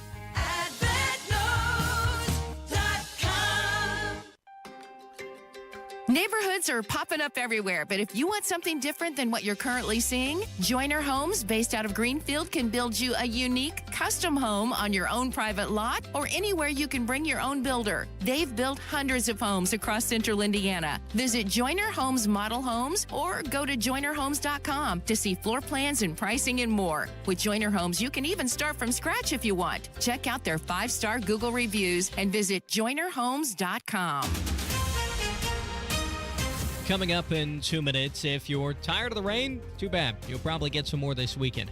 Neighborhoods are popping up everywhere, but if you want something different than what you're currently seeing, Joyner Homes, based out of Greenfield, can build you a unique, custom home on your own private lot or anywhere you can bring your own builder. They've built hundreds of homes across central Indiana. Visit Joyner Homes Model Homes or go to joynerhomes.com to see floor plans and pricing and more. With Joyner Homes, you can even start from scratch if you want. Check out their 5-star Google reviews and visit joynerhomes.com. Coming up in 2 minutes, if you're tired of the rain, too bad. You'll probably get some more this weekend.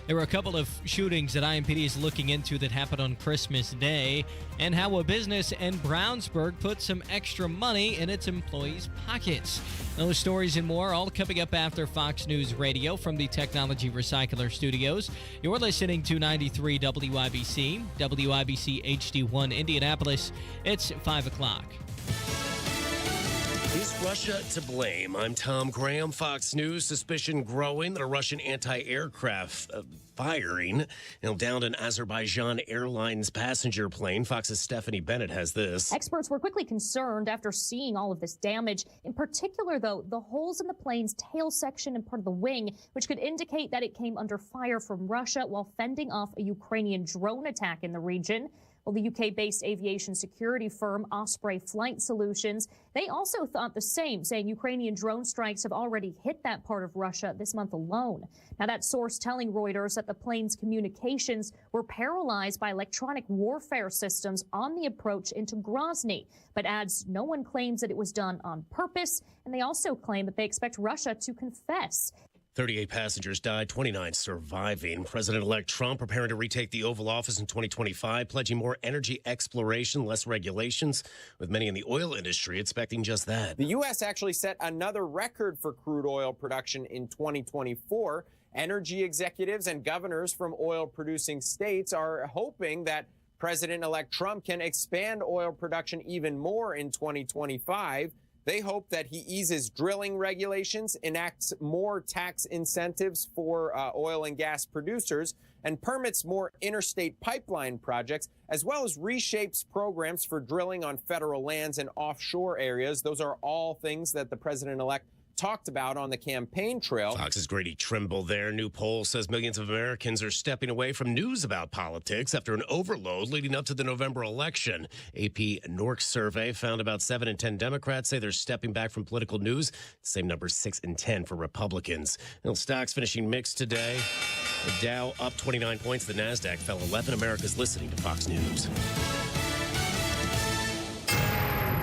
There were a couple of shootings that IMPD is looking into that happened on Christmas Day, and how a business in Brownsburg put some extra money in its employees' pockets. Those stories and more all coming up after Fox News Radio from the Technology Recycler Studios. You're listening to 93 WIBC, WIBC HD1 Indianapolis. It's 5 o'clock. Is Russia to blame? I'm Tom Graham, Fox News. Suspicion growing that a Russian anti-aircraft firing downed an Azerbaijan Airlines passenger plane. Fox's Stephanie Bennett has this. Experts were quickly concerned after seeing all of this damage. In particular, though, the holes in the plane's tail section and part of the wing, which could indicate that it came under fire from Russia while fending off a Ukrainian drone attack in the region. Well, the UK-based aviation security firm Osprey Flight Solutions, they also thought the same, saying Ukrainian drone strikes have already hit that part of Russia this month alone. Now, that source telling Reuters that the plane's communications were paralyzed by electronic warfare systems on the approach into Grozny, but adds no one claims that it was done on purpose, and they also claim that they expect Russia to confess. 38 passengers died, 29 surviving. President-elect Trump preparing to retake the Oval Office in 2025, pledging more energy exploration, less regulations, with many in the oil industry expecting just that. The U.S. actually set another record for crude oil production in 2024. Energy executives and governors from oil-producing states are hoping that President-elect Trump can expand oil production even more in 2025. They hope that he eases drilling regulations, enacts more tax incentives for oil and gas producers, and permits more interstate pipeline projects, as well as reshapes programs for drilling on federal lands and offshore areas. Those are all things that the president-elect talked about on the campaign trail. Fox's Grady Trimble there. New poll says millions of Americans are stepping away from news about politics after an overload leading up to the November election. AP NORC survey found about 7 in 10 Democrats say they're stepping back from political news. Same number, 6 in 10 for Republicans. Stocks finishing mixed today. The Dow up 29 points. The NASDAQ fell 11. America's listening to Fox News.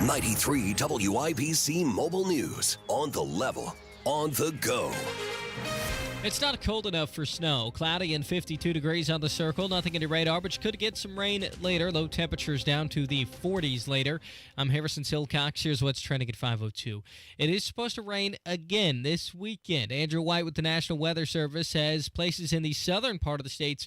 93 WIBC Mobile News. On the level, on the go. It's not cold enough for snow. Cloudy and 52 degrees on the circle. Nothing in your radar, but you could get some rain later. Low temperatures down to the 40s later. I'm Harrison Silcox. Here's what's trending at 5:02. It is supposed to rain again this weekend. Andrew White with the National Weather Service says places in the southern part of the states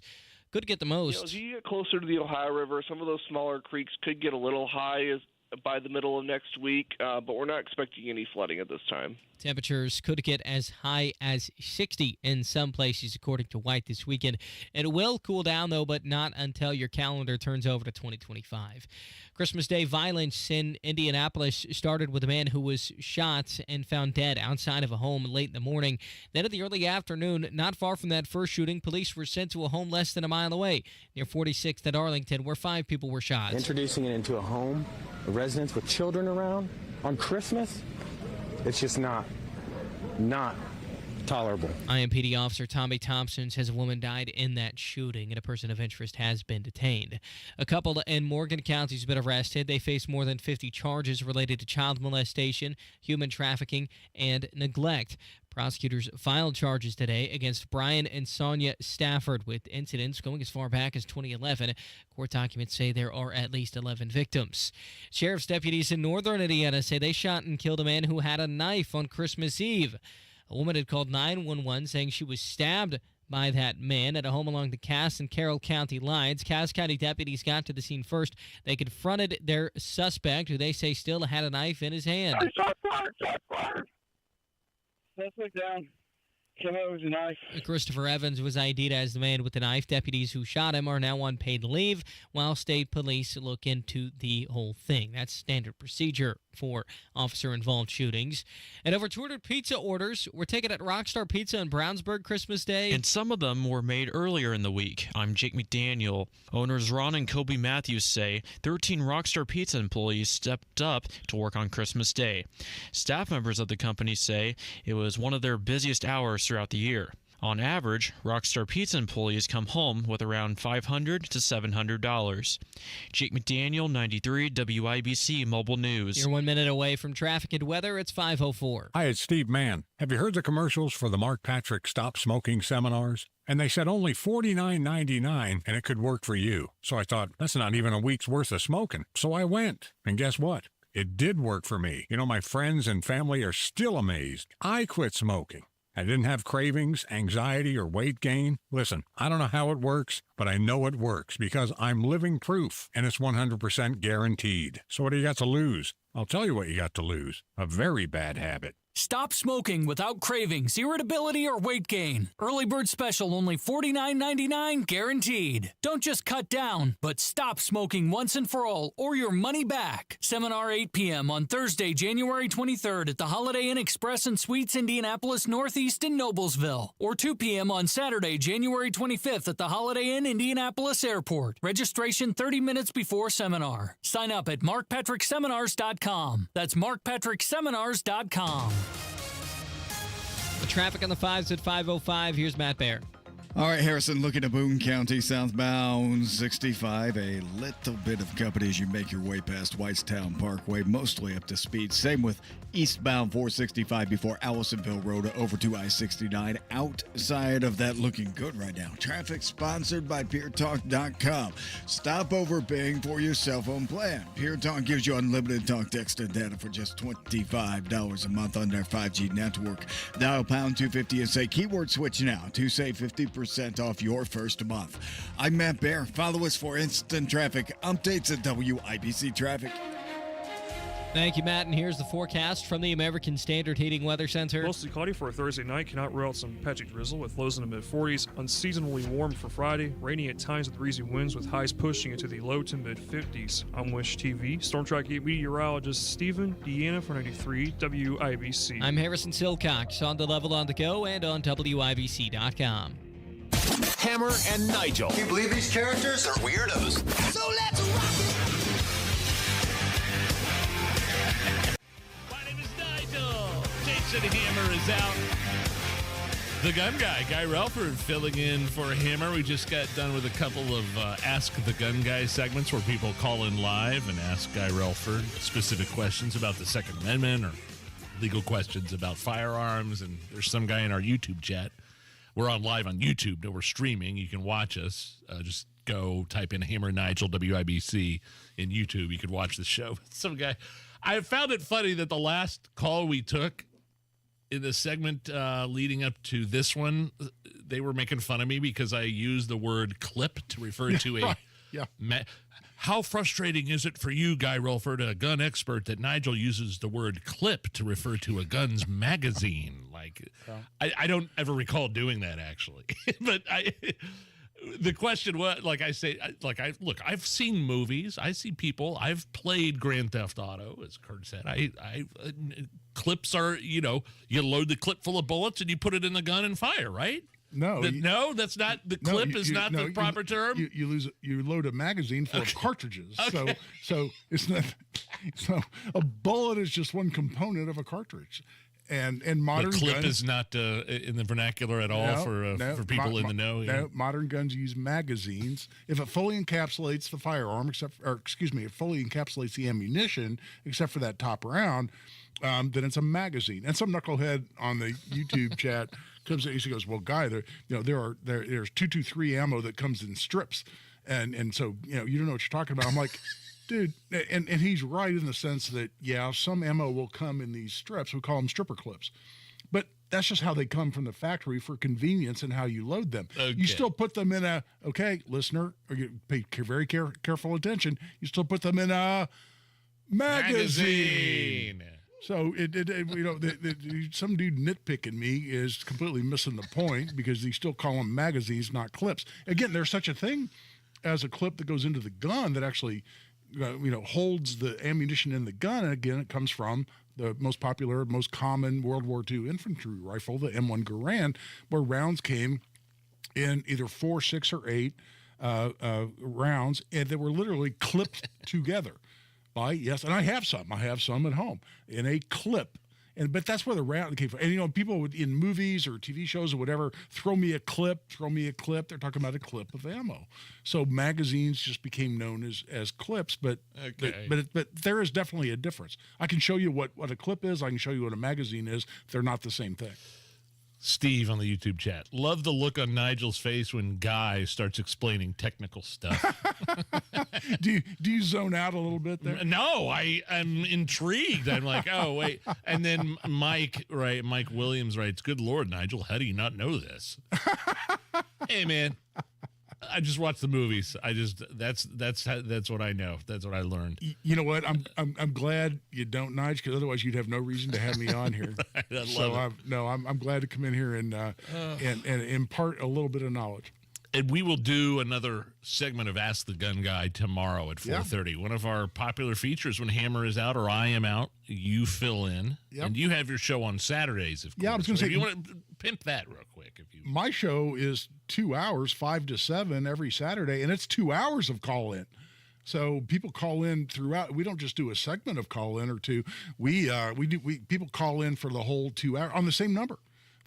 could get the most. As you get closer to the Ohio River, some of those smaller creeks could get a little high by the middle of next week, but we're not expecting any flooding at this time. Temperatures could get as high as 60 in some places, according to White, this weekend. It will cool down, though, but not until your calendar turns over to 2025. Christmas Day violence in Indianapolis started with a man who was shot and found dead outside of a home late in the morning. Then in the early afternoon, not far from that first shooting, police were sent to a home less than a mile away, near 46th at Arlington, where 5 people were shot. Introducing it into a home, a residence with children around on Christmas, it's just not tolerable. IMPD officer Tommy Thompson says a woman died in that shooting and a person of interest has been detained. A couple in Morgan County has been arrested. They face more than 50 charges related to child molestation, human trafficking, and neglect. Prosecutors filed charges today against Brian and Sonia Stafford, with incidents going as far back as 2011. Court documents say there are at least 11 victims. Sheriff's deputies in northern Indiana say they shot and killed a man who had a knife on Christmas Eve. A woman had called 911 saying she was stabbed by that man at a home along the Cass and Carroll County lines. Cass County deputies got to the scene first. They confronted their suspect, who they say still had a knife in his hand. Suspect down. Came out with a knife. Christopher Evans was ID'd as the man with the knife. Deputies who shot him are now on paid leave, while state police look into the whole thing. That's standard procedure for officer-involved shootings. And over 200 pizza orders were taken at Rockstar Pizza in Brownsburg Christmas Day. And some of them were made earlier in the week. I'm Jake McDaniel. Owners Ron and Kobe Matthews say 13 Rockstar Pizza employees stepped up to work on Christmas Day. Staff members of the company say it was one of their busiest hours throughout the year. On average, Rockstar Pizza employees come home with around $500 to $700. Jake McDaniel, 93 WIBC Mobile News. You're 1 minute away from traffic and weather. It's 5:04. Hi, it's Steve Mann. Have you heard the commercials for the Mark Patrick Stop Smoking seminars? And they said only $49.99 and it could work for you. So I thought, that's not even a week's worth of smoking. So I went. And guess what? It did work for me. You know, my friends and family are still amazed. I quit smoking. I didn't have cravings, anxiety, or weight gain. Listen, I don't know how it works, but I know it works because I'm living proof, and it's 100% guaranteed. So what do you got to lose? I'll tell you what you got to lose. A very bad habit. Stop smoking without cravings, irritability, or weight gain. Early bird special only $49.99 guaranteed. Don't just cut down, but stop smoking once and for all or your money back. Seminar 8 p.m. on Thursday, January 23rd at the Holiday Inn Express and Suites Indianapolis Northeast in Noblesville. Or 2 p.m. on Saturday, January 25th at the Holiday Inn Indianapolis Airport. Registration 30 minutes before seminar. Sign up at markpatrickseminars.com. That's markpatrickseminars.com. The traffic on the 5s at 5:05. Here's Matt Baer. All right, Harrison, looking to Boone County, southbound 65. A little bit of company as you make your way past Whitestown Parkway, mostly up to speed. Same with eastbound 465 before Allisonville Road over to I-69. Outside of that, looking good right now. Traffic sponsored by PureTalk.com. Stop overpaying for your cell phone plan. Pure Talk gives you unlimited talk, text, and data for just $25 a month on their 5G network. Dial pound 250 and say keyword switch now to save 50% off your first month. I'm Matt Baer. Follow us for instant traffic updates at WIBC Traffic. Thank you, Matt. And here's the forecast from the American Standard Heating Weather Center. Mostly cloudy for a Thursday night. Cannot rule out some patchy drizzle with lows in the mid-40s. Unseasonably warm for Friday. Rainy at times with breezy winds with highs pushing into the low to mid-50s. I'm Wish TV. Storm Track 8 meteorologist Stephen Deanna for 93 WIBC. I'm Harrison Silcox on the level on the go and on WIBC.com. Hammer and Nigel. Can you believe these characters are weirdos? So let's rock it! My name is Nigel. Jason Hammer is out. The gun guy, Guy Relford, filling in for Hammer. We just got done with a couple of Ask the Gun Guy segments where people call in live and ask Guy Relford specific questions about the Second Amendment or legal questions about firearms. And there's some guy in our YouTube chat. We're on live on YouTube. No, we're streaming. You can watch us. Just go type in Hammer Nigel WIBC in YouTube. You can watch the show. Some guy. I found it funny that the last call we took in the segment leading up to this one, they were making fun of me because I used the word clip to refer to a. Yeah. How frustrating is it for you, Guy Relford, a gun expert, that Nigel uses the word clip to refer to a gun's magazine? Like, I don't ever recall doing that, actually. But the question was, like I say, I've seen movies. I see people. I've played Grand Theft Auto, as Kurt said. Clips are, you load the clip full of bullets and you put it in the gun and fire, right? No, that's not the clip. Is not the proper term. You load a magazine full of cartridges. Okay. So it's not. So a bullet is just one component of a cartridge, and modern the clip guns, is not in the vernacular at all for people in the know. No, modern guns use magazines. If it fully encapsulates the firearm, it fully encapsulates the ammunition, except for that top round, then it's a magazine. And some knucklehead on the YouTube chat comes in, he goes, "Well, Guy, there's 223 ammo that comes in strips, and so you don't know what you're talking about." I'm like, dude, and he's right in the sense that some ammo will come in these strips. We call them stripper clips, but that's just how they come from the factory for convenience and how you load them. Okay. You still put them in listener, or you pay very careful attention. You still put them in a magazine. So some dude nitpicking me is completely missing the point because they still call them magazines, not clips. Again, there's such a thing as a clip that goes into the gun that actually, holds the ammunition in the gun. And again, it comes from the most popular, most common World War II infantry rifle, the M1 Garand, where rounds came in either 4, 6, or 8 rounds, and they were literally clipped together. And I have some at home in a clip But that's where the reality came from. And, people would, in movies or TV shows or whatever, throw me a clip. They're talking about a clip of ammo. So magazines just became known as clips, but there is definitely a difference. I can show you what a clip is. I can show you what a magazine is. They're not the same thing. Steve on the YouTube chat. Love the look on Nigel's face when Guy starts explaining technical stuff. Do you zone out a little bit there? No, I'm intrigued. I'm like, oh, wait. And then Mike Williams writes, good Lord, Nigel, how do you not know this? Hey, man. I just watch the movies. That's what I know. That's what I learned. You know what? I'm glad you don't, Nigel, because otherwise you'd have no reason to have me on here. I'm glad to come in here and impart a little bit of knowledge. And we will do another segment of Ask the Gun Guy tomorrow at 4:30. Yeah. One of our popular features when Hammer is out or I am out, you fill in. Yep. And you have your show on Saturdays, of course. Yeah, I was going to say. If you want to pimp that real quick. My show is 2 hours, 5 to 7 every Saturday, and it's 2 hours of call-in. So people call in throughout. We don't just do a segment of call-in or two. People call in for the whole 2 hours on the same number.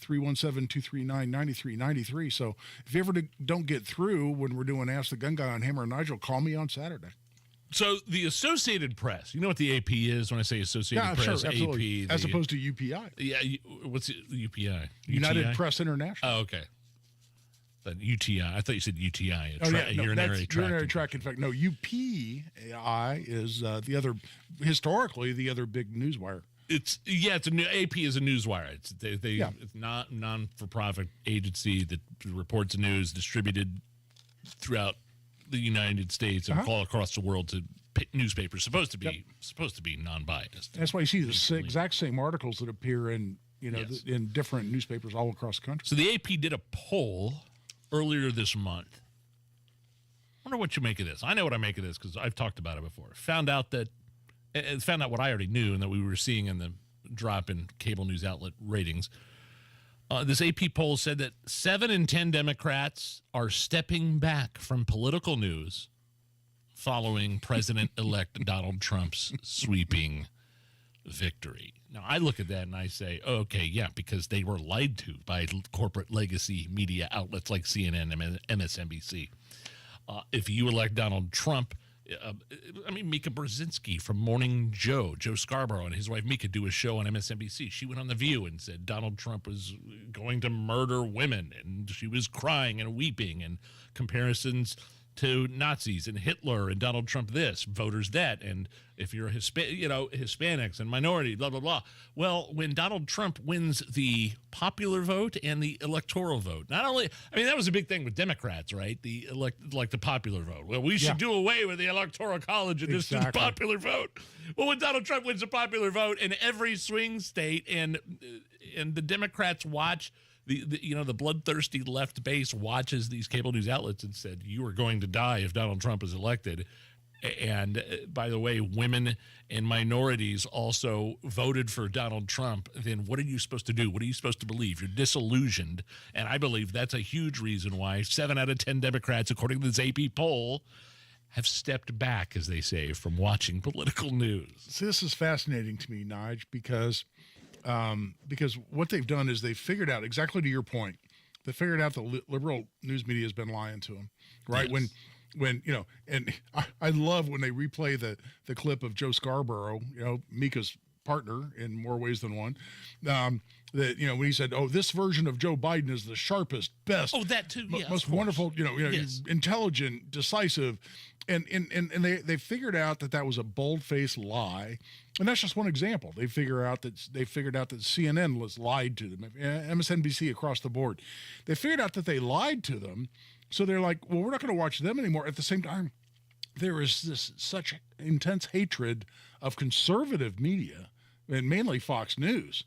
317-239-9393. So if you ever don't get through when we're doing Ask the Gun Guy on Hammer and Nigel, call me on Saturday. So the Associated Press, you know what the AP is when I say Associated Press? Sure, absolutely. AP. As opposed to UPI. Yeah, what's UPI? United Press International. Oh, okay. Then UTI. I thought you said UTI. Urinary tract infection. No, UPI is historically the other big newswire. It's a new AP is a newswire. It's not non-for-profit agency that reports news distributed throughout the United States and all across the world to newspapers supposed to be non-biased. That's why you see the exact same articles that appear in in different newspapers all across the country. So the AP did a poll earlier this month. I wonder what you make of this. I know what I make of this because I've talked about it before. Found out what I already knew and that we were seeing in the drop in cable news outlet ratings. This AP poll said that 7 in 10 Democrats are stepping back from political news following President-elect Donald Trump's sweeping victory. Now, I look at that and I say, okay, yeah, because they were lied to by corporate legacy media outlets like CNN and MSNBC. If you elect Donald Trump, Mika Brzezinski from Morning Joe Scarborough, and his wife Mika do a show on MSNBC. She went on The View and said Donald Trump was going to murder women, and she was crying and weeping, and comparisons to Nazis and Hitler and Donald Trump this, voters that, and if you're Hispanics and minority, blah, blah, blah. Well, when Donald Trump wins the popular vote and the electoral vote, not only, that was a big thing with Democrats, right? The popular vote. Well, we should do away with the electoral college and this is the popular vote. Well, when Donald Trump wins the popular vote in every swing state and the Democrats watch the bloodthirsty left base watches these cable news outlets and said, you are going to die if Donald Trump is elected. And by the way, women and minorities also voted for Donald Trump. Then what are you supposed to do? What are you supposed to believe? You're disillusioned. And I believe that's a huge reason why 7 out of 10 Democrats, according to this AP poll, have stepped back, as they say, from watching political news. So this is fascinating to me, Nige, because what they've done is they've figured out, exactly to your point, they figured out the liberal news media has been lying to them, right? Yes. When and I love when they replay the clip of Joe Scarborough, Mika's partner in more ways than one, that when he said, this version of Joe Biden is the sharpest, best, that too, most wonderful, yes. Intelligent, decisive, and they figured out that was a bold-faced lie, and that's just one example. They figured out that CNN was lied to them, MSNBC across the board. They figured out that they lied to them, so they're like, well, we're not going to watch them anymore. At the same time, there is such intense hatred of conservative media, and mainly Fox News.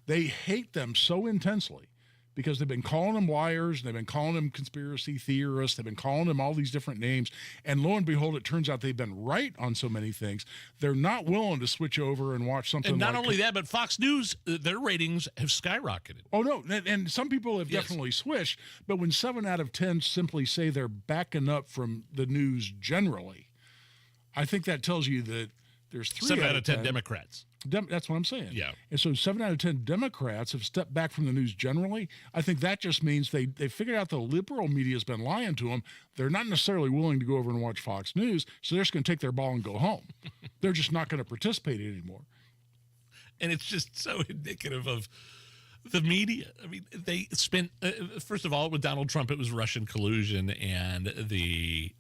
They hate them so intensely because they've been calling them liars, they've been calling them conspiracy theorists, they've been calling them all these different names, and lo and behold, it turns out they've been right on so many things. They're not willing to switch over and watch something. And not only that, but Fox News, their ratings have skyrocketed. Oh, no, and some people have definitely switched, but when 7 out of 10 simply say they're backing up from the news generally, I think that tells you that there's 3 7 out of 10 Democrats. That's what I'm saying. Yeah. And so 7 out of 10 Democrats have stepped back from the news generally. I think that just means they figured out the liberal media has been lying to them. They're not necessarily willing to go over and watch Fox News, so they're just going to take their ball and go home. They're just not going to participate anymore. And it's just so indicative of the media. I mean, they spent, first of all, with Donald Trump, it was Russian collusion and the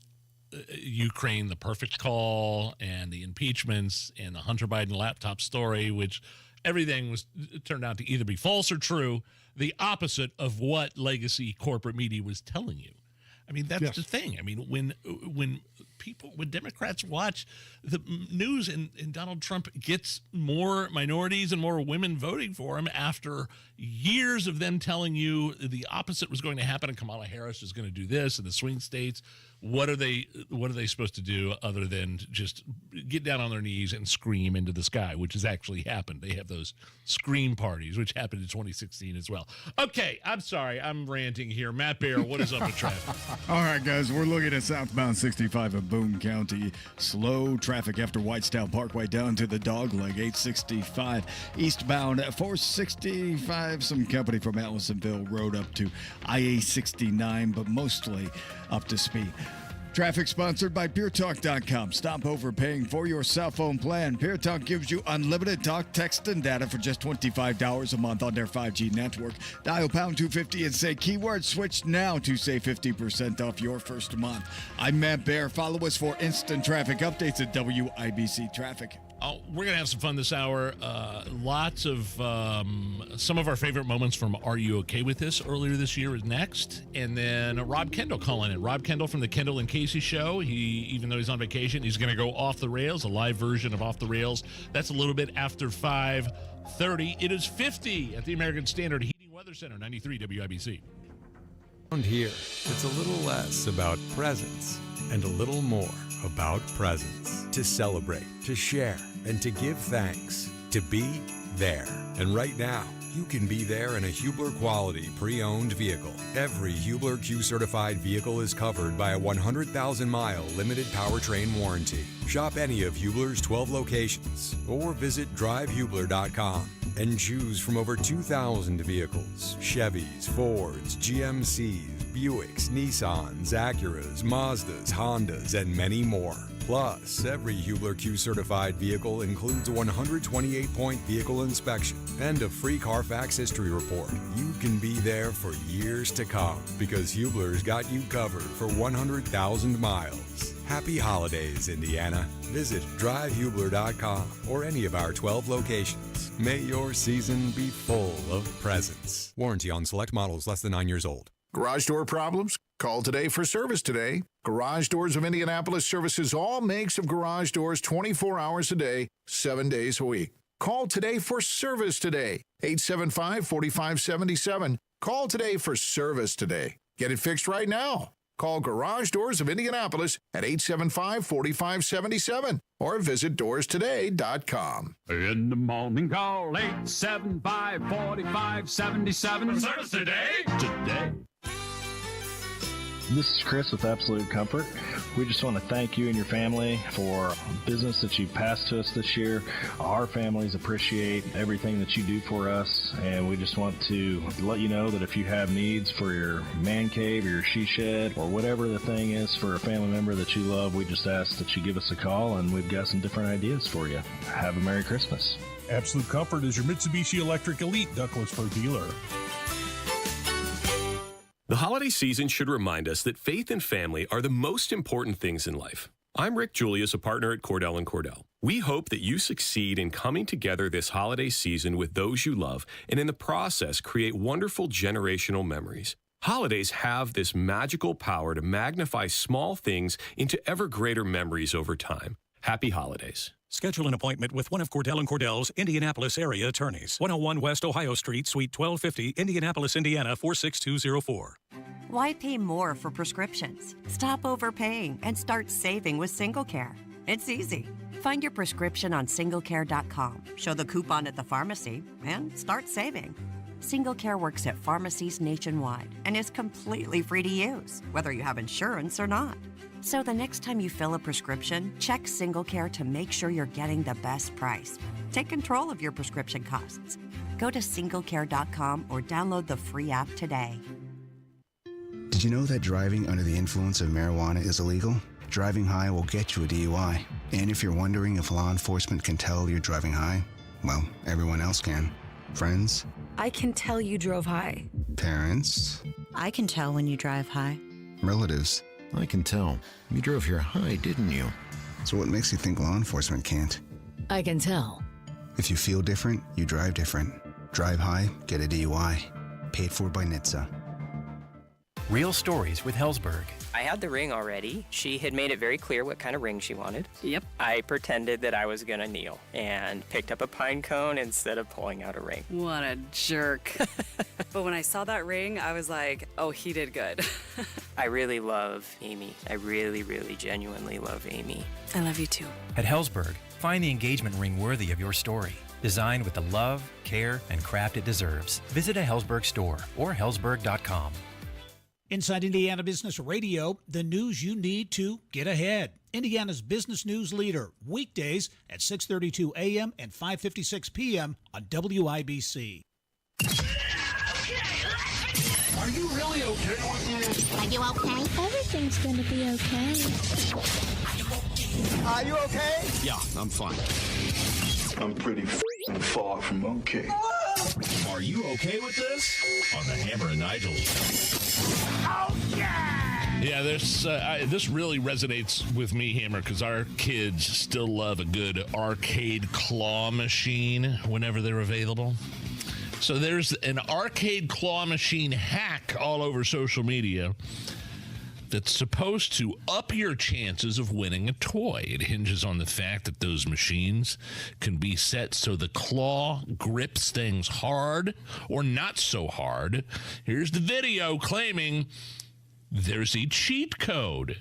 Ukraine, the perfect call, and the impeachments and the Hunter Biden laptop story, which everything was turned out to either be false or true, the opposite of what legacy corporate media was telling you. I mean, that's the thing. I mean, when Democrats watch the news and Donald Trump gets more minorities and more women voting for him after years of them telling you the opposite was going to happen and Kamala Harris is going to do this in the swing states, what are they supposed to do other than just get down on their knees and scream into the sky, which has actually happened. They have those scream parties, which happened in 2016 as well. Okay, I'm sorry. I'm ranting here. Matt Bear, what is up with traffic? All right, guys, we're looking at southbound 65 of Boone County. Slow traffic after Whitestown Parkway down to the Dogleg, 865. Eastbound at 465, some company from Allisonville Road up to IA-69, but mostly up to speed. Traffic sponsored by PureTalk.com. Stop overpaying for your cell phone plan. Pure Talk gives you unlimited talk, text, and data for just $25 a month on their 5G network. Dial pound 250 and say keyword switch now to save 50% off your first month. I'm Matt Bear. Follow us for instant traffic updates at WIBC Traffic. Oh, we're going to have some fun this hour. Lots of some of our favorite moments from Are You Okay With This earlier this year is next. And then Rob Kendall calling in. Rob Kendall from the Kendall and Casey Show. Even though he's on vacation, he's going to go off the rails, a live version of Off the Rails. That's a little bit after 5:30. It is 50 at the American Standard Heating Weather Center, 93 WIBC. Around here, it's a little less about presents and a little more about presents. To celebrate, to share, and to give thanks. To be there. And right now, you can be there in a Hubler quality pre-owned vehicle. Every Hubler Q-certified vehicle is covered by a 100,000-mile limited powertrain warranty. Shop any of Hubler's 12 locations or visit drivehubler.com and choose from over 2,000 vehicles. Chevys, Fords, GMCs, Buicks, Nissans, Acuras, Mazdas, Hondas, and many more. Plus, every Hubler Q-certified vehicle includes a 128-point vehicle inspection and a free Carfax history report. You can be there for years to come because Hubler's got you covered for 100,000 miles. Happy holidays, Indiana. Visit drivehubler.com or any of our 12 locations. May your season be full of presents. Warranty on select models less than 9 years old. Garage door problems? Call today for service today. Garage Doors of Indianapolis services all makes of garage doors 24 hours a day, 7 days a week. Call today for service today. 875-4577. Call today for service today. Get it fixed right now. Call Garage Doors of Indianapolis at 875-4577 or visit doorstoday.com. In the morning, call 875-4577. Service today. Today. This is Chris with Absolute Comfort. We just want to thank you and your family for business that you've passed to us this year. Our families appreciate everything that you do for us, and we just want to let you know that if you have needs for your man cave or your she shed or whatever the thing is for a family member that you love, we just ask that you give us a call, and we've got some different ideas for you. Have a Merry Christmas. Absolute Comfort is your Mitsubishi Electric Elite Ductless dealer. The holiday season should remind us that faith and family are the most important things in life. I'm Rick Julius, a partner at Cordell & Cordell. We hope that you succeed in coming together this holiday season with those you love and in the process create wonderful generational memories. Holidays have this magical power to magnify small things into ever greater memories over time. Happy holidays. Schedule an appointment with one of Cordell & Cordell's Indianapolis area attorneys. 101 West Ohio Street, Suite 1250, Indianapolis, Indiana, 46204. Why pay more for prescriptions? Stop overpaying and start saving with SingleCare. It's easy. Find your prescription on singlecare.com. Show the coupon at the pharmacy and start saving. SingleCare works at pharmacies nationwide and is completely free to use, whether you have insurance or not. So the next time you fill a prescription, check SingleCare to make sure you're getting the best price. Take control of your prescription costs. Go to singlecare.com or download the free app today. Did you know that driving under the influence of marijuana is illegal? Driving high will get you a DUI. And if you're wondering if law enforcement can tell you're driving high, well, everyone else can. Friends? I can tell you drove high. Parents? I can tell when you drive high. Relatives? I can tell. You drove here high, didn't you? So what makes you think law enforcement can't? I can tell. If you feel different, you drive different. Drive high, get a DUI. Paid for by NHTSA. Real stories with Hellsberg. I had the ring already. She had made it very clear what kind of ring she wanted. Yep. I pretended that I was going to kneel and picked up a pine cone instead of pulling out a ring. What a jerk. But when I saw that ring, I was like, oh, he did good. I really love Amy. I really, really genuinely love Amy. I love you too. At Hellsberg, find the engagement ring worthy of your story. Designed with the love, care, and craft it deserves. Visit a Hellsberg store or hellsberg.com. Inside Indiana Business Radio, the news you need to get ahead. Indiana's business news leader, weekdays at 6:32 a.m. and 5:56 p.m. on WIBC. Are you really okay with this? Are you okay? Everything's going to be okay. Are you okay? Yeah, I'm fine. I'm pretty far from okay. Are you okay with this? On the Hammer and Nigel show. Oh, yeah! Yeah, this really resonates with me, Hammer, because our kids still love a good arcade claw machine whenever they're available. So there's an arcade claw machine hack all over social media that's supposed to up your chances of winning a toy. It hinges on the fact that those machines can be set so the claw grips things hard or not so hard. Here's the video claiming there's a cheat code.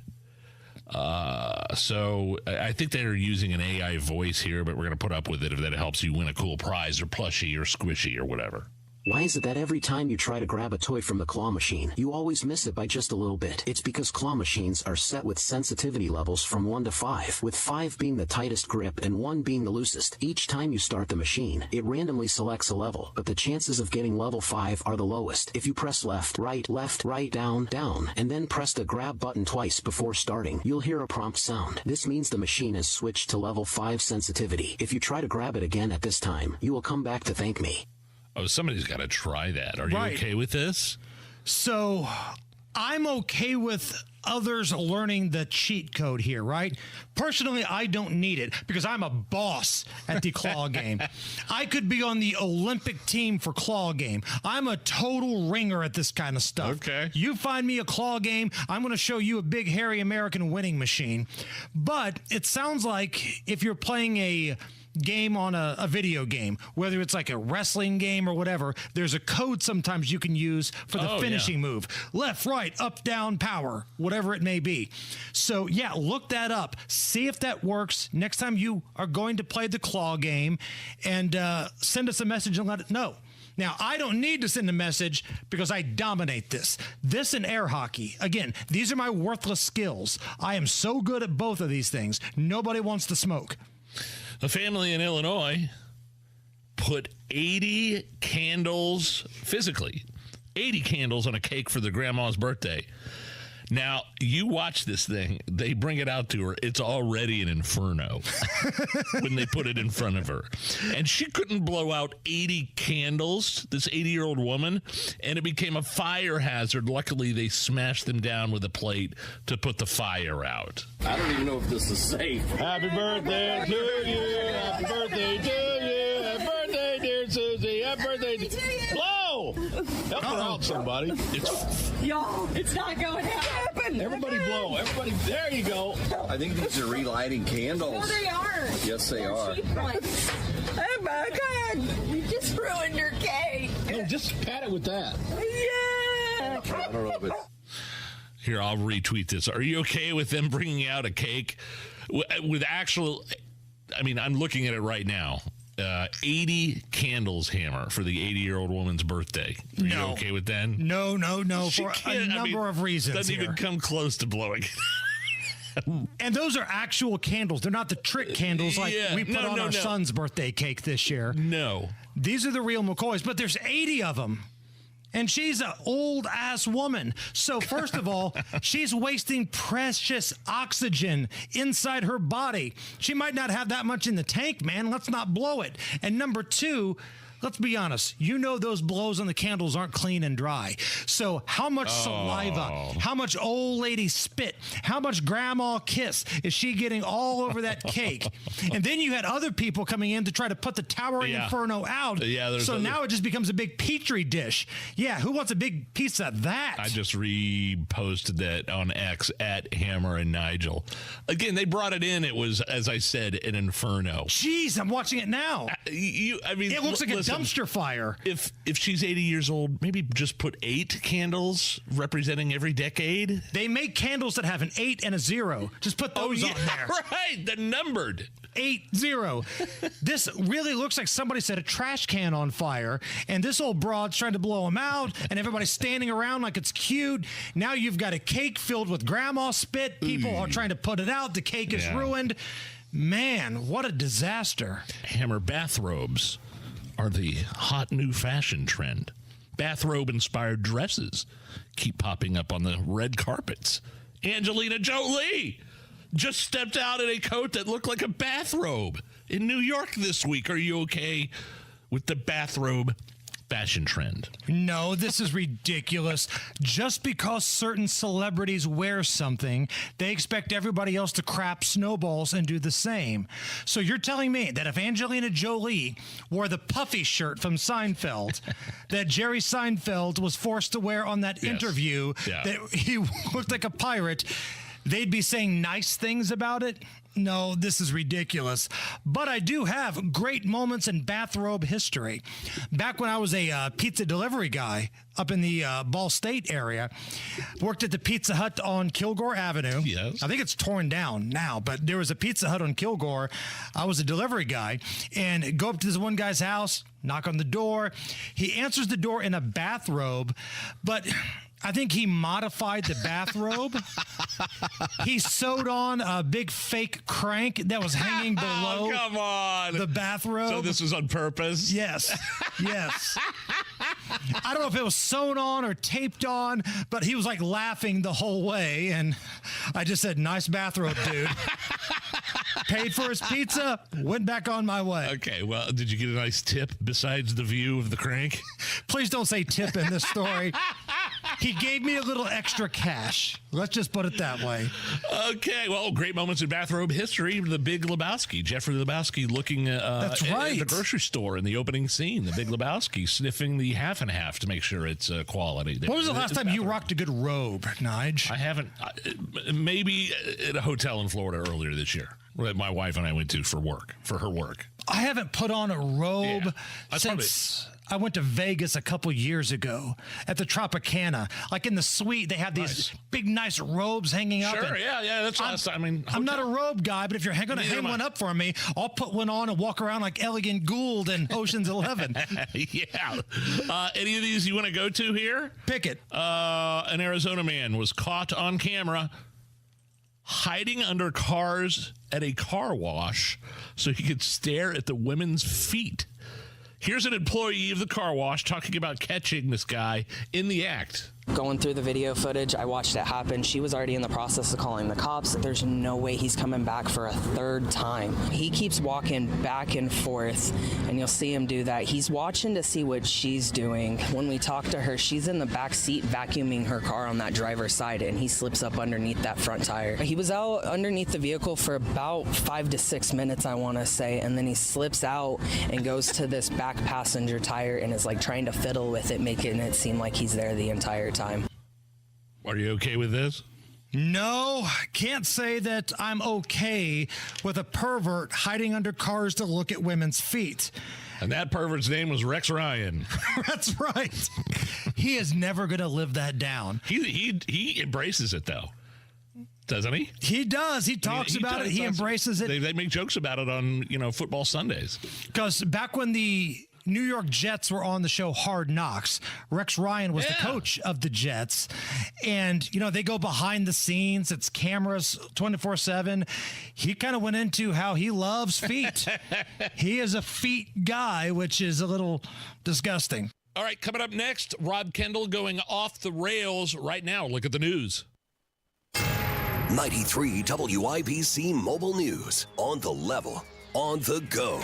So I think they're using an AI voice here, but we're going to put up with it if that helps you win a cool prize or plushie or squishy or whatever. Why is it that every time you try to grab a toy from the claw machine, you always miss it by just a little bit? It's because claw machines are set with sensitivity levels from 1 to 5, with 5 being the tightest grip and 1 being the loosest. Each time you start the machine, it randomly selects a level, but the chances of getting level 5 are the lowest. If you press left, right, down, down, and then press the grab button twice before starting, you'll hear a prompt sound. This means the machine has switched to level 5 sensitivity. If you try to grab it again at this time, you will come back to thank me. Oh, somebody's got to try that. Are you okay with this? So I'm okay with others learning the cheat code here, right? Personally, I don't need it because I'm a boss at the claw game. I could be on the Olympic team for claw game. I'm a total ringer at this kind of stuff. Okay. You find me a claw game, I'm going to show you a big, hairy American winning machine. But it sounds like if you're playing a game on a video game, whether it's like a wrestling game or whatever, there's a code sometimes you can use for the finishing move. Left, right, up, down, power, whatever it may be. So yeah, look that up. See if that works next time you are going to play the claw game, and send us a message and let it know. Now, I don't need to send a message because I dominate this. This and air hockey. Again, these are my worthless skills. I am so good at both of these things. Nobody wants to smoke. A family in Illinois put 80 candles, physically, 80 candles on a cake for their grandma's birthday. Now, you watch this thing. They bring it out to her. It's already an inferno when they put it in front of her. And she couldn't blow out 80 candles, this 80-year-old woman, and it became a fire hazard. Luckily, they smashed them down with a plate to put the fire out. I don't even know if this is safe. Happy birthday to you. Happy birthday to you. Happy birthday, dear Susie. Happy birthday to you. Blow! Help her out, somebody. Y'all, it's not going to happen. Everybody blow. Everybody. There you go. I think these are relighting candles. No, they aren't. Yes, they are. Oh, my God. You just ruined your cake. No, just pat it with that. Yeah. I don't know if it's... Here, I'll retweet this. Are you okay with them bringing out a cake with actual... I mean, I'm looking at it right now. 80 candles, Hammer, for the 80-year-old woman's birthday. Are you okay with that? No. For a number of reasons. Doesn't even come close to blowing. And those are actual candles. They're not the trick candles like we put on our son's birthday cake this year. No. These are the real McCoys, but there's 80 of them. And she's an old-ass woman. So first of all, she's wasting precious oxygen inside her body. She might not have that much in the tank, man. Let's not blow it. And number two, let's be honest. You know those blows on the candles aren't clean and dry. So how much saliva, how much old lady spit, how much grandma kiss is she getting all over that cake? And then you had other people coming in to try to put the towering inferno out. So now it just becomes a big petri dish. Yeah, who wants a big piece of that? I just reposted that on X at Hammer and Nigel. Again, they brought it in. It was, as I said, an inferno. Jeez, I'm watching it now. I mean, it looks like a dumpster fire. If she's 80 years old, maybe just put 8 candles representing every decade. They make candles that have an 8 and a 0. Just put those on there. Right, they're numbered. 8-0. This really looks like somebody set a trash can on fire, and this old broad's trying to blow them out, and everybody's standing around like it's cute. Now you've got a cake filled with grandma spit. People are trying to put it out. The cake is ruined. Man, what a disaster. Hammer bathrobes are the hot new fashion trend. Bathrobe-inspired dresses keep popping up on the red carpets. Angelina Jolie just stepped out in a coat that looked like a bathrobe in New York this week. Are you okay with the bathrobe fashion trend? No, this is ridiculous. Just because certain celebrities wear something, they expect everybody else to crap snowballs and do the same. So you're telling me that if Angelina Jolie wore the puffy shirt from Seinfeld that Jerry Seinfeld was forced to wear on that interview, that he looked like a pirate, they'd be saying nice things about it? No, this is ridiculous. But I do have great moments in bathrobe history. Back when I was a pizza delivery guy up in the Ball State area, worked at the Pizza Hut on Kilgore Avenue. Yes. I think it's torn down now, but there was a Pizza Hut on Kilgore. I was a delivery guy, and go up to this one guy's house, knock on the door. He answers the door in a bathrobe, but I think he modified the bathrobe. He sewed on a big fake crank that was hanging below come on. the bathrobe. So this was on purpose? Yes. Yes. I don't know if it was sewn on or taped on, but he was like laughing the whole way. And I just said, nice bathrobe, dude. Paid for his pizza, went back on my way. Okay, well, did you get a nice tip besides the view of the crank? Please don't say tip in this story. He gave me a little extra cash. Let's just put it that way. Okay, well, great moments in bathrobe history. The Big Lebowski. Jeffrey Lebowski looking That's right. at the grocery store in the opening scene. The Big Lebowski sniffing the half and half to make sure it's quality. When was the last time you rocked a good robe, Nige? I haven't. Maybe at a hotel in Florida earlier this year that my wife and I went to for her work. I haven't put on a robe since I went to Vegas a couple years ago at the Tropicana. Like in the suite, they have these big, nice robes hanging up. Sure, yeah, that's last time. I mean, I'm not a robe guy, but if you're going to hang one up for me, I'll put one on and walk around like Elegant Gould in Ocean's 11. Yeah. Any of these you want to go to here? Pick it. An Arizona man was caught on camera hiding under cars at a car wash so he could stare at the women's feet. Here's an employee of the car wash talking about catching this guy in the act. Going through the video footage, I watched it happen. She was already in the process of calling the cops. There's no way he's coming back for a third time. He keeps walking back and forth, and you'll see him do that. He's watching to see what she's doing. When we talk to her, she's in the back seat vacuuming her car on that driver's side, and he slips up underneath that front tire. He was out underneath the vehicle for about 5 to 6 minutes, I want to say, and then he slips out and goes to this back passenger tire and is like trying to fiddle with it, making it seem like he's there the entire time. Are you okay with this? No, can't say that I'm okay with a pervert hiding under cars to look at women's feet. And that pervert's name was Rex Ryan. That's right. He is never going to live that down. He embraces it, though. Doesn't he? He does. He talks about it. He embraces it. They make jokes about it on, Football Sundays. Because back when the New York Jets were on the show Hard Knocks. Rex Ryan was the coach of the Jets. And, they go behind the scenes. It's cameras 24/7. He kind of went into how he loves feet. He is a feet guy, which is a little disgusting. All right, coming up next, Rob Kendall going off the rails right now. Look at the news. 93 WIBC Mobile News. On the level, on the go.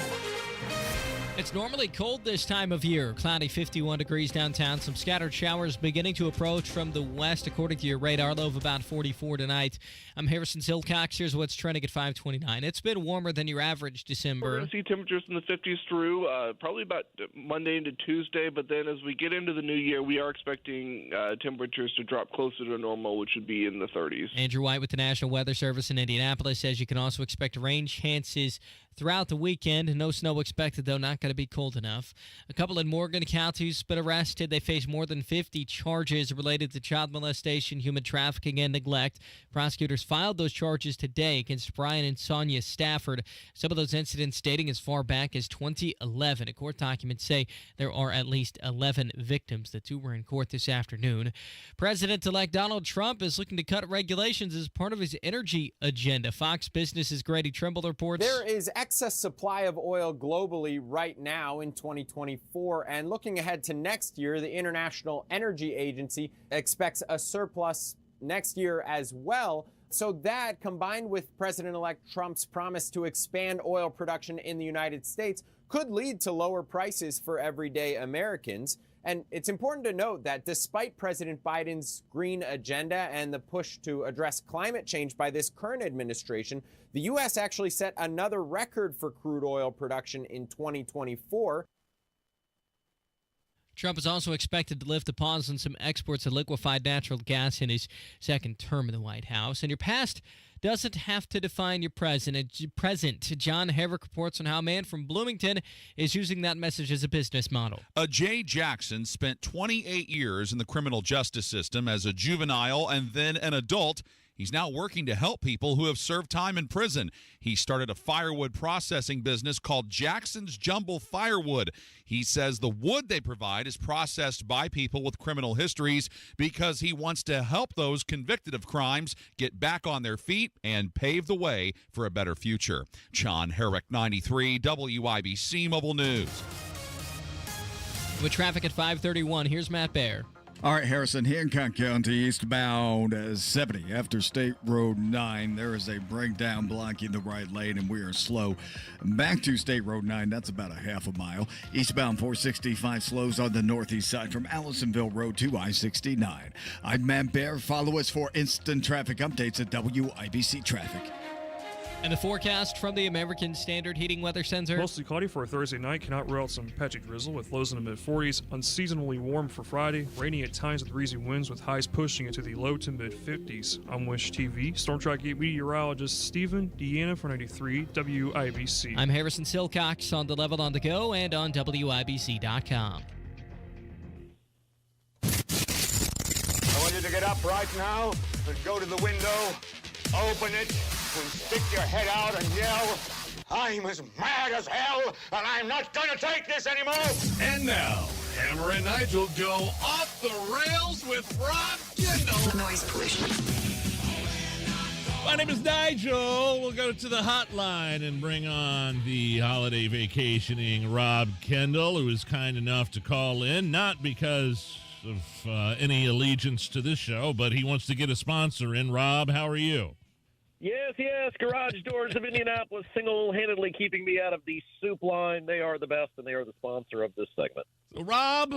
It's normally cold this time of year. Cloudy, 51 degrees downtown. Some scattered showers beginning to approach from the west, according to your radar. Low of about 44 tonight. I'm Harrison Silcox. Here's what's trending at 529. It's been warmer than your average December. We're going to see temperatures in the 50s through probably about Monday into Tuesday. But then as we get into the new year, we are expecting temperatures to drop closer to normal, which would be in the 30s. Andrew White with the National Weather Service in Indianapolis says you can also expect rain chances throughout the weekend. No snow expected, though. Not going to be cold enough. A couple in Morgan County who's been arrested. They face more than 50 charges related to child molestation, human trafficking, and neglect. Prosecutors filed those charges today against Brian and Sonia Stafford. Some of those incidents dating as far back as 2011. Court documents say there are at least 11 victims. The two were in court this afternoon. President-elect Donald Trump is looking to cut regulations as part of his energy agenda. Fox Business's Grady Trimble reports. There is excess supply of oil globally right now in 2024, and looking ahead to next year, the International Energy Agency expects a surplus next year as well. So that, combined with President-elect Trump's promise to expand oil production in the United States, could lead to lower prices for everyday Americans. And it's important to note that despite President Biden's green agenda and the push to address climate change by this current administration, the U.S. actually set another record for crude oil production in 2024. Trump is also expected to lift the pause on some exports of liquefied natural gas in his second term in the White House. And your past doesn't have to define your present. John Herrick reports on how a man from Bloomington is using that message as a business model. Jay Jackson spent 28 years in the criminal justice system as a juvenile and then an adult. He's now working to help people who have served time in prison. He started a firewood processing business called Jackson's Jumble Firewood. He says the wood they provide is processed by people with criminal histories because he wants to help those convicted of crimes get back on their feet and pave the way for a better future. John Herrick, 93 WIBC Mobile News. With traffic at 531, here's Matt Baer. All right, Harrison, Hancock County eastbound 70 after State Road 9. There is a breakdown blocking the right lane, and we are slow. Back to State Road 9, that's about a half a mile. Eastbound 465 slows on the northeast side from Allisonville Road to I-69. I'm Matt Baer. Follow us for instant traffic updates at WIBC Traffic. And the forecast from the American Standard Heating Weather Center. Mostly cloudy for a Thursday night. Cannot rule out some patchy drizzle with lows in the mid-40s. Unseasonably warm for Friday. Rainy at times with breezy winds with highs pushing into the low to mid-50s. I'm Wish TV. Storm Track 8 meteorologist Stephen Deanna for 93 WIBC. I'm Harrison Silcox on the level on the go and on WIBC.com. I want you to get up right now and go to the window, open it, and stick your head out and yell, I'm as mad as hell, and I'm not going to take this anymore. And now, Hammer and Nigel go off the rails with Rob Kendall. Noise pollution. My name is Nigel. We'll go to the hotline and bring on the holiday vacationing Rob Kendall, who is kind enough to call in, not because of any allegiance to this show, but he wants to get a sponsor in. Rob, how are you? Yes. Garage Doors of Indianapolis, single-handedly keeping me out of the soup line. They are the best, and they are the sponsor of this segment. So, Rob,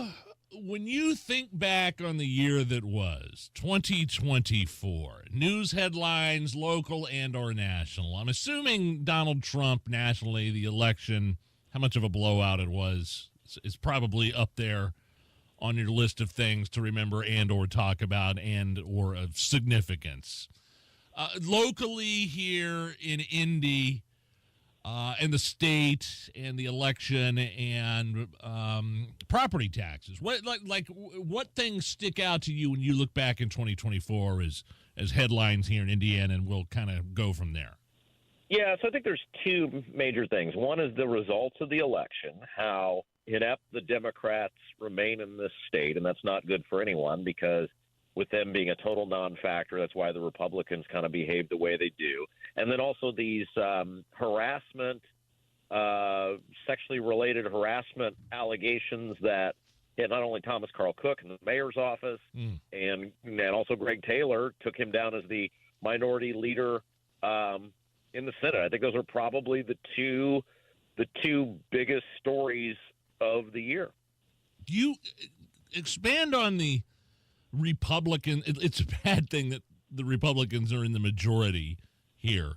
when you think back on the year that was, 2024, news headlines, local and or national, I'm assuming Donald Trump nationally, the election, how much of a blowout it was, is probably up there on your list of things to remember and or talk about and or of significance. Locally here in Indy and the state and the election and property taxes, what things stick out to you when you look back in 2024 as headlines here in Indiana, and we'll kind of go from there. Yeah, so I think there's two major things. One is the results of the election, how inept the Democrats remain in this state, and that's not good for anyone because with them being a total non-factor, that's why the Republicans kind of behave the way they do. And then also these harassment, sexually related harassment allegations that hit not only Thomas Carl Cook in the mayor's office, and also Greg Taylor took him down as the minority leader in the Senate. I think those are probably the two biggest stories of the year. Do you expand on the Republican? It's a bad thing that the Republicans are in the majority here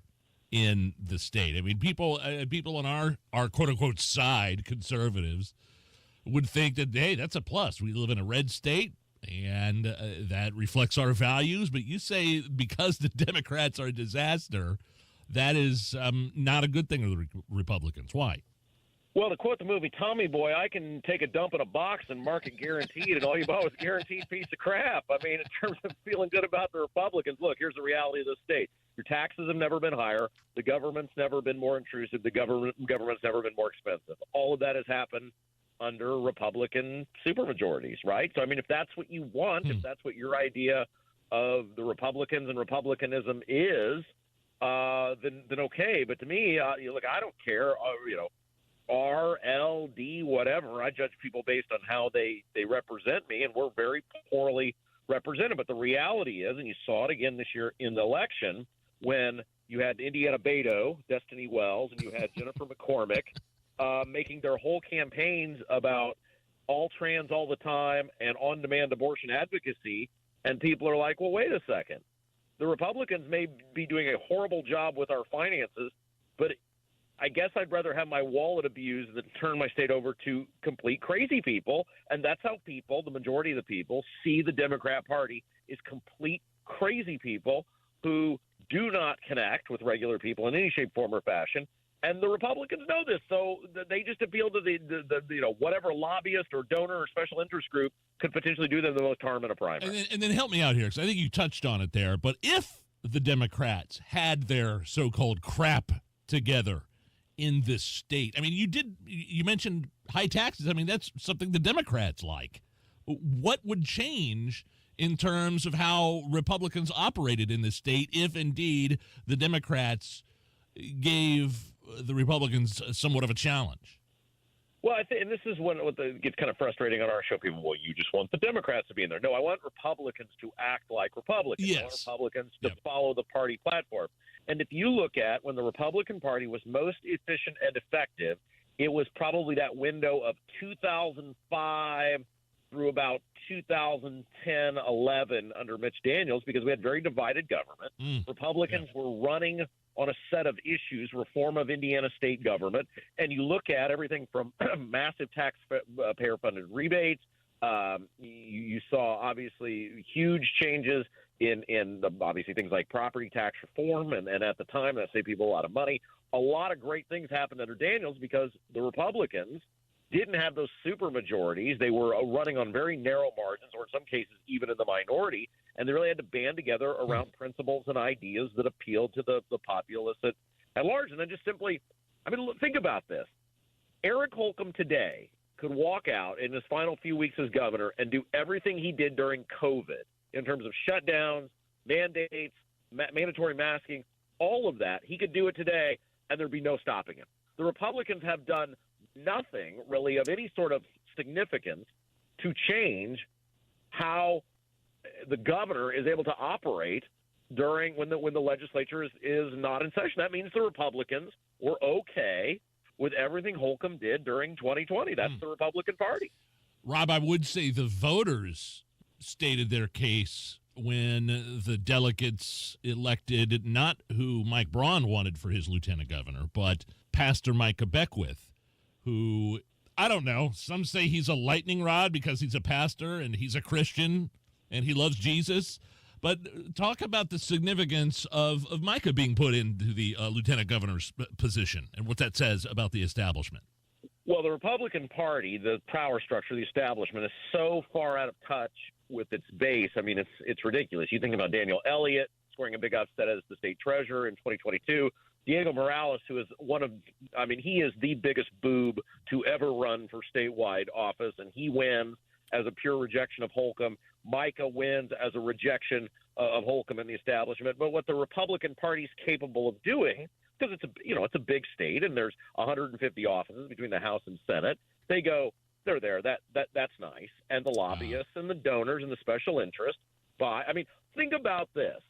in the state. I mean, people on our quote unquote side, conservatives, would think that, hey, that's a plus. We live in a red state, and that reflects our values. But you say because the Democrats are a disaster, that is not a good thing for the Republicans. Why? Well, to quote the movie Tommy Boy, I can take a dump in a box and mark it guaranteed, and all you bought was a guaranteed piece of crap. I mean, in terms of feeling good about the Republicans, look, here's the reality of the state. Your taxes have never been higher. The government's never been more intrusive. The government's never been more expensive. All of that has happened under Republican supermajorities, right? So, I mean, if that's what you want, if that's what your idea of the Republicans and Republicanism is, then okay. But to me, look, I don't care, R, L, D, whatever. I judge people based on how they represent me, and we're very poorly represented. But the reality is, and you saw it again this year in the election, when you had Indiana Beto, Destiny Wells, and you had Jennifer McCormick making their whole campaigns about all trans all the time and on-demand abortion advocacy, and people are like, well, wait a second. The Republicans may be doing a horrible job with our finances, but I guess I'd rather have my wallet abused than turn my state over to complete crazy people. And that's how people, the majority of the people, see the Democrat Party is complete crazy people who do not connect with regular people in any shape, form, or fashion. And the Republicans know this, so they just appeal to the whatever lobbyist or donor or special interest group could potentially do them the most harm in a primary. And then help me out here, because I think you touched on it there. But if the Democrats had their so-called crap together in this state, I mean, you mentioned high taxes. I mean, that's something the Democrats like. What would change in terms of how Republicans operated in this state if indeed the Democrats gave the Republicans somewhat of a challenge? Well, I think, and this is what gets kind of frustrating on our show. People, well, you just want the Democrats to be in there. No, I want Republicans to act like Republicans. Yes. I want Republicans to follow the party platform. And if you look at when the Republican Party was most efficient and effective, it was probably that window of 2005 through about 2010, 11 under Mitch Daniels, because we had very divided government. Republicans were running on a set of issues, reform of Indiana state government, and you look at everything from massive taxpayer-funded rebates. You saw, obviously, huge changes in obviously things like property tax reform, and at the time, that saved people a lot of money. A lot of great things happened under Daniels because the Republicans didn't have those super majorities. They were running on very narrow margins, or in some cases even in the minority, and they really had to band together around principles and ideas that appealed to the populace at large. And then just simply, I mean, think about this. Eric Holcomb today could walk out in his final few weeks as governor and do everything he did during COVID in terms of shutdowns, mandates, mandatory masking, all of that. He could do it today, and there'd be no stopping him. The Republicans have done nothing really of any sort of significance to change how the governor is able to operate during when the legislature is not in session. That means the Republicans were okay with everything Holcomb did during 2020. That's the Republican Party. Rob, I would say the voters stated their case when the delegates elected not who Mike Braun wanted for his lieutenant governor, but Pastor Micah Beckwith, who, I don't know, some say he's a lightning rod because he's a pastor and he's a Christian and he loves Jesus. But talk about the significance of Micah being put into the lieutenant governor's position and what that says about the establishment. Well, the Republican Party, the power structure, the establishment, is so far out of touch with its base. I mean, it's ridiculous. You think about Daniel Elliott scoring a big upset as the state treasurer in 2022, Diego Morales, who is he is the biggest boob to ever run for statewide office, and he wins as a pure rejection of Holcomb. Micah wins as a rejection of Holcomb and the establishment. But what the Republican Party's capable of doing, because it's a big state and there's 150 offices between the House and Senate, they go, they're there. That's nice. And the lobbyists and the donors and the special interest think about this.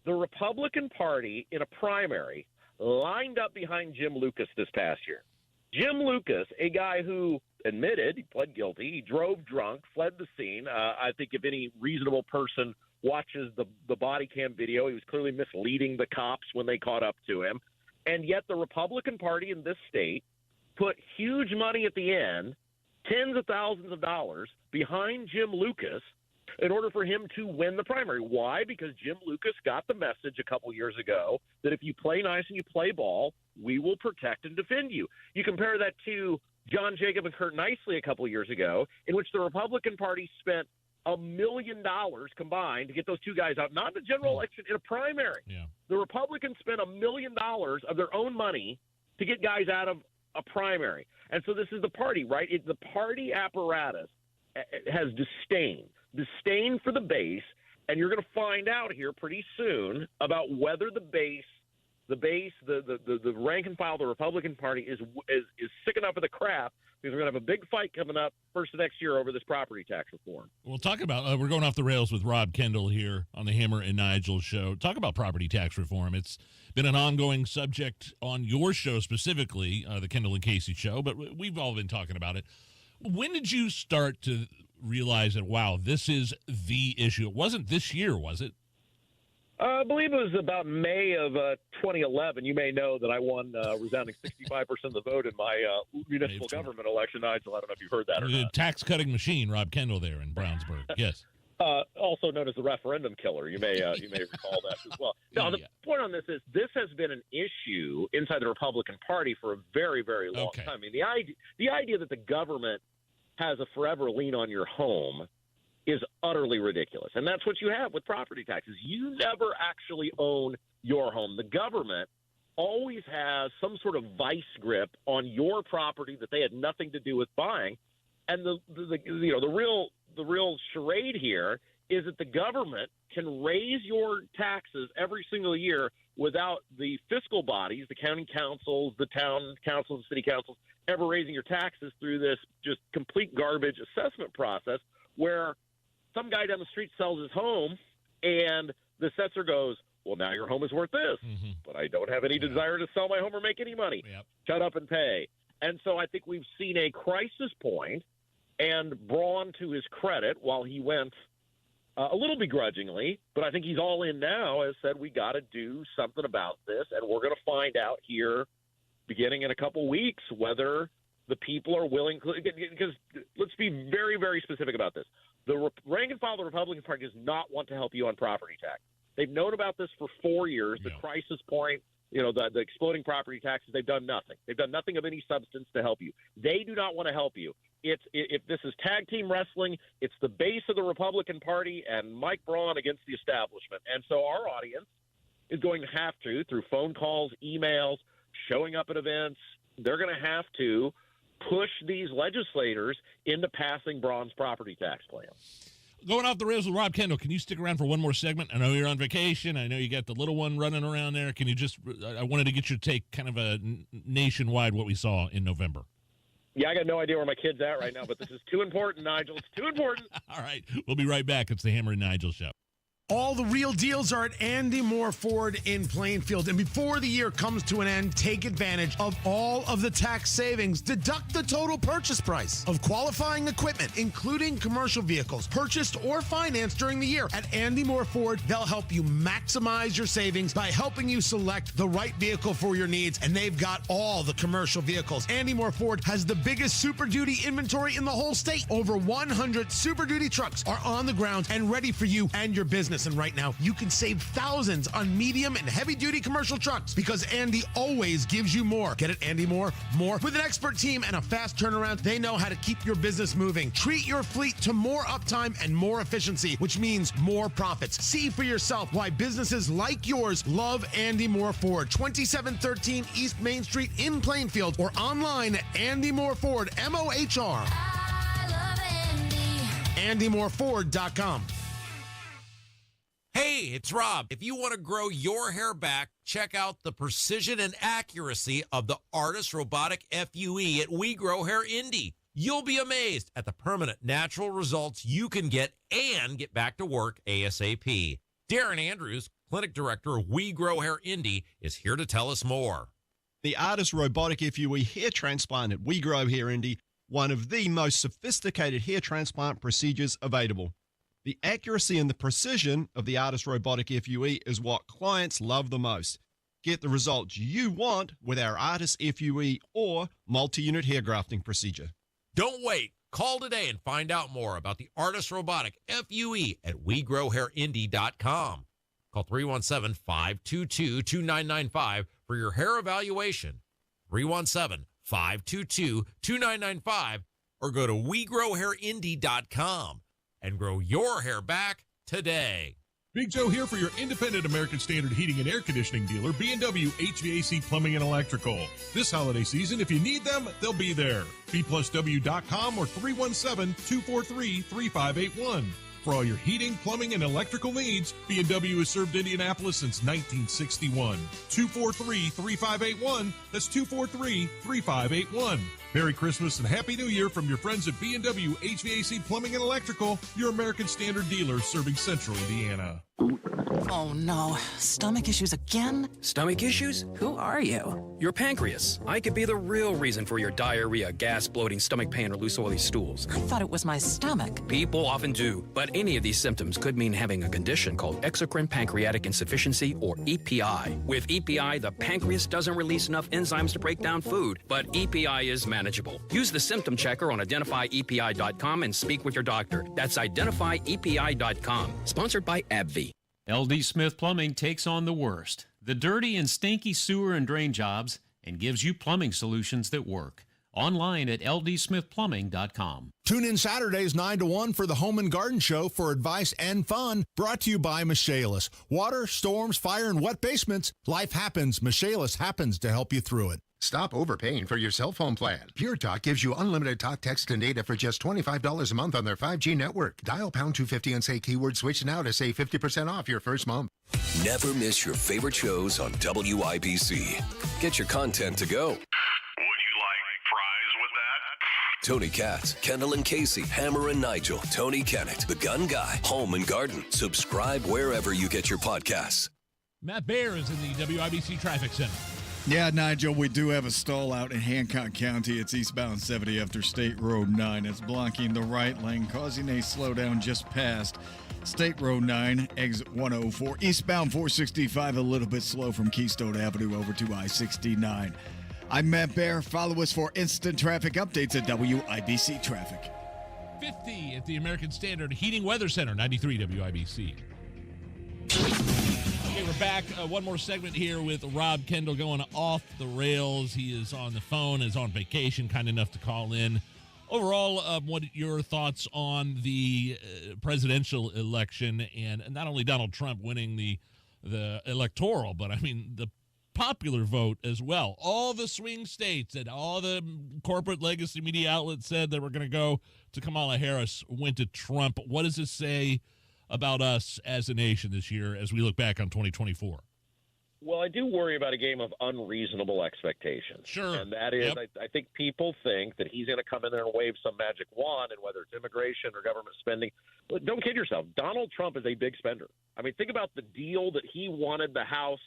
The Republican Party in a primary lined up behind Jim Lucas this past year. Jim Lucas, a guy who admitted he pled guilty, he drove drunk, fled the scene. I think if any reasonable person watches the body cam video, he was clearly misleading the cops when they caught up to him. And yet the Republican Party in this state put huge money at the end, tens of thousands of dollars, behind Jim Lucas in order for him to win the primary. Why? Because Jim Lucas got the message a couple years ago that if you play nice and you play ball, we will protect and defend you. You compare that to John Jacob and Kurt Nicely a couple years ago, in which the Republican Party spent $1 million combined to get those two guys out, not in the general election, in a primary. Yeah. The Republicans spent $1 million of their own money to get guys out of a primary. And so this is the party, right? The party apparatus has disdain for the base, and you're going to find out here pretty soon about whether the rank and file of the Republican Party is sick enough of the crap, because we're going to have a big fight coming up first of next year over this property tax reform. We'll talk about we're going off the rails with Rob Kendall here on the Hammer and Nigel show. Talk about property tax reform. It's been an ongoing subject on your show specifically, the Kendall and Casey show, but we've all been talking about it. When did you start to realize that, wow, this is the issue? It wasn't this year, was it? I believe it was about May of 2011. You may know that I won resounding 65% of the vote in my municipal government election, Nigel. I don't know if you've heard that or The not. tax-cutting machine, Rob Kendall there in Brownsburg. Yes. Also known as the referendum killer. You may recall that as well. Now, the point on this is this has been an issue inside the Republican Party for a very, very long time. I mean, the idea that the government has a forever lien on your home is utterly ridiculous. And that's what you have with property taxes. You never actually own your home. The government always has some sort of vice grip on your property that they had nothing to do with buying. And the real charade here is that the government can raise your taxes every single year without the fiscal bodies, the county councils, the town councils, the city councils, ever raising your taxes through this just complete garbage assessment process where some guy down the street sells his home and the assessor goes, well, now your home is worth this, but I don't have any desire to sell my home or make any money. Shut up and pay. And so I think we've seen a crisis point, and Braun, to his credit, while he went a little begrudgingly, but I think he's all in now, has said we got to do something about this, and we're going to find out here beginning in a couple weeks whether the people are willing, because let's be very, very specific about this. The rank and file of the Republican Party does not want to help you on property tax. They've known about this for 4 years. The crisis point, the exploding property taxes, they've done nothing. They've done nothing of any substance to help you. They do not want to help you. If this is tag team wrestling, it's the base of the Republican Party and Mike Braun against the establishment. And so our audience is going to have to, through phone calls, emails, showing up at events, they're going to have to push these legislators into passing Braun's property tax plan. Going off the rails with Rob Kendall, can you stick around for one more segment? I know you're on vacation. I know you got the little one running around there. Can you I wanted to get your take kind of a nationwide what we saw in November. Yeah, I got no idea where my kid's at right now, but this is too important, Nigel. It's too important. All right. We'll be right back. It's the Hammer and Nigel Show. All the real deals are at Andy Moore Ford in Plainfield. And before the year comes to an end, take advantage of all of the tax savings. Deduct the total purchase price of qualifying equipment, including commercial vehicles, purchased or financed during the year. At Andy Moore Ford, they'll help you maximize your savings by helping you select the right vehicle for your needs. And they've got all the commercial vehicles. Andy Moore Ford has the biggest Super Duty inventory in the whole state. Over 100 Super Duty trucks are on the ground and ready for you and your business. business, and right now you can save thousands on medium and heavy-duty commercial trucks because Andy always gives you more. Get it, Andy Moore? More. With an expert team and a fast turnaround, they know how to keep your business moving. Treat your fleet to more uptime and more efficiency, which means more profits. See for yourself why businesses like yours love Andy Moore Ford. 2713 East Main Street in Plainfield, or online at Andy Moore Ford, MOHR. AndyMooreFord.com. Hey, it's Rob. If you want to grow your hair back, check out the precision and accuracy of the Artist Robotic FUE at We Grow Hair Indie. You'll be amazed at the permanent natural results you can get and get back to work ASAP. Darren Andrews, Clinic Director of We Grow Hair Indie, is here to tell us more. The Artist Robotic FUE hair transplant at We Grow Hair Indie, one of the most sophisticated hair transplant procedures available. The accuracy and the precision of the Artist Robotic FUE is what clients love the most. Get the results you want with our Artist FUE or multi-unit hair grafting procedure. Don't wait. Call today and find out more about the Artist Robotic FUE at WeGrowHairIndie.com. Call 317-522-2995 for your hair evaluation. 317-522-2995, or go to WeGrowHairIndie.com and grow your hair back today. Big Joe here for your independent American Standard heating and air conditioning dealer, B&W HVAC Plumbing and Electrical. This holiday season, if you need them, they'll be there. B+W.com or 317-243-3581. For all your heating, plumbing, and electrical needs, B&W has served Indianapolis since 1961. 243-3581. That's 243-3581. Merry Christmas and Happy New Year from your friends at B&W HVAC Plumbing and Electrical, your American Standard dealer serving Central Indiana. Oh no, stomach issues again? Stomach issues? Who are you? Your pancreas. I could be the real reason for your diarrhea, gas, bloating, stomach pain, or loose oily stools. I thought it was my stomach. People often do, but any of these symptoms could mean having a condition called exocrine pancreatic insufficiency, or EPI. With EPI, the pancreas doesn't release enough enzymes to break down food, but EPI is manageable. Use the symptom checker on identifyepi.com and speak with your doctor. That's identifyepi.com. Sponsored by AbbVie. LD Smith Plumbing takes on the worst, the dirty and stinky sewer and drain jobs, and gives you plumbing solutions that work. Online at ldsmithplumbing.com. Tune in Saturdays 9 to 1 for the Home and Garden Show for advice and fun. Brought to you by Michaelis. Water, storms, fire, and wet basements. Life happens. Michaelis happens to help you through it. Stop overpaying for your cell phone plan. Pure Talk gives you unlimited talk, text, and data for just $25 a month on their 5G network. Dial pound 250 and say keyword switch now to save 50% off your first month. Never miss your favorite shows on WIBC. Get your content to go. Tony Katz, Kendall and Casey, Hammer and Nigel, Tony Kennett, The Gun Guy, Home and Garden. Subscribe wherever you get your podcasts. Matt Baer is in the WIBC Traffic Center. Yeah, Nigel, we do have a stall out in Hancock County. It's eastbound 70 after State Road 9. It's blocking the right lane, causing a slowdown just past State Road 9, exit 104. Eastbound 465, a little bit slow from Keystone Avenue over to I-69. I'm Matt Baer. Follow us for instant traffic updates at WIBC Traffic. 50 at the American Standard Heating Weather Center, 93 WIBC. Okay, we're back. One more segment here with Rob Kendall going off the rails. He is on the phone, is on vacation, kind enough to call in. Overall, what are your thoughts on the presidential election and not only Donald Trump winning the electoral, but I mean the popular vote as well? All the swing states and all the corporate legacy media outlets said they were going to go to Kamala Harris, went to Trump. What does this say about us as a nation this year as we look back on 2024? Well, I do worry about a game of unreasonable expectations. Sure. And that is, Yep. I think people think that he's going to come in there and wave some magic wand, and whether it's immigration or government spending. But don't kid yourself. Donald Trump is a big spender. I mean, think about the deal that he wanted the House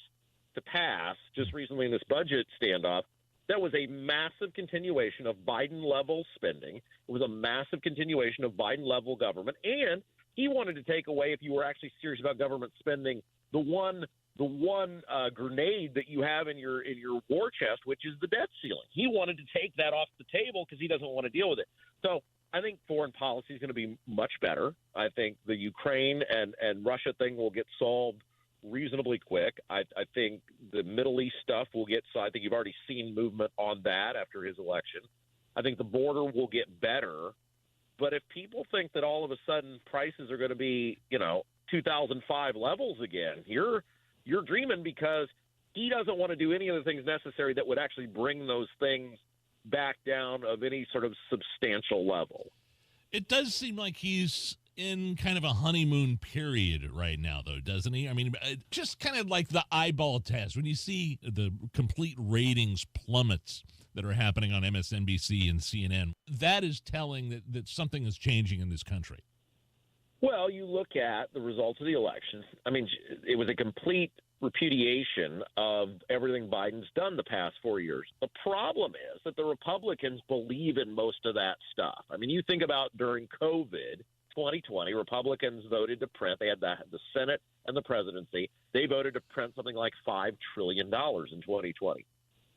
to pass just recently in this budget standoff. That was a massive continuation of Biden-level spending. It was a massive continuation of Biden-level government. And he wanted to take away, if you were actually serious about government spending, the one grenade that you have in your war chest, which is the debt ceiling. He wanted to take that off the table because he doesn't want to deal with it. So I think foreign policy is going to be much better. I think the Ukraine and Russia thing will get solved reasonably quick. I think the Middle East stuff will get, so I think you've already seen movement on that after his election. I think the border will get better. But if people think that all of a sudden prices are going to be, 2005 levels again, you're dreaming, because he doesn't want to do any of the things necessary that would actually bring those things back down of any sort of substantial level. It does seem like he's in kind of a honeymoon period right now, though, doesn't he? I mean, just kind of like the eyeball test. When you see the complete ratings plummets that are happening on MSNBC and CNN, that is telling that something is changing in this country. Well, you look at the results of the election. I mean, it was a complete repudiation of everything Biden's done the past 4 years. The problem is that the Republicans believe in most of that stuff. I mean, you think about during COVID 2020, Republicans voted to print, they had the Senate and the presidency, they voted to print something like $5 trillion in 2020.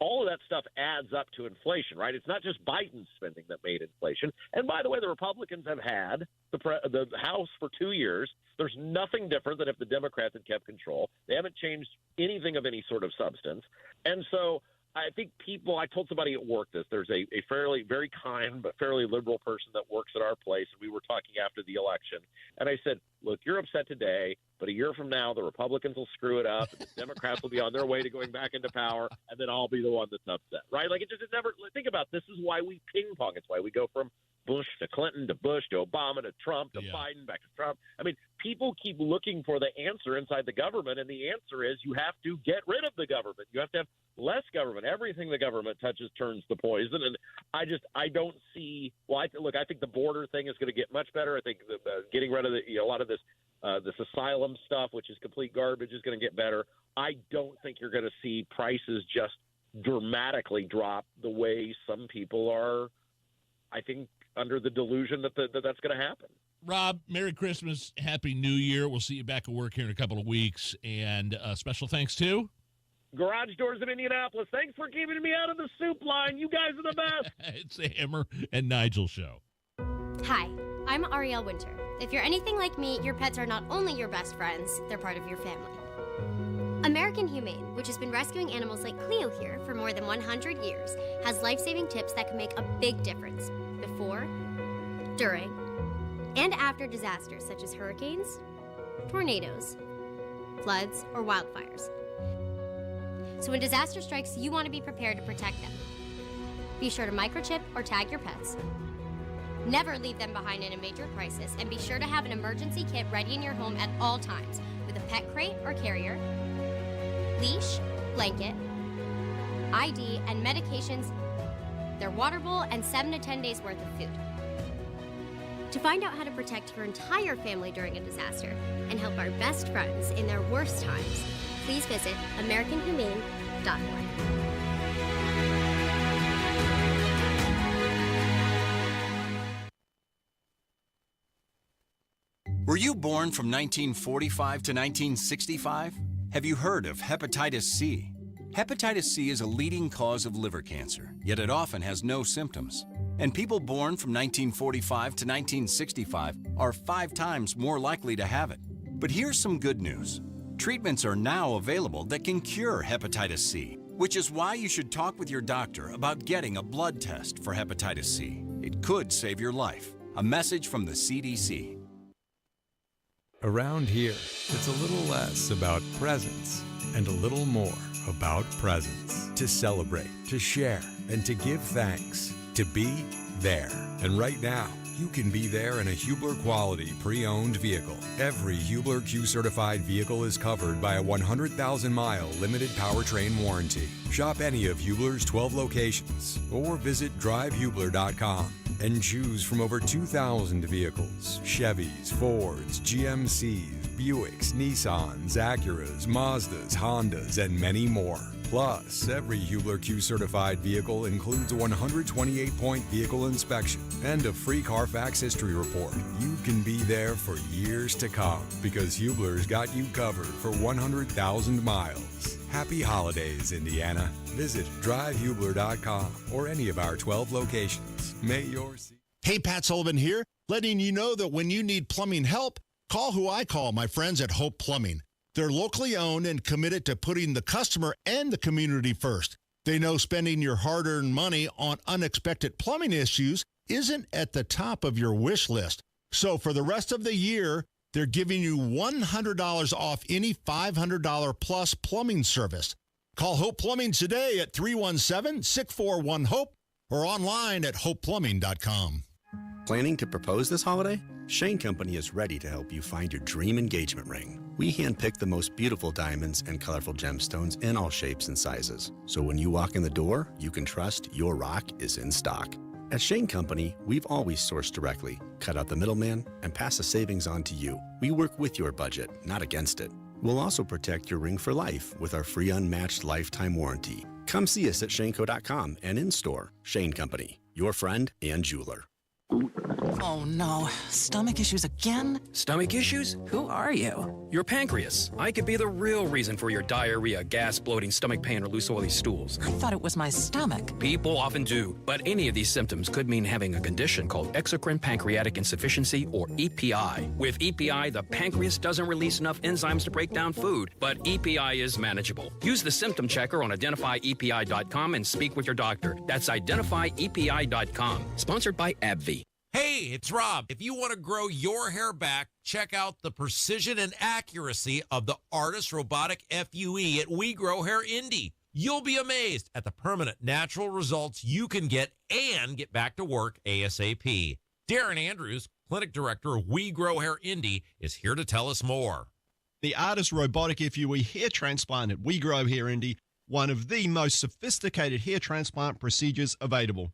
All of that stuff adds up to inflation, right? It's not just Biden's spending that made inflation. And by the way, the Republicans have had the House for 2 years. There's nothing different than if the Democrats had kept control. They haven't changed anything of any sort of substance. And so I think I told somebody at work this. There's a very kind but fairly liberal person that works at our place, and we were talking after the election. And I said, look, you're upset today, but a year from now, the Republicans will screw it up, and the Democrats will be on their way to going back into power, and then I'll be the one that's upset, right? Like, it never – think about this is why we ping-pong. It's why we go from Bush to Clinton to Bush to Obama to Trump to Biden back to Trump. I mean, people keep looking for the answer inside the government, and the answer is you have to get rid of the government. You have to have less government. Everything the government touches turns to poison, and I don't see – well, I think the border thing is going to get much better. I think getting rid of a lot of this asylum stuff, which is complete garbage, is going to get better. I don't think you're going to see prices just dramatically drop the way some people are, I think, under the delusion that that's going to happen. Rob, Merry Christmas, Happy New Year. We'll see you back at work here in a couple of weeks. And special thanks to Garage Doors in Indianapolis. Thanks for keeping me out of the soup line. You guys are the best. It's the Hammer and Nigel show. Hi, I'm Ariel Winter. If you're anything like me, your pets are not only your best friends, they're part of your family. American Humane, which has been rescuing animals like Cleo here for more than 100 years, has life-saving tips that can make a big difference before, during, and after disasters such as hurricanes, tornadoes, floods, or wildfires. So when disaster strikes, you want to be prepared to protect them. Be sure to microchip or tag your pets. Never leave them behind in a major crisis, and be sure to have an emergency kit ready in your home at all times with a pet crate or carrier, leash, blanket, ID, and medications, their water bowl, and 7 to 10 days worth of food. To find out how to protect your entire family during a disaster and help our best friends in their worst times, please visit AmericanHumane.org. Were you born from 1945 to 1965? Have you heard of hepatitis C? Hepatitis C is a leading cause of liver cancer, yet it often has no symptoms. And people born from 1945 to 1965 are 5 times more likely to have it. But here's some good news. Treatments are now available that can cure hepatitis C, which is why you should talk with your doctor about getting a blood test for hepatitis C. It could save your life. A message from the CDC. Around here, it's a little less about presents and a little more about presence. To celebrate, to share, and to give thanks. To be there. And right now, you can be there in a Hubler quality pre-owned vehicle. Every Hubler Q-certified vehicle is covered by a 100,000-mile limited powertrain warranty. Shop any of Hubler's 12 locations or visit drivehubler.com and choose from over 2,000 vehicles. Chevys, Fords, GMCs, Buicks, Nissans, Acuras, Mazdas, Hondas, and many more. Plus, every Hubler Q-certified vehicle includes a 128-point vehicle inspection and a free Carfax history report. You can be there for years to come because Hubler's got you covered for 100,000 miles. Happy holidays, Indiana. Visit drivehubler.com or any of our 12 locations. May yours. Hey, Pat Sullivan here, letting you know that when you need plumbing help, call who I call, my friends at Hope Plumbing. They're locally owned and committed to putting the customer and the community first. They know spending your hard-earned money on unexpected plumbing issues isn't at the top of your wish list. So for the rest of the year, they're giving you $100 off any $500 plus plumbing service. Call Hope Plumbing today at 317-641-HOPE or online at hopeplumbing.com. Planning to propose this holiday? Shane Company is ready to help you find your dream engagement ring. We handpick the most beautiful diamonds and colorful gemstones in all shapes and sizes. So when you walk in the door, you can trust your rock is in stock. At Shane Company, we've always sourced directly, cut out the middleman, and pass the savings on to you. We work with your budget, not against it. We'll also protect your ring for life with our free unmatched lifetime warranty. Come see us at shaneco.com and in-store. Shane Company, your friend and jeweler. Oh no, stomach issues again? Stomach issues? Who are you? Your pancreas. I could be the real reason for your diarrhea, gas, bloating, stomach pain, or loose oily stools. I thought it was my stomach. People often do, but any of these symptoms could mean having a condition called exocrine pancreatic insufficiency, or EPI. With EPI, the pancreas doesn't release enough enzymes to break down food, but EPI is manageable. Use the symptom checker on identifyepi.com and speak with your doctor. That's identifyepi.com. Sponsored by AbbVie. Hey, it's Rob. If you want to grow your hair back, check out the precision and accuracy of the Artist Robotic FUE at We Grow Hair Indie. You'll be amazed at the permanent natural results you can get and get back to work ASAP. Darren Andrews, Clinic Director of We Grow Hair Indie, is here to tell us more. The Artist Robotic FUE hair transplant at We Grow Hair Indie, one of the most sophisticated hair transplant procedures available.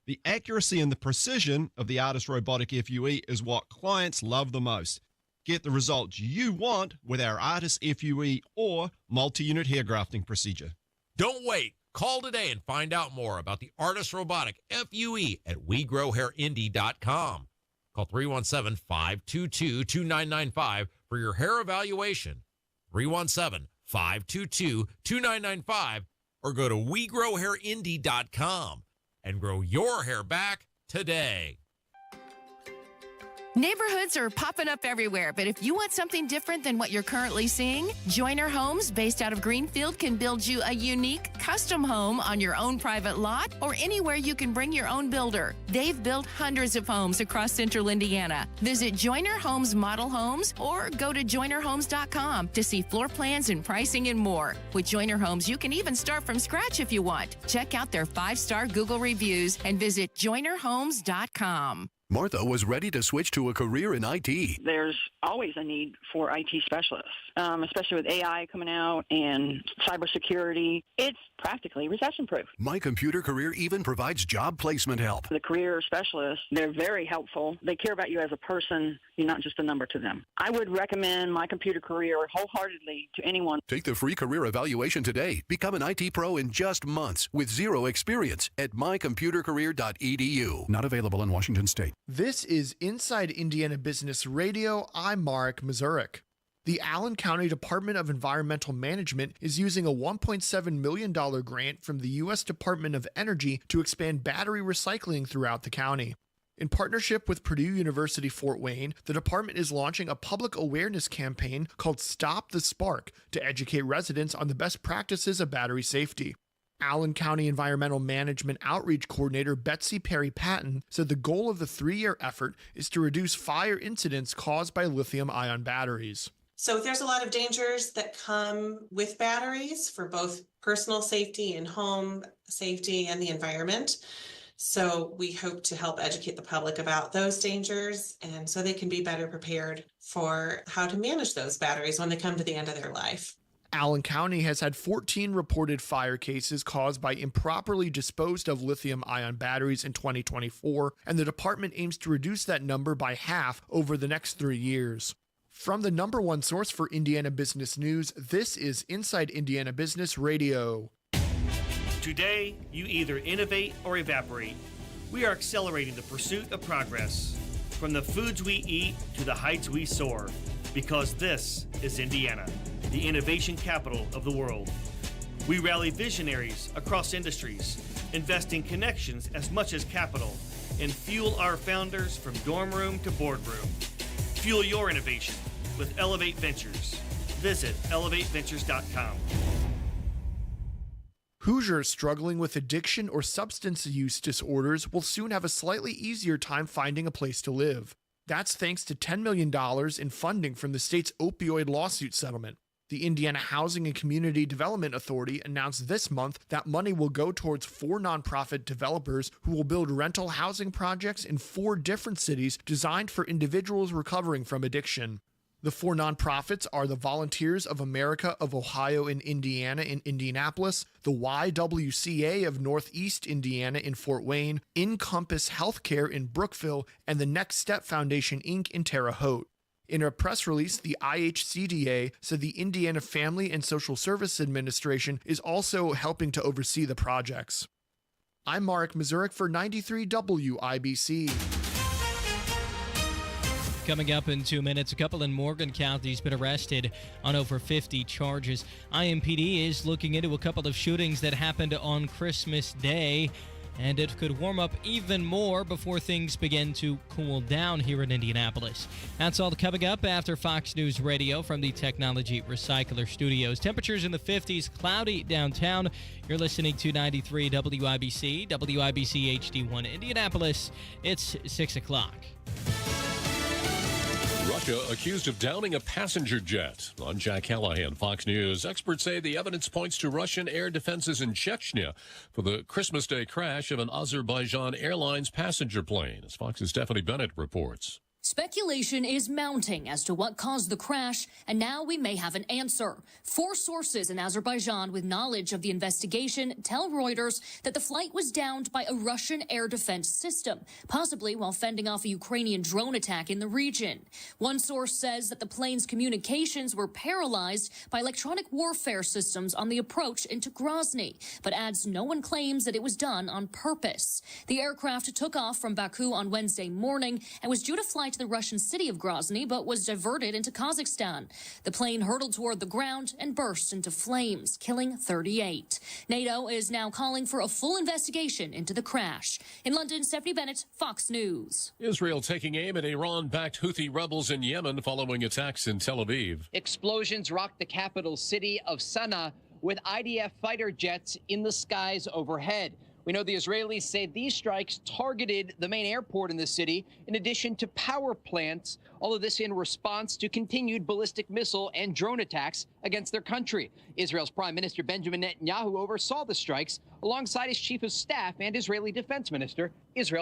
The accuracy and the precision of the Artist Robotic FUE is what clients love the most. Get the results you want with our Artist FUE or multi-unit hair grafting procedure. Don't wait. Call today and find out more about the Artist Robotic FUE at WeGrowHairIndie.com. Call 317-522-2995 for your hair evaluation. 317-522-2995 or go to WeGrowHairIndie.com. and grow your hair back today. Neighborhoods are popping up everywhere, but if you want something different than what you're currently seeing, Joyner Homes, based out of Greenfield, can build you a unique, custom home on your own private lot or anywhere you can bring your own builder. They've built hundreds of homes across central Indiana. Visit Joyner Homes Model Homes or go to joynerhomes.com to see floor plans and pricing and more. With Joyner Homes, you can even start from scratch if you want. Check out their 5-star Google reviews and visit joynerhomes.com. Martha was ready to switch to a career in IT. There's always a need for IT specialists, especially with AI coming out and cybersecurity. It's practically recession-proof. My Computer Career even provides job placement help. The career specialists, they're very helpful. They care about you as a person. You're not just a number to them. I would recommend My Computer Career wholeheartedly to anyone. Take the free career evaluation today. Become an IT pro in just months with zero experience at mycomputercareer.edu. Not available in Washington State. This is Inside Indiana Business Radio. I'm Mark Mazurek. The Allen County Department of Environmental Management is using a $1.7 million grant from the U.S. Department of Energy to expand battery recycling throughout the county. In partnership with Purdue University Fort Wayne, the department is launching a public awareness campaign called Stop the Spark to educate residents on the best practices of battery safety. Allen County Environmental Management Outreach Coordinator Betsy Perry Patton said the goal of the 3-year effort is to reduce fire incidents caused by lithium-ion batteries. So there's a lot of dangers that come with batteries for both personal safety and home safety and the environment. So we hope to help educate the public about those dangers and so they can be better prepared for how to manage those batteries when they come to the end of their life. Allen County has had 14 reported fire cases caused by improperly disposed of lithium-ion batteries in 2024, and the department aims to reduce that number by half over the next 3 years. From the #1 source for Indiana business news, this is Inside Indiana Business Radio. Today, you either innovate or evaporate. We are accelerating the pursuit of progress, from the foods we eat to the heights we soar, because this is Indiana, the innovation capital of the world. We rally visionaries across industries, investing connections as much as capital, and fuel our founders from dorm room to boardroom. Fuel your innovation with Elevate Ventures. Visit elevateventures.com. Hoosiers struggling with addiction or substance use disorders will soon have a slightly easier time finding a place to live. That's thanks to $10 million in funding from the state's opioid lawsuit settlement. The Indiana Housing and Community Development Authority announced this month that money will go towards 4 nonprofit developers who will build rental housing projects in 4 different cities designed for individuals recovering from addiction. The 4 nonprofits are the Volunteers of America of Ohio and Indiana in Indianapolis, the YWCA of Northeast Indiana in Fort Wayne, Encompass Healthcare in Brookville, and the Next Step Foundation, Inc. in Terre Haute. In a press release, the IHCDA said the Indiana Family and Social Service Administration is also helping to oversee the projects. I'm Mark Mazurek for 93 WIBC. Coming up in 2 minutes, a couple in Morgan County has been arrested on over 50 charges. IMPD is looking into a couple of shootings that happened on Christmas Day, and it could warm up even more before things begin to cool down here in Indianapolis. That's all coming up after Fox News Radio from the Technology Recycler Studios. Temperatures in the 50s, cloudy downtown. You're listening to 93 WIBC, WIBC HD1 Indianapolis. It's 6 o'clock. Russia accused of downing a passenger jet. I'm Jack Callahan, Fox News. Experts say the evidence points to Russian air defenses in Chechnya for the Christmas Day crash of an Azerbaijan Airlines passenger plane, as Fox's Stephanie Bennett reports. Speculation is mounting as to what caused the crash, and now we may have an answer. 4 sources in Azerbaijan with knowledge of the investigation tell Reuters that the flight was downed by a Russian air defense system, possibly while fending off a Ukrainian drone attack in the region. One source says that the plane's communications were paralyzed by electronic warfare systems on the approach into Grozny, but adds no one claims that it was done on purpose. The aircraft took off from Baku on Wednesday morning and was due to fly to the Russian city of Grozny, but was diverted into Kazakhstan. The plane hurtled toward the ground and burst into flames, killing 38. NATO is now calling for a full investigation into the crash. In London, Stephanie Bennett, Fox News. Israel taking aim at Iran-backed Houthi rebels in Yemen following attacks in Tel Aviv. Explosions rocked the capital city of Sana'a with IDF fighter jets in the skies overhead. We know the Israelis say these strikes targeted the main airport in the city, in addition to power plants, all of this in response to continued ballistic missile and drone attacks against their country. Israel's Prime Minister Benjamin Netanyahu oversaw the strikes alongside his chief of staff and Israeli defense minister, Israel